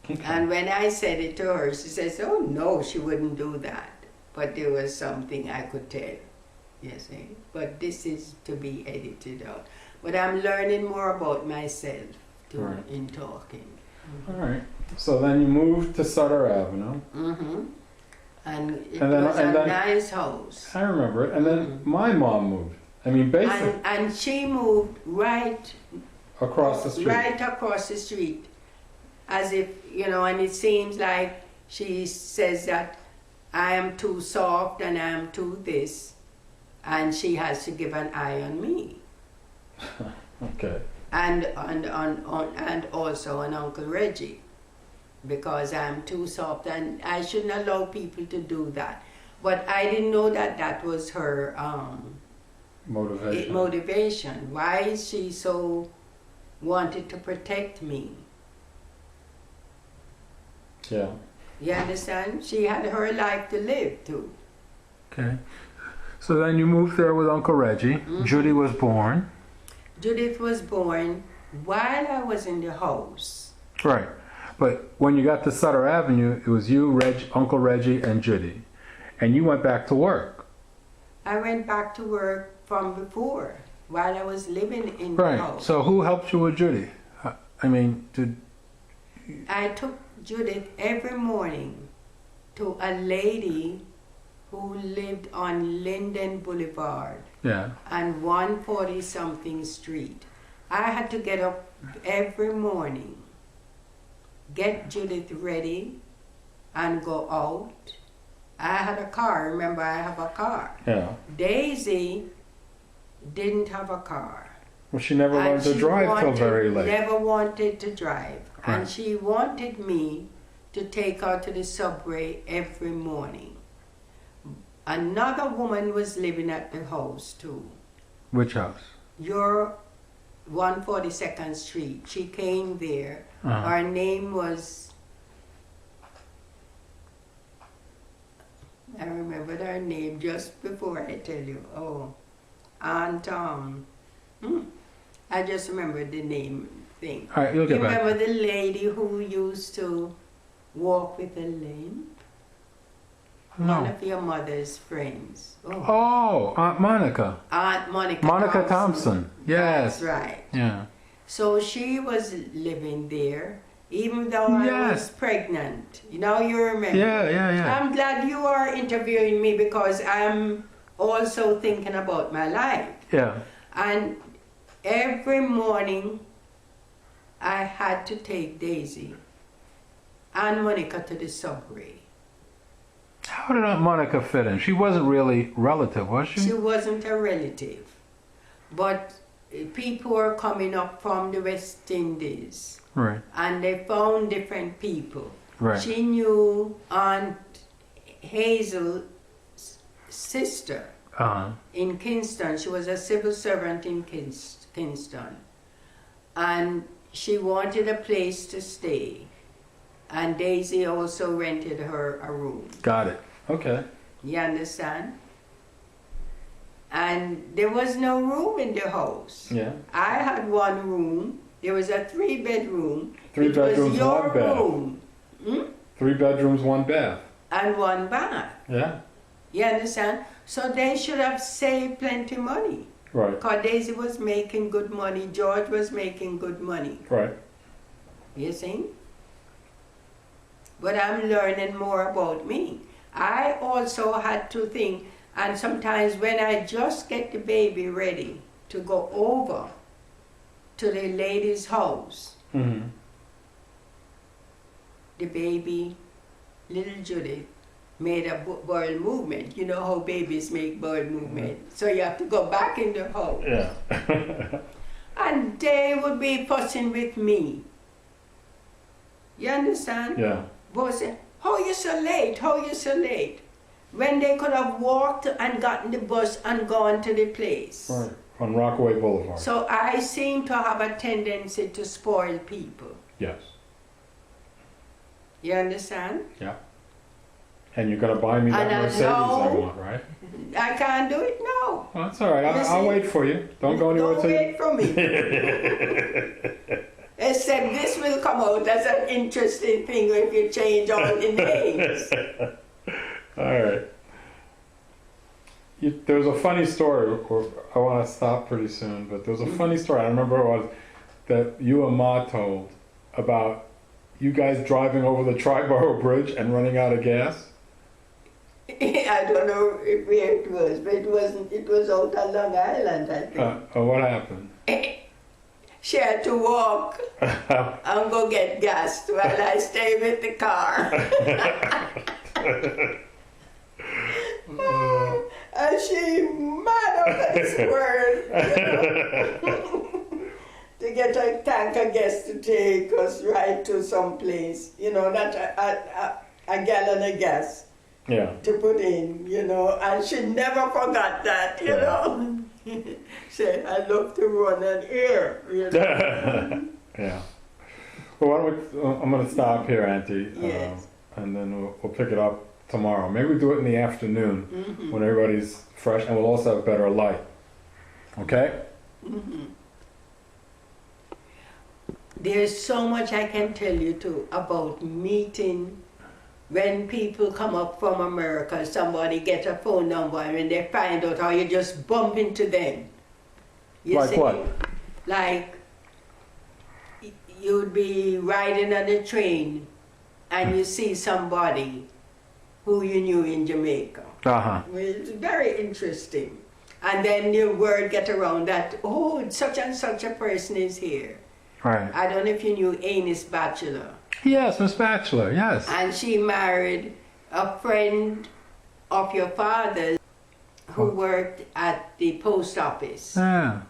Okay. And when I said it to her, she says, oh no, she wouldn't do that. But there was something I could tell, you see. But this is to be edited out. But I'm learning more about myself too, Right. in talking. All right. So then you moved to Sutter Avenue. Mm-hmm. And it And then- was and a then- nice house. I remember it. And then my mom moved. I mean, basically And she moved right across the street. Right across the street. As if, and it seems like she says that I am too soft and I am too this, and she has to give an eye on me. Okay. And also on Uncle Reggie, because I'm too soft and I shouldn't allow people to do that. But I didn't know that was her Motivation. motivation. Why is she so wanted to protect me? Yeah. You understand? She had her life to live too. Okay. So then you moved there with Uncle Reggie. Mhm. Judy was born. Judith was born while I was in the house. Right. But when you got to Sutter Avenue, it was you, Uncle Reggie, and Judy. And you went back to work. I went back to work from before, while I was living in the Right. house. So who helped you with Judy? I mean, I took Judith every morning to a lady who lived on Linden Boulevard yeah. and 140 something street. I had to get up every morning, get Judith ready, and go out. I had a car. Remember, I have a car. Yeah. Daisy didn't have a car. Well, she never And learned to she drive till very late. Never wanted to drive. Right. And she wanted me to take her to the subway every morning. Another woman was living at the house too. Which house? Your 142nd Street. She came there. Uh-huh. Her name was, I remembered her name just before I tell you. Oh, Aunt I just remembered the name thing. All right, you'll You get back. remember the lady who used to walk with a limp? One No. of your mother's friends. Oh. Oh, Aunt Monica. Aunt Monica. Monica Thompson. Yes. That's right. Yeah. So she was living there, even though I was Yes. pregnant. You remember. Yeah. I'm glad you are interviewing me because I'm also thinking about my life. Yeah. And every morning I had to take Daisy and Monica to the subway. How did Aunt Monica fit in? She wasn't really relative, was she? She wasn't a relative. But people were coming up from the West Indies. Right. And they found different people. Right. She knew Aunt Hazel's sister in Kingston. She was a civil servant in Kingston. And she wanted a place to stay. And Daisy also rented her a room. Got it. Okay. You understand? And there was no room in the house. Yeah. I had one room. There was a 3-bedroom. Three bedrooms, your one bath. room. 3 bedrooms, 1 bath. And 1 bath. Yeah. You understand? So they should have saved plenty money. Right. Because Daisy was making good money. George was making good money. Right. You see? But I'm learning more about me. I also had to think, and sometimes when I just get the baby ready to go over to the lady's house, Mm-hmm. the baby, little Judith, made a bowel movement. You know how babies make bowel movement. So you have to go back in the house. Yeah. And they would be fussing with me. You understand? Yeah. Both say, how you so late? How you so late? When they could have walked and gotten the bus and gone to the place. Right. On Rockaway Boulevard. So I seem to have a tendency to spoil people. Yes. You understand? Yeah. And you're gonna buy me that And Mercedes I know- want, right? I can't do it now. Well, that's all right. I'll Listen, wait for you. Don't go anywhere Don't till wait for me. Except this will come out as an interesting thing if you change all the names. All right. There's a funny story. I want to stop pretty soon, but there's a funny story. I remember it was that you and Ma told about you guys driving over the Triborough Bridge and running out of gas. I don't know where it was, but it wasn't. It was out on Long Island, I think. What happened? She had to walk and go get gas while I stay with the car. And she mad over this word, you know, to get a tank of gas to take us right to some place, you know, not a gallon of gas Yeah. to put in, you know, and she never forgot that, you know. Said, I love to run an air, you know. Yeah. Well, why don't we, I'm going to stop here, Auntie, Yes. and then we'll pick it up tomorrow. Maybe we do it in the afternoon when everybody's fresh, and we'll also have better light. Okay? There's so much I can tell you too about meeting. When people come up from America, somebody get a phone number and when they find out how you just bump into them. You Like see? what? Like you'd be riding on a train and you see somebody who you knew in Jamaica. Uh-huh. It's very interesting. And then the word get around that, oh, such and such a person is here. Right. I don't know if you knew Annis Batchelor. Yes, Miss Batchelor, yes. And she married a friend of your father's who worked at the post office. Yeah.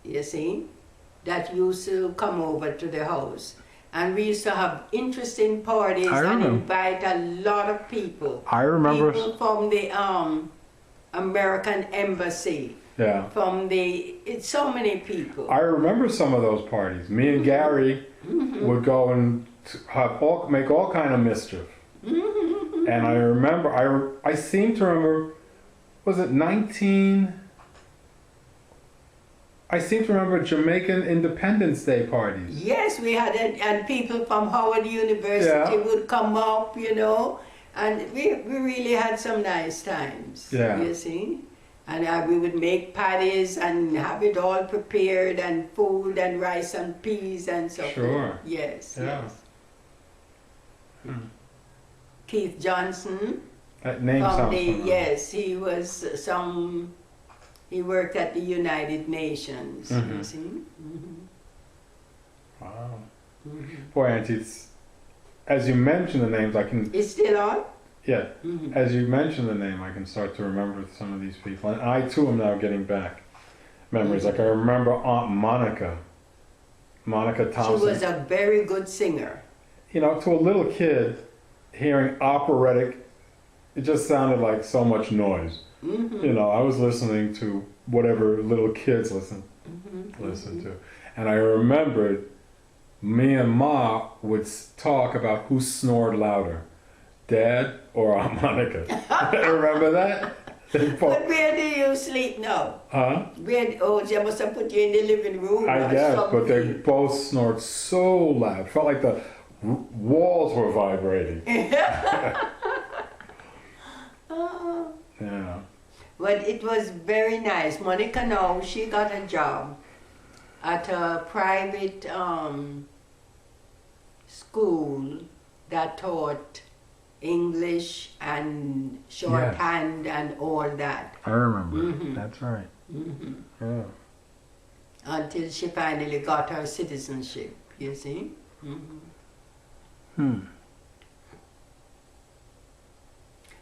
You see? That used to come over to the house. And we used to have interesting parties and invite a lot of people. I remember. People from the American Embassy. Yeah. It's so many people. I remember some of those parties. Me and Gary would go and make all kind of mischief. And I remember, I seem to remember, was it 19? I seem to remember Jamaican Independence Day parties. Yes, we had it, and people from Howard University would come up, you know, and we really had some nice times. Yeah. You see? And we would make patties and have it all prepared and food and rice and peas and so Sure. forth. Yes, Yeah. yes. Keith Johnson. That name sounds familiar. yes, he worked at the United Nations. You see? Wow. Boy, Auntie, as you mention the names, I can. It's still on? Yeah, as you mention the name, I can start to remember some of these people. And I too am now getting back memories. Like I remember Aunt Monica Thompson. She was a very good singer. You know, to a little kid, hearing operatic, it just sounded like so much noise. You know, I was listening to whatever little kids listen to. And I remembered me and Ma would talk about who snored louder, Dad or Aunt Monica. Remember that? But where do you sleep now? Huh? They must have put you in the living room. I guess, but they both snored so loud. Felt like the walls were vibrating. Yeah. But it was very nice. Monica now, she got a job at a private school that taught English and shorthand and all that. I remember. That's right. Yeah. Until she finally got her citizenship, you see.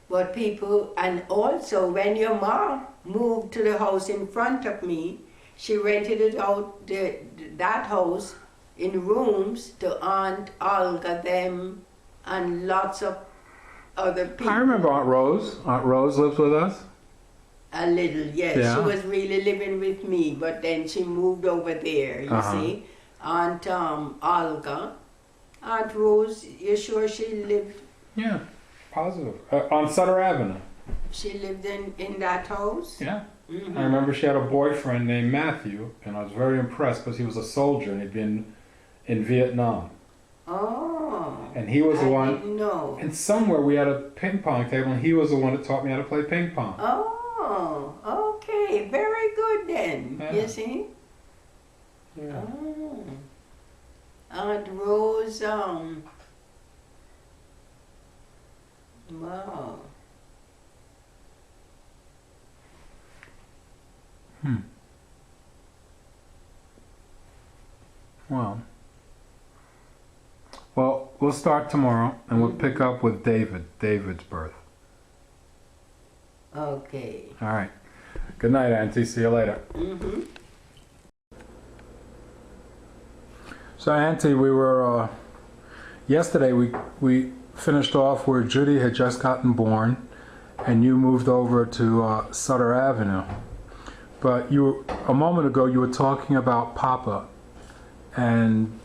But people, and also when your mom moved to the house in front of me, she rented it out, that house, in rooms to Aunt Olga, them, and lots of other people. I remember Aunt Rose. Aunt Rose lives with us. A little, yes. Yeah. She was really living with me, but then she moved over there, you see. Aunt Olga. Aunt Rose, you sure she lived? Yeah, positive. On Sutter Avenue. She lived in that house? Yeah. I remember she had a boyfriend named Matthew, and I was very impressed because he was a soldier and he'd been in Vietnam. Oh. And he was the one. Didn't know. And somewhere we had a ping pong table, and he was the one that taught me how to play ping pong. Oh, okay. Very good then. Yeah. You see? Yeah. Oh. Aunt Rose, wow. Well, we'll start tomorrow, and we'll pick up with David's birth. Okay. All right. Good night, Auntie. See you later. So, Auntie, we were, yesterday we finished off where Judy had just gotten born, and you moved over to Sutter Avenue. But a moment ago, you were talking about Papa and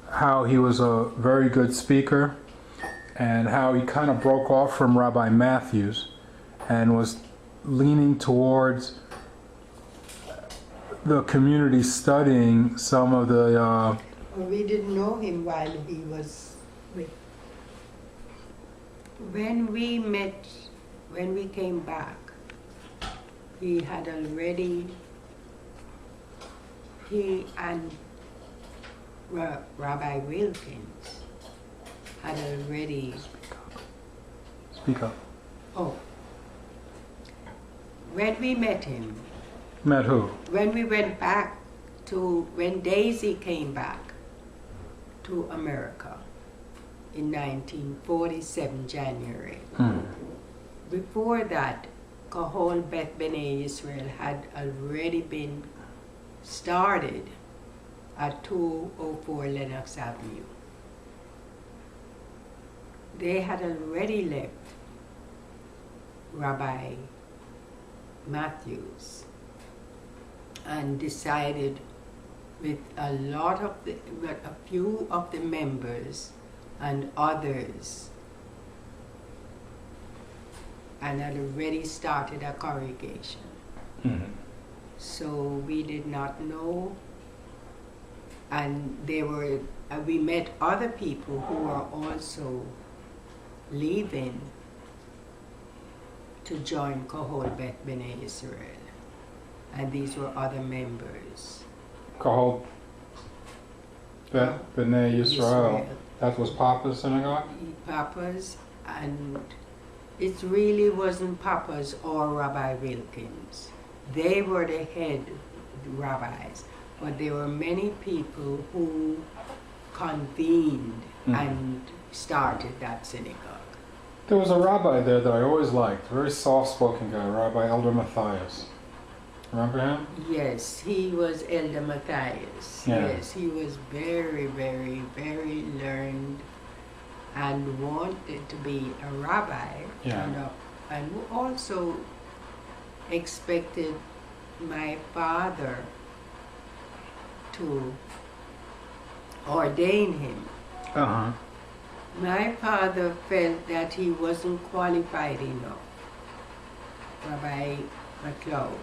how he was a very good speaker and how he kind of broke off from Rabbi Matthews and was leaning towards the community studying some of the... Well, we didn't know him while he was with... When we met, when we came back, he had already... He and Rabbi Wilkins had already... Speak up. Oh. When we met him... Met who? When we went back to... When Daisy came back to America in 1947, January. Before that, Kahol Beth B'nai Israel had already been started at 204 Lenox Avenue. They had already left Rabbi Matthews and decided with a few of the members and others, and had already started a congregation. So we did not know, and we met other people who were also leaving to join Kahol Beth B'nai Israel, and these were other members. Kahol Beth B'nai Israel. That was Papa's synagogue? Papa's, and it really wasn't Papa's or Rabbi Wilkins. They were the head rabbis, but there were many people who convened and started that synagogue. There was a rabbi there that I always liked, very soft-spoken guy, Rabbi Elder Matthias. Remember him? Yes, he was Elder Matthias. Yeah. Yes, he was very, very, very learned and wanted to be a rabbi. Yeah. And also expected my father to ordain him. Uh-huh. My father felt that he wasn't qualified enough, Rabbi McLeod,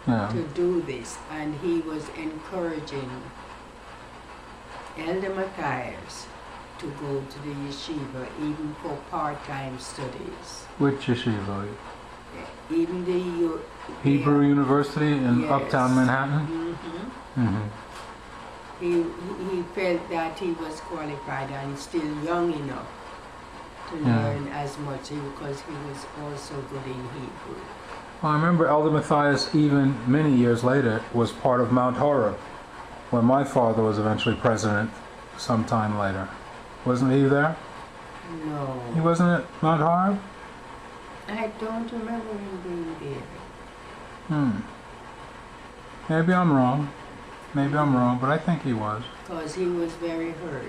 Yeah. to do this, and he was encouraging Elder Matthias to go to the yeshiva even for part-time studies. Which yeshiva? Even the Hebrew University in Yes. Uptown Manhattan? Mhm. Mm-hmm. He felt that he was qualified and still young enough to Yeah. learn as much because he was also good in Hebrew. Well, I remember Elder Matthias, even many years later, was part of Mount Horeb, when my father was eventually president sometime later. Wasn't he there? No, He wasn't at Mount Horeb? I don't remember him being there. Maybe I'm wrong. Maybe I'm wrong, but I think he was. Because he was very hurt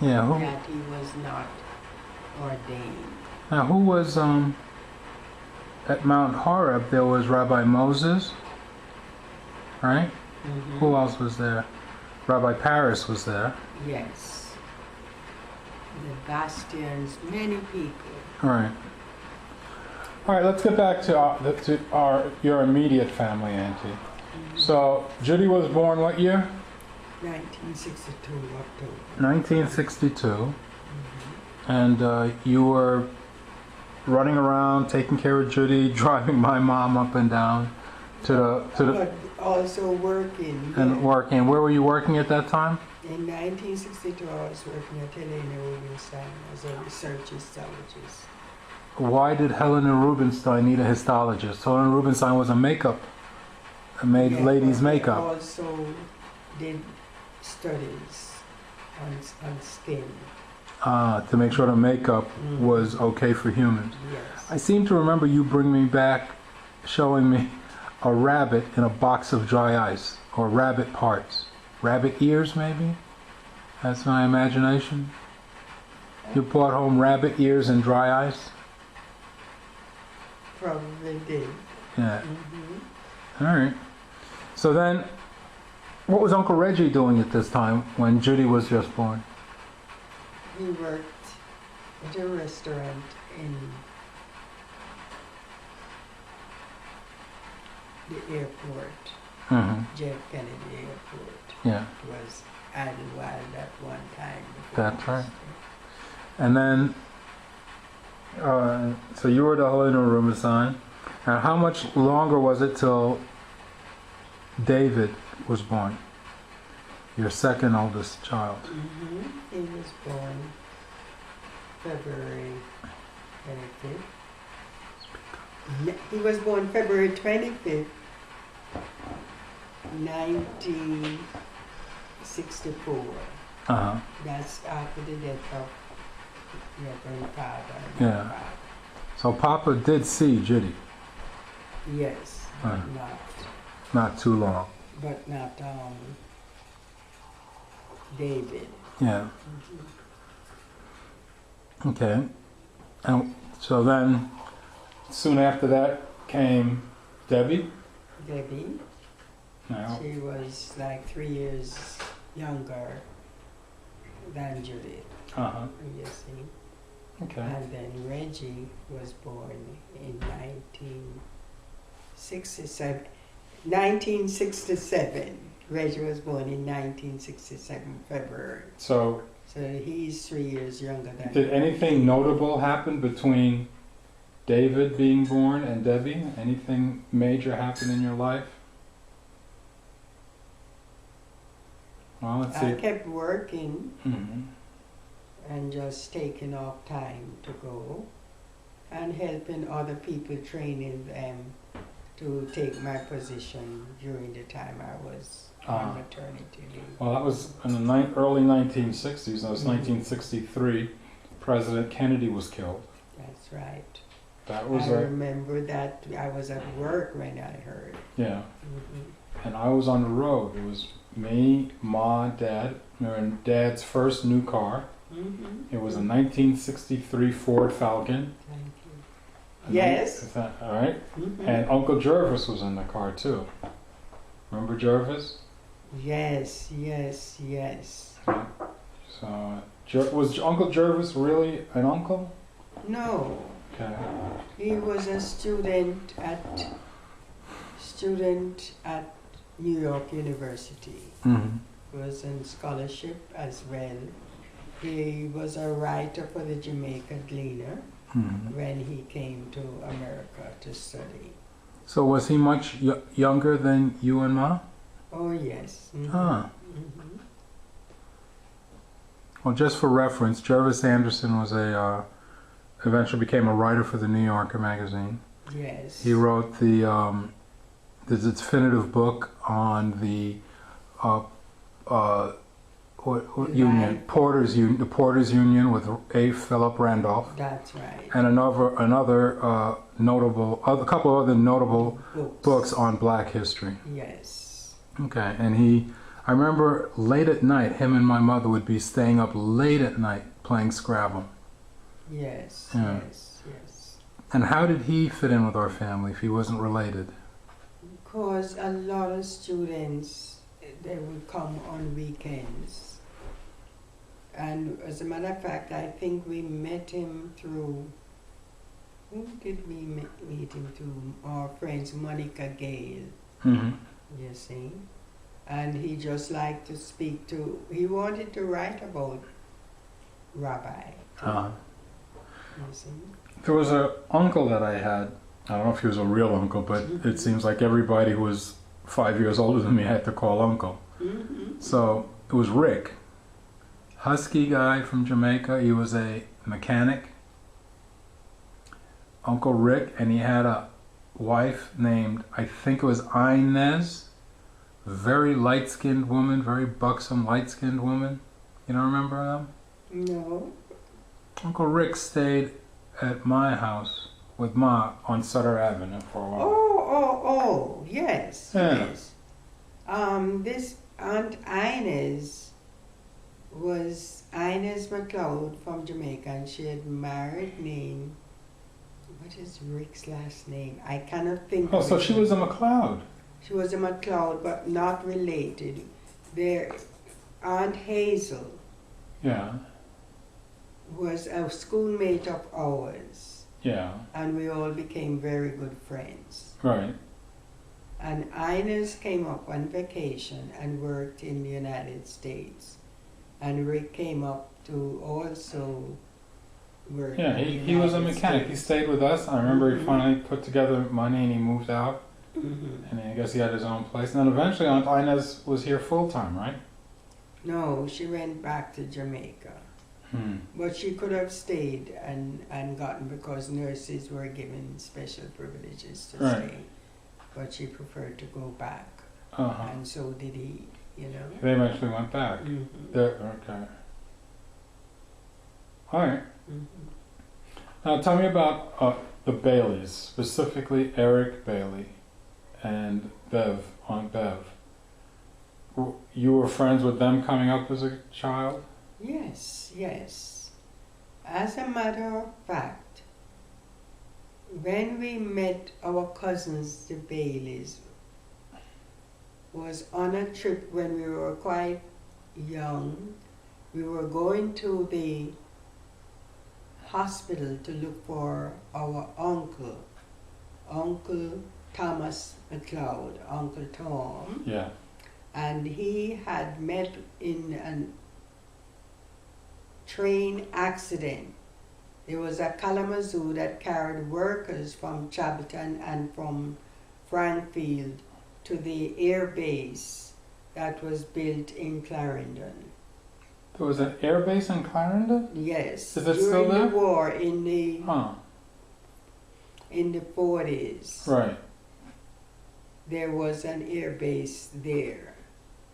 Yeah, who? that he was not ordained. Now, who was at Mount Horeb? There was Rabbi Moses, right? Mhm. Who else was there? Rabbi Paris was there. Yes. The Bastions, many people. All right. All right. Let's get back to your immediate family, Auntie. So Judy was born what year? 1962, October. 1962. And you were running around, taking care of Judy, driving my mom up and down to the But also working. and working. Where were you working at that time? In 1962, I was working at Helena Rubinstein as a research histologist. Why did Helena Rubinstein need a histologist? Helena Rubinstein was a made Yeah, ladies' but I makeup. also did studies on skin. To make sure the makeup was okay for humans. Yes. I seem to remember you bring me back, showing me a rabbit in a box of dry ice, or rabbit parts. Rabbit ears, maybe? That's my imagination. You brought home rabbit ears and dry ice? Probably did. Yeah. Mm-hmm. All right. So then, what was Uncle Reggie doing at this time when Judy was just born? He worked at a restaurant in the airport, Mm-hmm. Jeff Kennedy Airport. Yeah, It was Idlewild at one time. that's right. And then, so you were the Helena Rubinstein. Now, how much longer was it till David was born? Your second oldest child. Mm-hmm. He was born February 25th. He was born February 25th, 1964. Uh-huh. That's after the death of your grandfather. and Yeah. my father. So Papa did see Judy, Yes, Huh. not not too long. but not David. Yeah. Okay. And so then, soon after that came Debbie. Debbie, Now, she was like 3 years younger than Judith, uh-huh. you see. Okay. And then Reggie was born in 1967. 1967. Reggie was born in 1967, February. So, So he's 3 years younger than did anything notable happen between David being born and Debbie? Anything major happen in your life? Well, let's I see. kept working Mm-hmm. and just taking off time to go and helping other people, training them to take my position during the time I was on maternity leave. Well, that was in the early 1960s. That was 1963. President Kennedy was killed. That's right. That was I remember that I was at work when I heard. yeah. Mm-hmm. And I was on the road. It was me, Ma, Dad. We were in Dad's first new car. Mm-hmm. It was a 1963 Ford Falcon. Thank you. And Yes. Is that all right? Mm-hmm. And Uncle Jervis was in the car too. Remember Jervis? Yes, yes, yes. So, was Uncle Jervis really an uncle? No, Okay. he was a student at New York University. Mm-hmm. He was in scholarship as well. He was a writer for the Jamaica Gleaner Mm-hmm. when he came to America to study. So was he much younger than you and Ma? Oh yes. Mm-hmm. Huh. Mm-hmm. Well, just for reference, Jervis Anderson was eventually became a writer for the New Yorker magazine. Yes. He wrote the definitive book on the union, Porters Union, the Porters Union with A. Philip Randolph, That's right. and a couple of other notable books on Black history. Yes. Okay, and I remember late at night, him and my mother would be staying up late at night playing Scrabble. Yes. Yeah. Yes. Yes. And how did he fit in with our family if he wasn't related? Because a lot of students, they would come on weekends. And as a matter of fact, I think we met him through, who did we meet him through? Our friends, Monica Gale, Mm-hmm. you see. And he just liked to speak to, he wanted to write about Rabbi, Uh-huh. you see. There was an uncle that I had. I don't know if he was a real uncle, but it seems like everybody who was 5 years older than me had to call uncle. Mm-hmm. So it was Rick, husky guy from Jamaica. He was a mechanic, Uncle Rick, and he had a wife named, I think it was Inez, very light-skinned woman, very buxom light-skinned woman. You don't remember them? No. Uncle Rick stayed at my house with Ma on Sutter Avenue for a while. Oh, yes, Yeah. yes. This Aunt Inez was Inez McLeod from Jamaica, and she had married name. What is Rick's last name? I cannot think. Oh, of so it. she was a McLeod. She was a McLeod, but not related. Their Aunt Hazel Yeah, was a schoolmate of ours, yeah, and we all became very good friends. right. And Inez came up on vacation and worked in the United States. And Rick came up to also work Yeah, in the he was a United mechanic. He States. stayed with us. I remember he Mhm. finally put together money and he moved out. Mhm. And I guess he had his own place. And then eventually Aunt Inez was here full time, right? No, she went back to Jamaica. But she could have stayed and gotten, because nurses were given special privileges to Right. stay. But she preferred to go back. Uh-huh. And so did he, you know. They eventually went back. Mhm. Okay. All right. Mhm. Now tell me about the Baileys, specifically Eric Bailey and Bev, Aunt Bev. You were friends with them coming up as a child? Yes, yes. As a matter of fact, when we met our cousins, the Baileys, was on a trip when we were quite young. We were going to the hospital to look for our uncle, Uncle Thomas McLeod, Uncle Tom. Yeah. And he had met in a train accident. There was a Kalamazoo that carried workers from Chabton and from Frankfield to the air base that was built in Clarendon. There was an air base in Clarendon? Yes, Is it during still there? the war in the Huh. 40s. Right. There was an air base there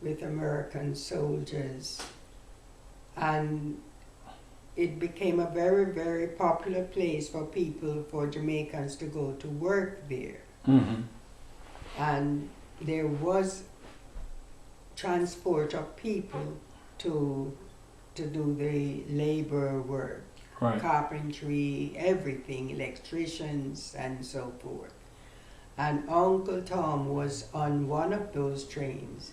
with American soldiers, and it became a very, very popular place for people, for Jamaicans to go to work there. Mm-hmm. And there was transport of people to do the labor work, Right. carpentry, everything, electricians and so forth. And Uncle Tom was on one of those trains,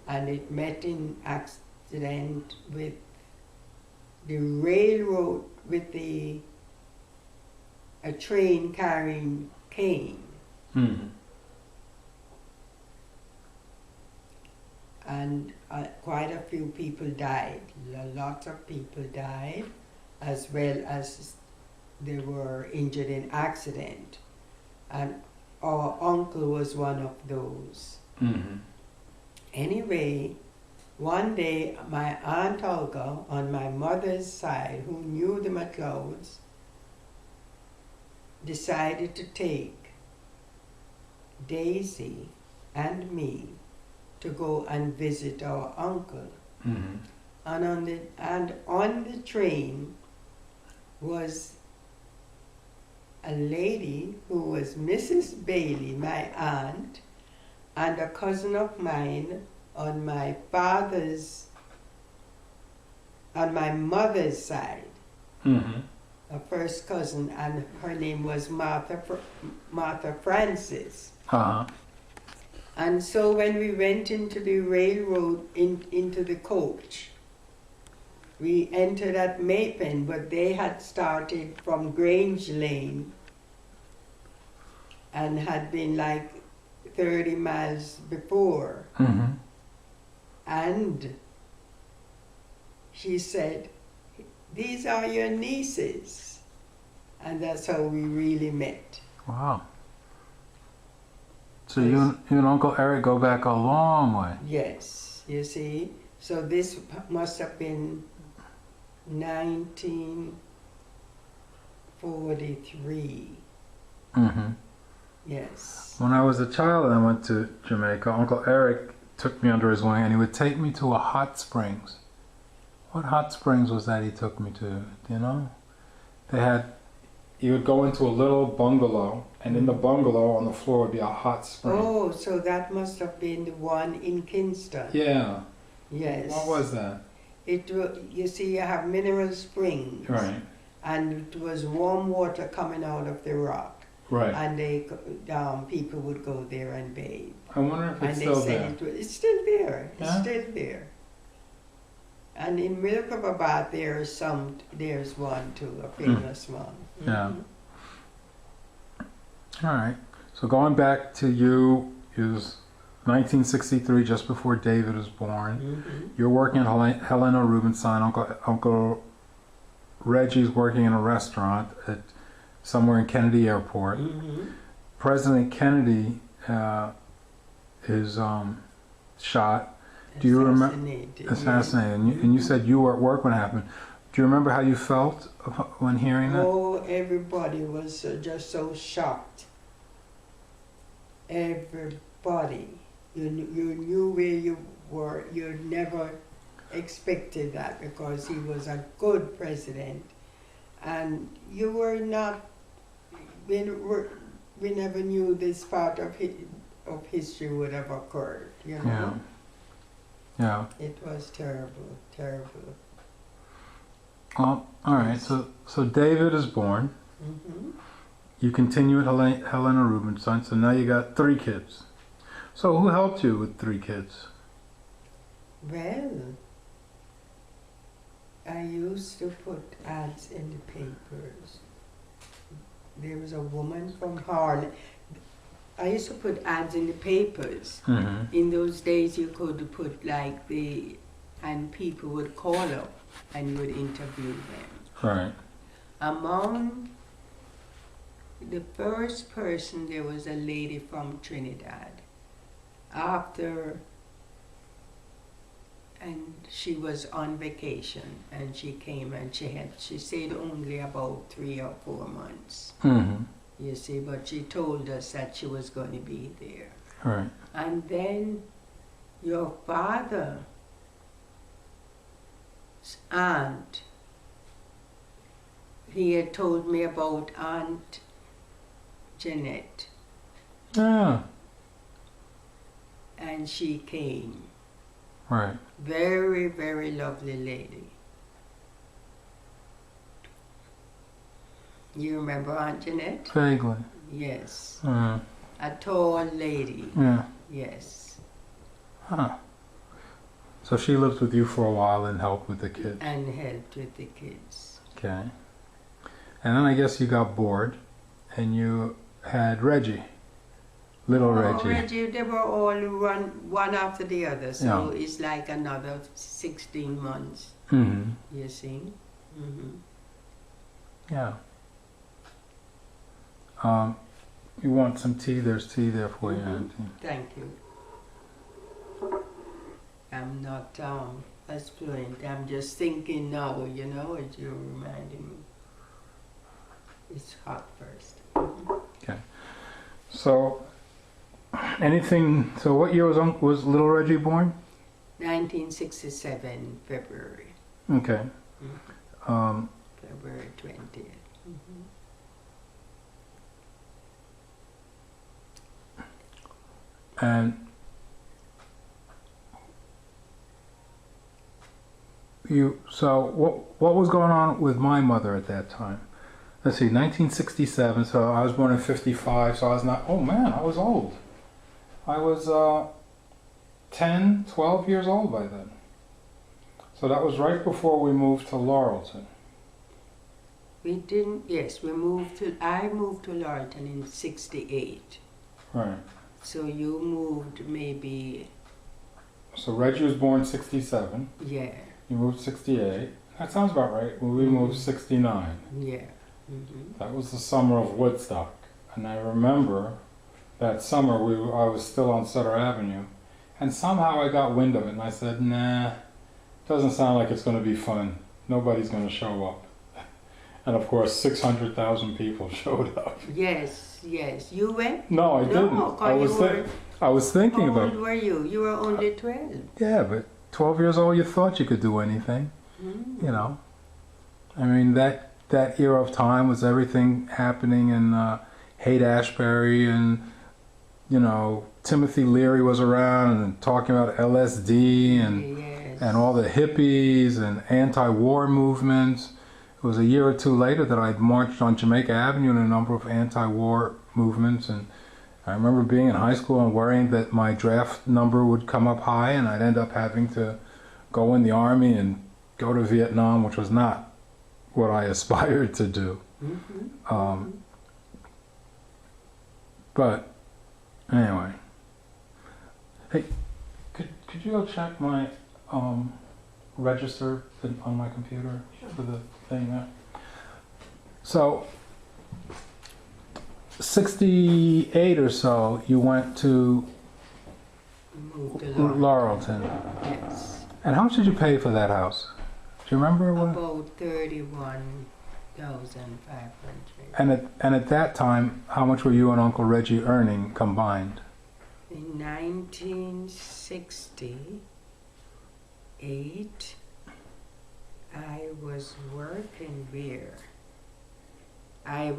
and it met in accident with the railroad, with a train carrying cane. Mm-hmm. And quite a few people died. Lots of people died, as well as they were injured in accident. And our uncle was one of those. Mm-hmm. Anyway, one day my Aunt Olga on my mother's side, who knew the McLeods, decided to take Daisy and me to go and visit our uncle. Mm-hmm. And on the train was a lady who was Mrs. Bailey, my aunt, and a cousin of mine on my mother's side, Mm-hmm. a first cousin, and her name was Martha Francis. Uh-huh. And so when we went into the railroad, into the coach, we entered at Maiden, but they had started from Grange Lane and had been like 30 miles before. Mm-hmm. And she said, "These are your nieces." And that's how we really met. Wow. So you and Uncle Eric go back a long way. Yes, you see. So this must have been 1943. Mm-hmm. Yes. When I was a child and I went to Jamaica, Uncle Eric took me under his wing and he would take me to a hot springs. What hot springs was that he took me to? Do you know? You would go into a little bungalow, and in the bungalow on the floor would be a hot spring. Oh, so that must have been the one in Kingston. Yeah. Yes. What was that? You see, you have mineral springs. Right. And it was warm water coming out of the rock. Right. And people would go there and bathe. I wonder if it's And still they said there. it's still there. It's Yeah? still there. And in Milkabad there's one too, a famous one. Yeah. All right. So going back to you, it was 1963, just before David was born. Mm-hmm. You're working at Helena Rubenstein. Uncle Reggie's working in a restaurant at somewhere in Kennedy Airport. Mm-hmm. President Kennedy is shot. Do you remember? Assassinated. And you said you were at work when it happened. Do you remember how you felt when hearing that? Oh, everybody was just so shocked. Everybody. You knew where you were. You never expected that because he was a good president. And you were not, we never knew this part of history would have occurred, you know? Yeah. Yeah. It was terrible, terrible. Well, all right. So David is born. Mm-hmm. You continue at Helena Rubenstein. So now you got 3 kids. So who helped you with 3 kids? Well, I used to put ads in the papers. There was a woman from Harlem. I used to put ads in the papers. Mm-hmm. In those days, you could put and people would call up and you would interview them. Right. Among the first person, there was a lady from Trinidad. And she was on vacation, and she came and she stayed only about 3 or 4 months. Mm-hmm. You see, but she told us that she was going to be there. Right. And then your father's aunt he had told me about Aunt Jeanette, Yeah. and she came. Right. Very, very lovely lady. You remember Aunt Jeanette? Vaguely. Yes. Mm. A tall lady. Yeah. Yes. Huh. So she lived with you for a while and helped with the kids. And helped with the kids. Okay. And then I guess you got bored and you had Reggie. Little Reggie. Reggie, they were all one after the other, so Yeah. it's like another 16 months, Mm-hmm. you see. Yeah. You want some tea? There's tea there for you, Auntie. Thank you. I'm not as fluent. I'm just thinking now, you know, as you're reminding me. It's hot first. Okay. So, so what year was little Reggie born? 1967, February. Okay. February 20th. And so what was going on with my mother at that time? Let's see, 1967, so I was born in 55, so I was not, oh man, I was old. I was 10, 12 years old by then. So that was right before we moved to Laurelton. We didn't, yes, I moved to Laurelton in 68. Right. So you moved maybe... So Reggie was born 67. Yeah. You moved 68. That sounds about right. Well, we moved 69. Yeah. That was the summer of Woodstock. And I remember that summer I was still on Sutter Avenue. And somehow I got wind of it and I said, nah, doesn't sound like it's going to be fun. Nobody's going to show up. And of course, 600,000 people showed up. Yes, yes. You went? No, I didn't. I was thinking about it. How old were you? You were only 12. Yeah, but 12 years old, you thought you could do anything. You know. I mean, that era of time was everything happening in Haight-Ashbury, and, you know, Timothy Leary was around and talking about LSD and all the hippies and anti-war movements. It was a year or two later that I'd marched on Jamaica Avenue in a number of anti-war movements, and I remember being in high school and worrying that my draft number would come up high and I'd end up having to go in the Army and go to Vietnam, which was not what I aspired to do. But anyway, hey, could you go check my register on my computer for the thing there? So 68 or so, you went to Laurelton. Yes. And how much did you pay for that house? Do you remember? About 31,500. And at that time, how much were you and Uncle Reggie earning combined? In 1968, I was working there. In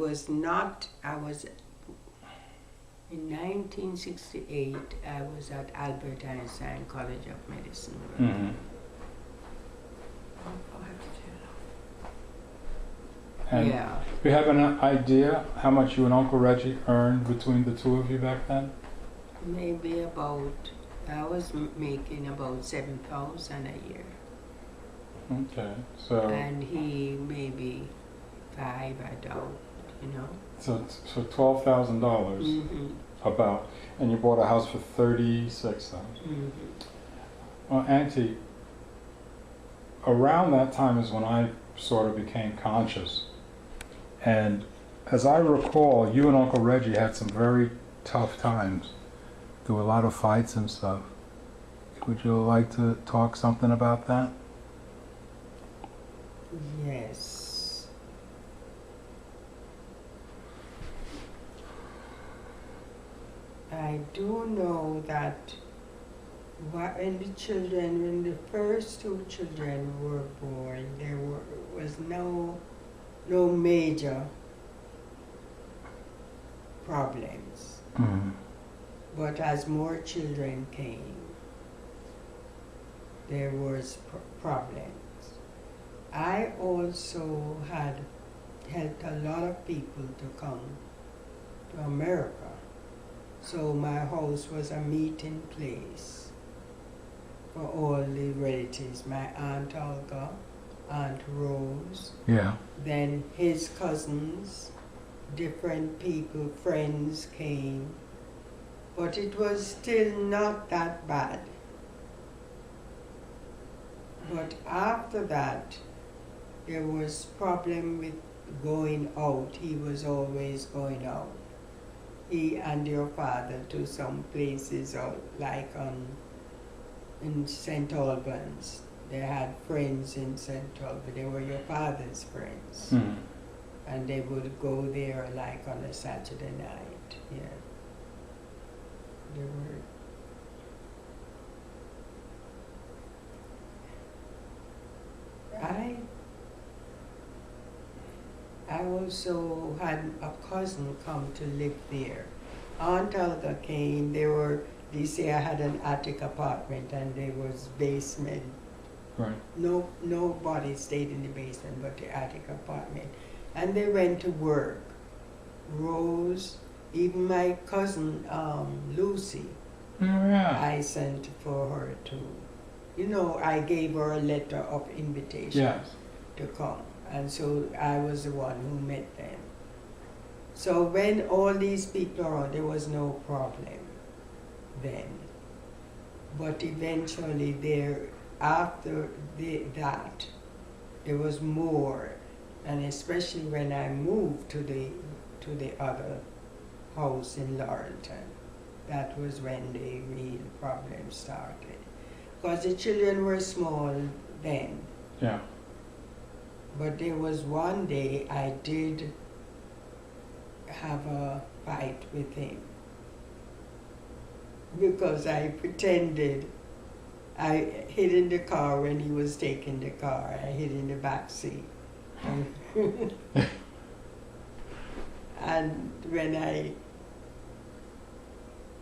1968, I was at Albert Einstein College of Medicine. And yeah. Do you have an idea how much you and Uncle Reggie earned between the two of you back then? Maybe I was making about 7,000 a year. Okay, so... And he maybe 5, I doubt, you know. So $12,000 about, and you bought a house for $36,000. Well, Auntie, around that time is when I sort of became conscious. And as I recall, you and Uncle Reggie had some very tough times. There were a lot of fights and stuff. Would you like to talk something about that? Yes. I do know that when the first two children were born, there was no no major problems. Mm. But as more children came, there was problems. I also had helped a lot of people to come to America. So my house was a meeting place for all the relatives. My Aunt Olga, Aunt Rose, Yeah. then his cousins, different people, friends came. But it was still not that bad. But after that, there was problem with going out. He was always going out. He and your father to some places out, like in St. Albans. They had friends in St. Albans. They were your father's friends. Mm. And they would go there like on a Saturday night. Yeah. They were. I also had a cousin come to live there. Aunt Olga came. They say I had an attic apartment and there was basement. Right. Nobody stayed in the basement but the attic apartment. And they went to work. Rose, even my cousin Lucy, Oh, yeah. I sent for her to, I gave her a letter of invitation Yes. to come. And so I was the one who met them. So when all these people are on, there was no problem then. But eventually after that, there was more. And especially when I moved to the other house in Laurelton, that was when the real problem started. Because the children were small then. Yeah. But there was one day I did have a fight with him. Because I pretended I hid in the car when he was taking the car. I hid in the back seat. And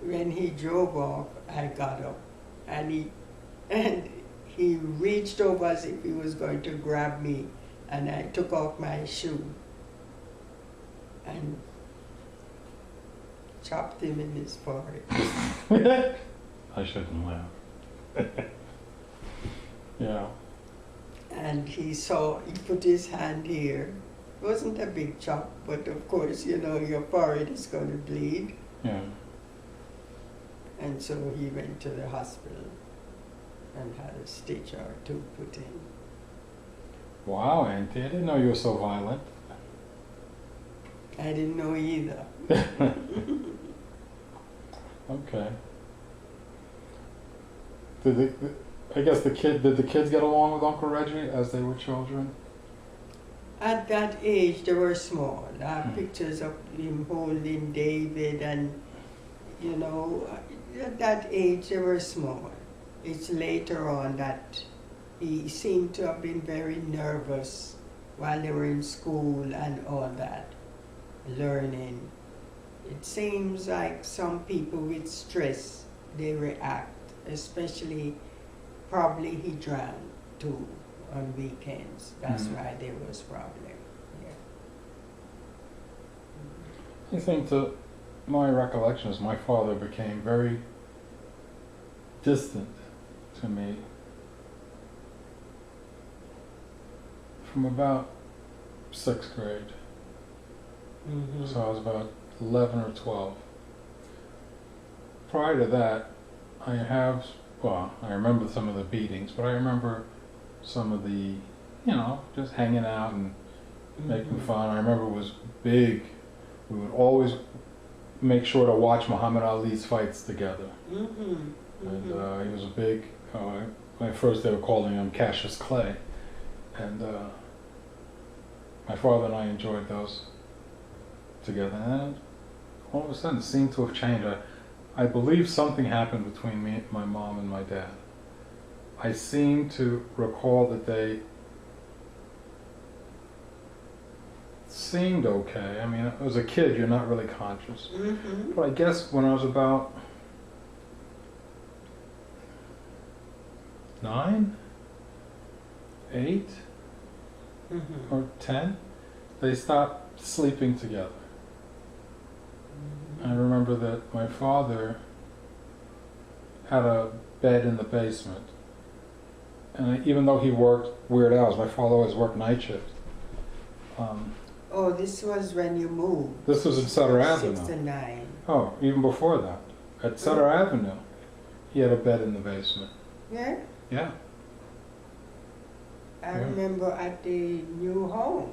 when he drove off, I got up and he reached over as if he was going to grab me, and I took off my shoe and chopped him in his forehead. I shouldn't laugh. Yeah. And he put his hand here. It wasn't a big chop, but of course, your forehead is going to bleed. Yeah. And so he went to the hospital and had a stitch or two put in. Wow, Auntie, I didn't know you were so violent. I didn't know either. Okay. Did the kids get along with Uncle Reggie as they were children? At that age, they were small. I have pictures of him holding David and, at that age, they were small. It's later on that he seemed to have been very nervous while they were in school and all that, learning. It seems like some people with stress, they react, especially probably he drank too on weekends. That's why there was problem. Yeah. I think that my recollection is my father became very distant to me from about 6th grade. Mm-hmm. So I was about 11 or 12. Prior to that, I remember some of the beatings, but I remember some of the, just hanging out and making fun. I remember it was big. We would always make sure to watch Muhammad Ali's fights together. Mm-hmm. And he was a big, at first they were calling him Cassius Clay. And my father and I enjoyed those together. And then all of a sudden it seemed to have changed. I believe something happened between my mom and my dad. I seem to recall that seemed okay. I mean, as a kid, you're not really conscious. Mm-hmm. But I guess when I was about 9, 8, Mm-hmm. or 10, they stopped sleeping together. I remember that my father had a bed in the basement. And even though he worked weird hours, my father always worked night shift. Oh, this was when you moved. This was in Sutter Avenue. 6 to 9. Oh, even before that. At Sutter Avenue, he had a bed in the basement. Yeah? Yeah. I Yeah. remember at the new home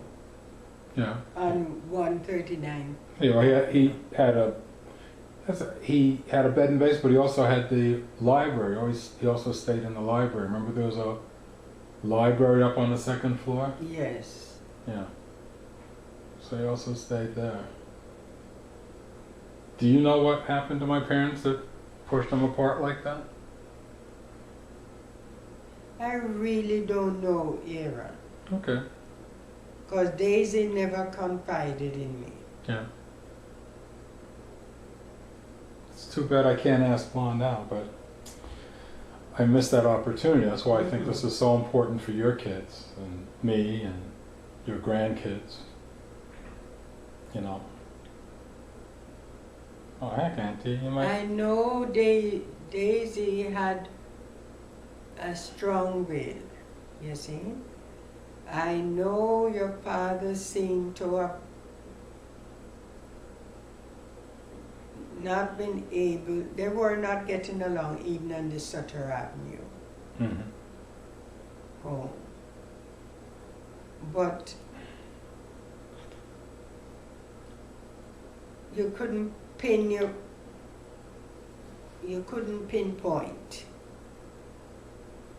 Yeah. on 139. You know, he had a bed in the basement, but he also had the library. He also stayed in the library. Remember there was a library up on the second floor? Yes. Yeah. So he also stayed there. Do you know what happened to my parents that pushed them apart like that? I really don't know, Aaron. Okay. Because Daisy never confided in me. Yeah. It's too bad I can't ask Blonde now, but I missed that opportunity. That's why I think this is so important for your kids and me and your grandkids. You know. Oh heck, Auntie, you might. I know Daisy had a strong will, you see. I know your father seemed to have not been able, they were not getting along even on the Sutter Avenue Mm-hmm. home. But you couldn't pinpoint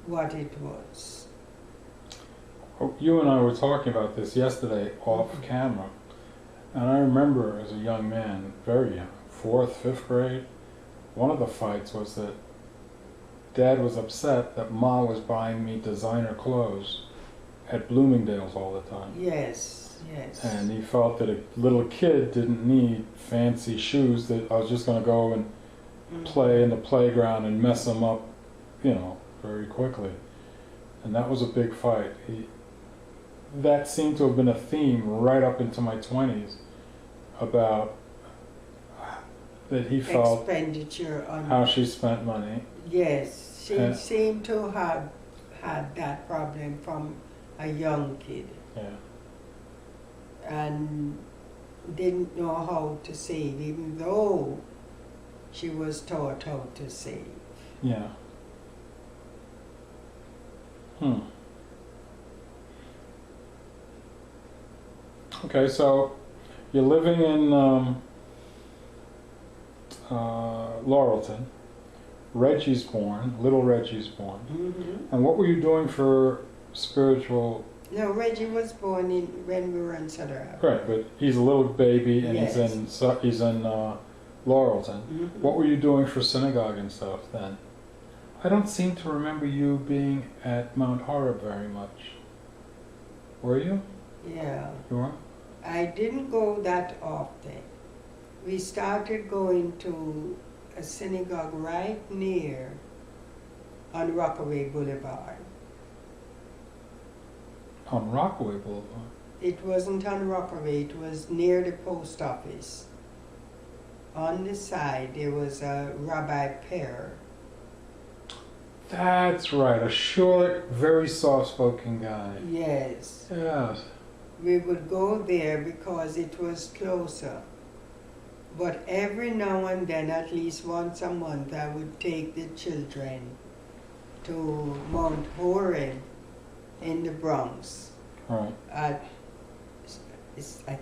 what it was. Oh, you and I were talking about this yesterday off camera, and I remember as a young man, very young, 4th, 5th grade, one of the fights was that Dad was upset that Ma was buying me designer clothes at Bloomingdale's all the time. Yes, yes. And he felt that a little kid didn't need fancy shoes, that I was just going to go and play in the playground and mess them up, you know, very quickly. And that was a big fight. That seemed to have been a theme right up into my 20s about that he felt expenditure on how she spent money. Yes, she seemed to have had that problem from a young kid. Yeah. And didn't know how to save, even though she was taught how to save. Yeah. Hmm. Okay, so you're living in Laurelton. Reggie's born, little Reggie's born. Mm-hmm. And what were you doing for spiritual? No, Reggie was born when we were in Sutter Avenue. Right, but he's a little baby and Yes. he's in Laurelton. Mm-hmm. What were you doing for synagogue and stuff then? I don't seem to remember you being at Mount Horeb very much. Were you? Yeah. You were? I didn't go that often. We started going to a synagogue right near on Rockaway Boulevard. On Rockaway Boulevard. It wasn't on Rockaway, it was near the post office. On the side there was a Rabbi Pear. That's right, a short, very soft-spoken guy. Yes. Yes. We would go there because it was closer. But every now and then, at least once a month, I would take the children to Mount Horeb in the Bronx. Right. I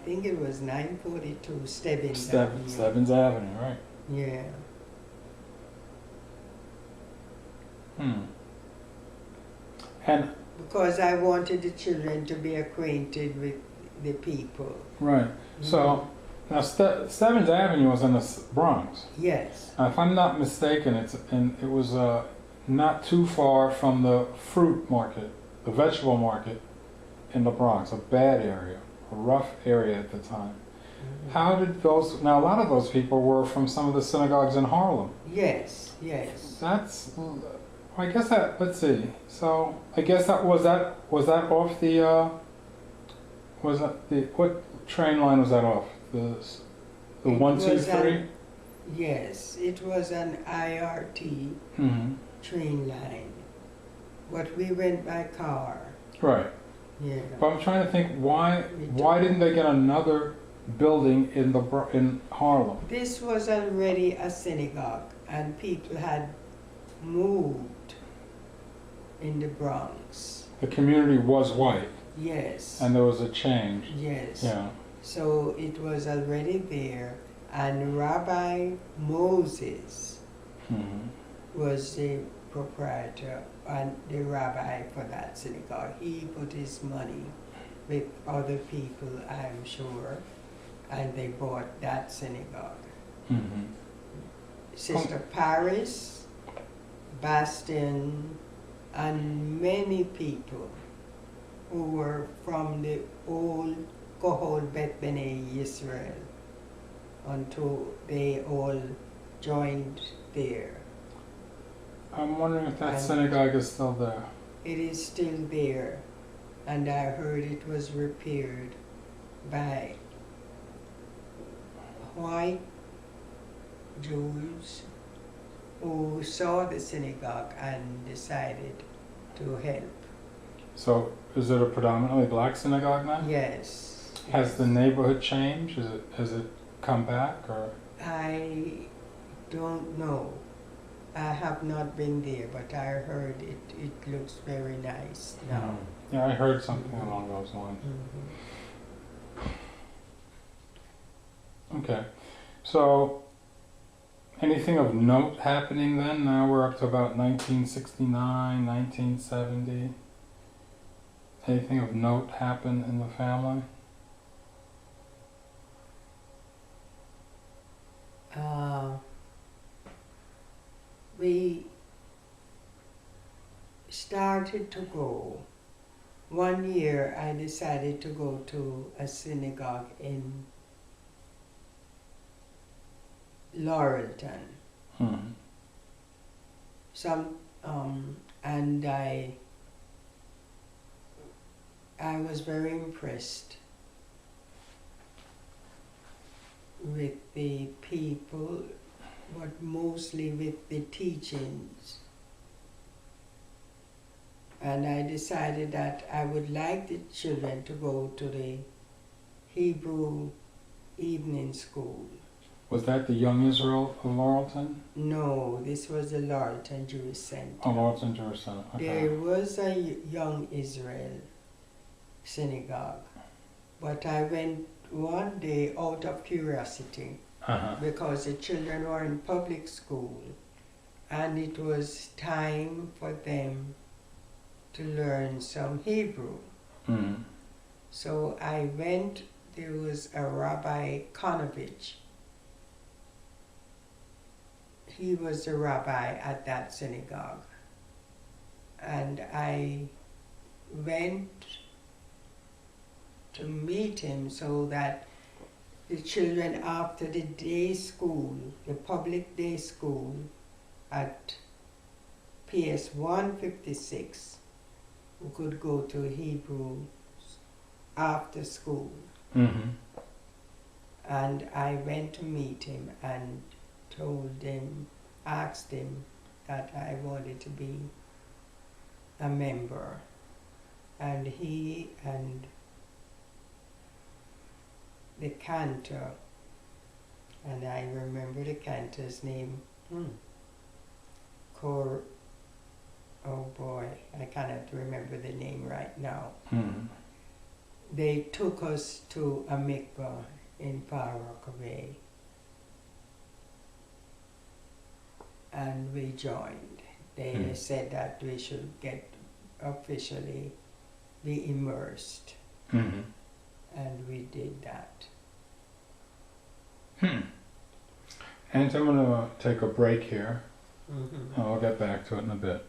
think it was 942 Stebbins Avenue. Stebbins Avenue, right. Yeah. And Because I wanted the children to be acquainted with the people. right. So now Stebbins Avenue was in the Bronx. Yes. Now, if I'm not mistaken, it was not too far from the fruit market, the vegetable market in the Bronx, a bad area, rough area at the time. Mhm. How did those, now a lot of those people were from some of the synagogues in Harlem. Yes, yes. That's, I guess that, let's see, so I guess was that off the, was that the, what train line was that off? The It 123? Yes, it was an IRT Mm-hmm. train line, but we went by car. Right. Yeah. But I'm trying to think why didn't they get another building in Harlem? This was already a synagogue, and people had moved in the Bronx. The community was white, Yes. and there was a change. Yes. Yeah. So it was already there, and Rabbi Moses Mm-hmm. was the proprietor and the rabbi for that synagogue. He put his money with other people, I'm sure, and they bought that synagogue. Mm-hmm. Sister Paris, Bastion, and many people who were from the old Kohol Bet B'nai Yisrael until they all joined there. I'm wondering if that And synagogue is still there. it is still there, and I heard it was repaired by white Jews who saw the synagogue and decided to help. So is it a predominantly black synagogue now? Yes. Has the neighborhood changed? Has it come back or? I don't know. I have not been there, but I heard it looks very nice now. Yeah, I heard something along those lines. Mhm. Okay, so anything of note happening then? Now we're up to about 1969, 1970. Anything of note happen in the family? We started to go. One year I decided to go to a synagogue in Laurelton. Hmm. And I was very impressed with the people, but mostly with the teachings. And I decided that I would like the children to go to the Hebrew evening school. Was that the Young Israel of Laurelton? No, this was the Laurelton Jewish Center. Oh, Laurelton Jewish Center. Okay. There was a Young Israel synagogue, but I went one day out of curiosity Uh-huh. because the children were in public school and it was time for them to learn some Hebrew. Mm. So I went, there was a Rabbi Konovich. He was the rabbi at that synagogue. And I went to meet him so that the children after the day school, the public day school at PS 156, who could go to Hebrew after school. Mm-hmm. And I went to meet him and told him, asked him that I wanted to be a member. And he and the cantor, and I remember the cantor's name, oh boy, I cannot remember the name right now. Mm-hmm. They took us to a mikvah in Far Rockaway, and we joined. They said that we should get officially be immersed, Mm-hmm. and we did that. And so I'm going to take a break here, Mm-hmm. and I'll get back to it in a bit.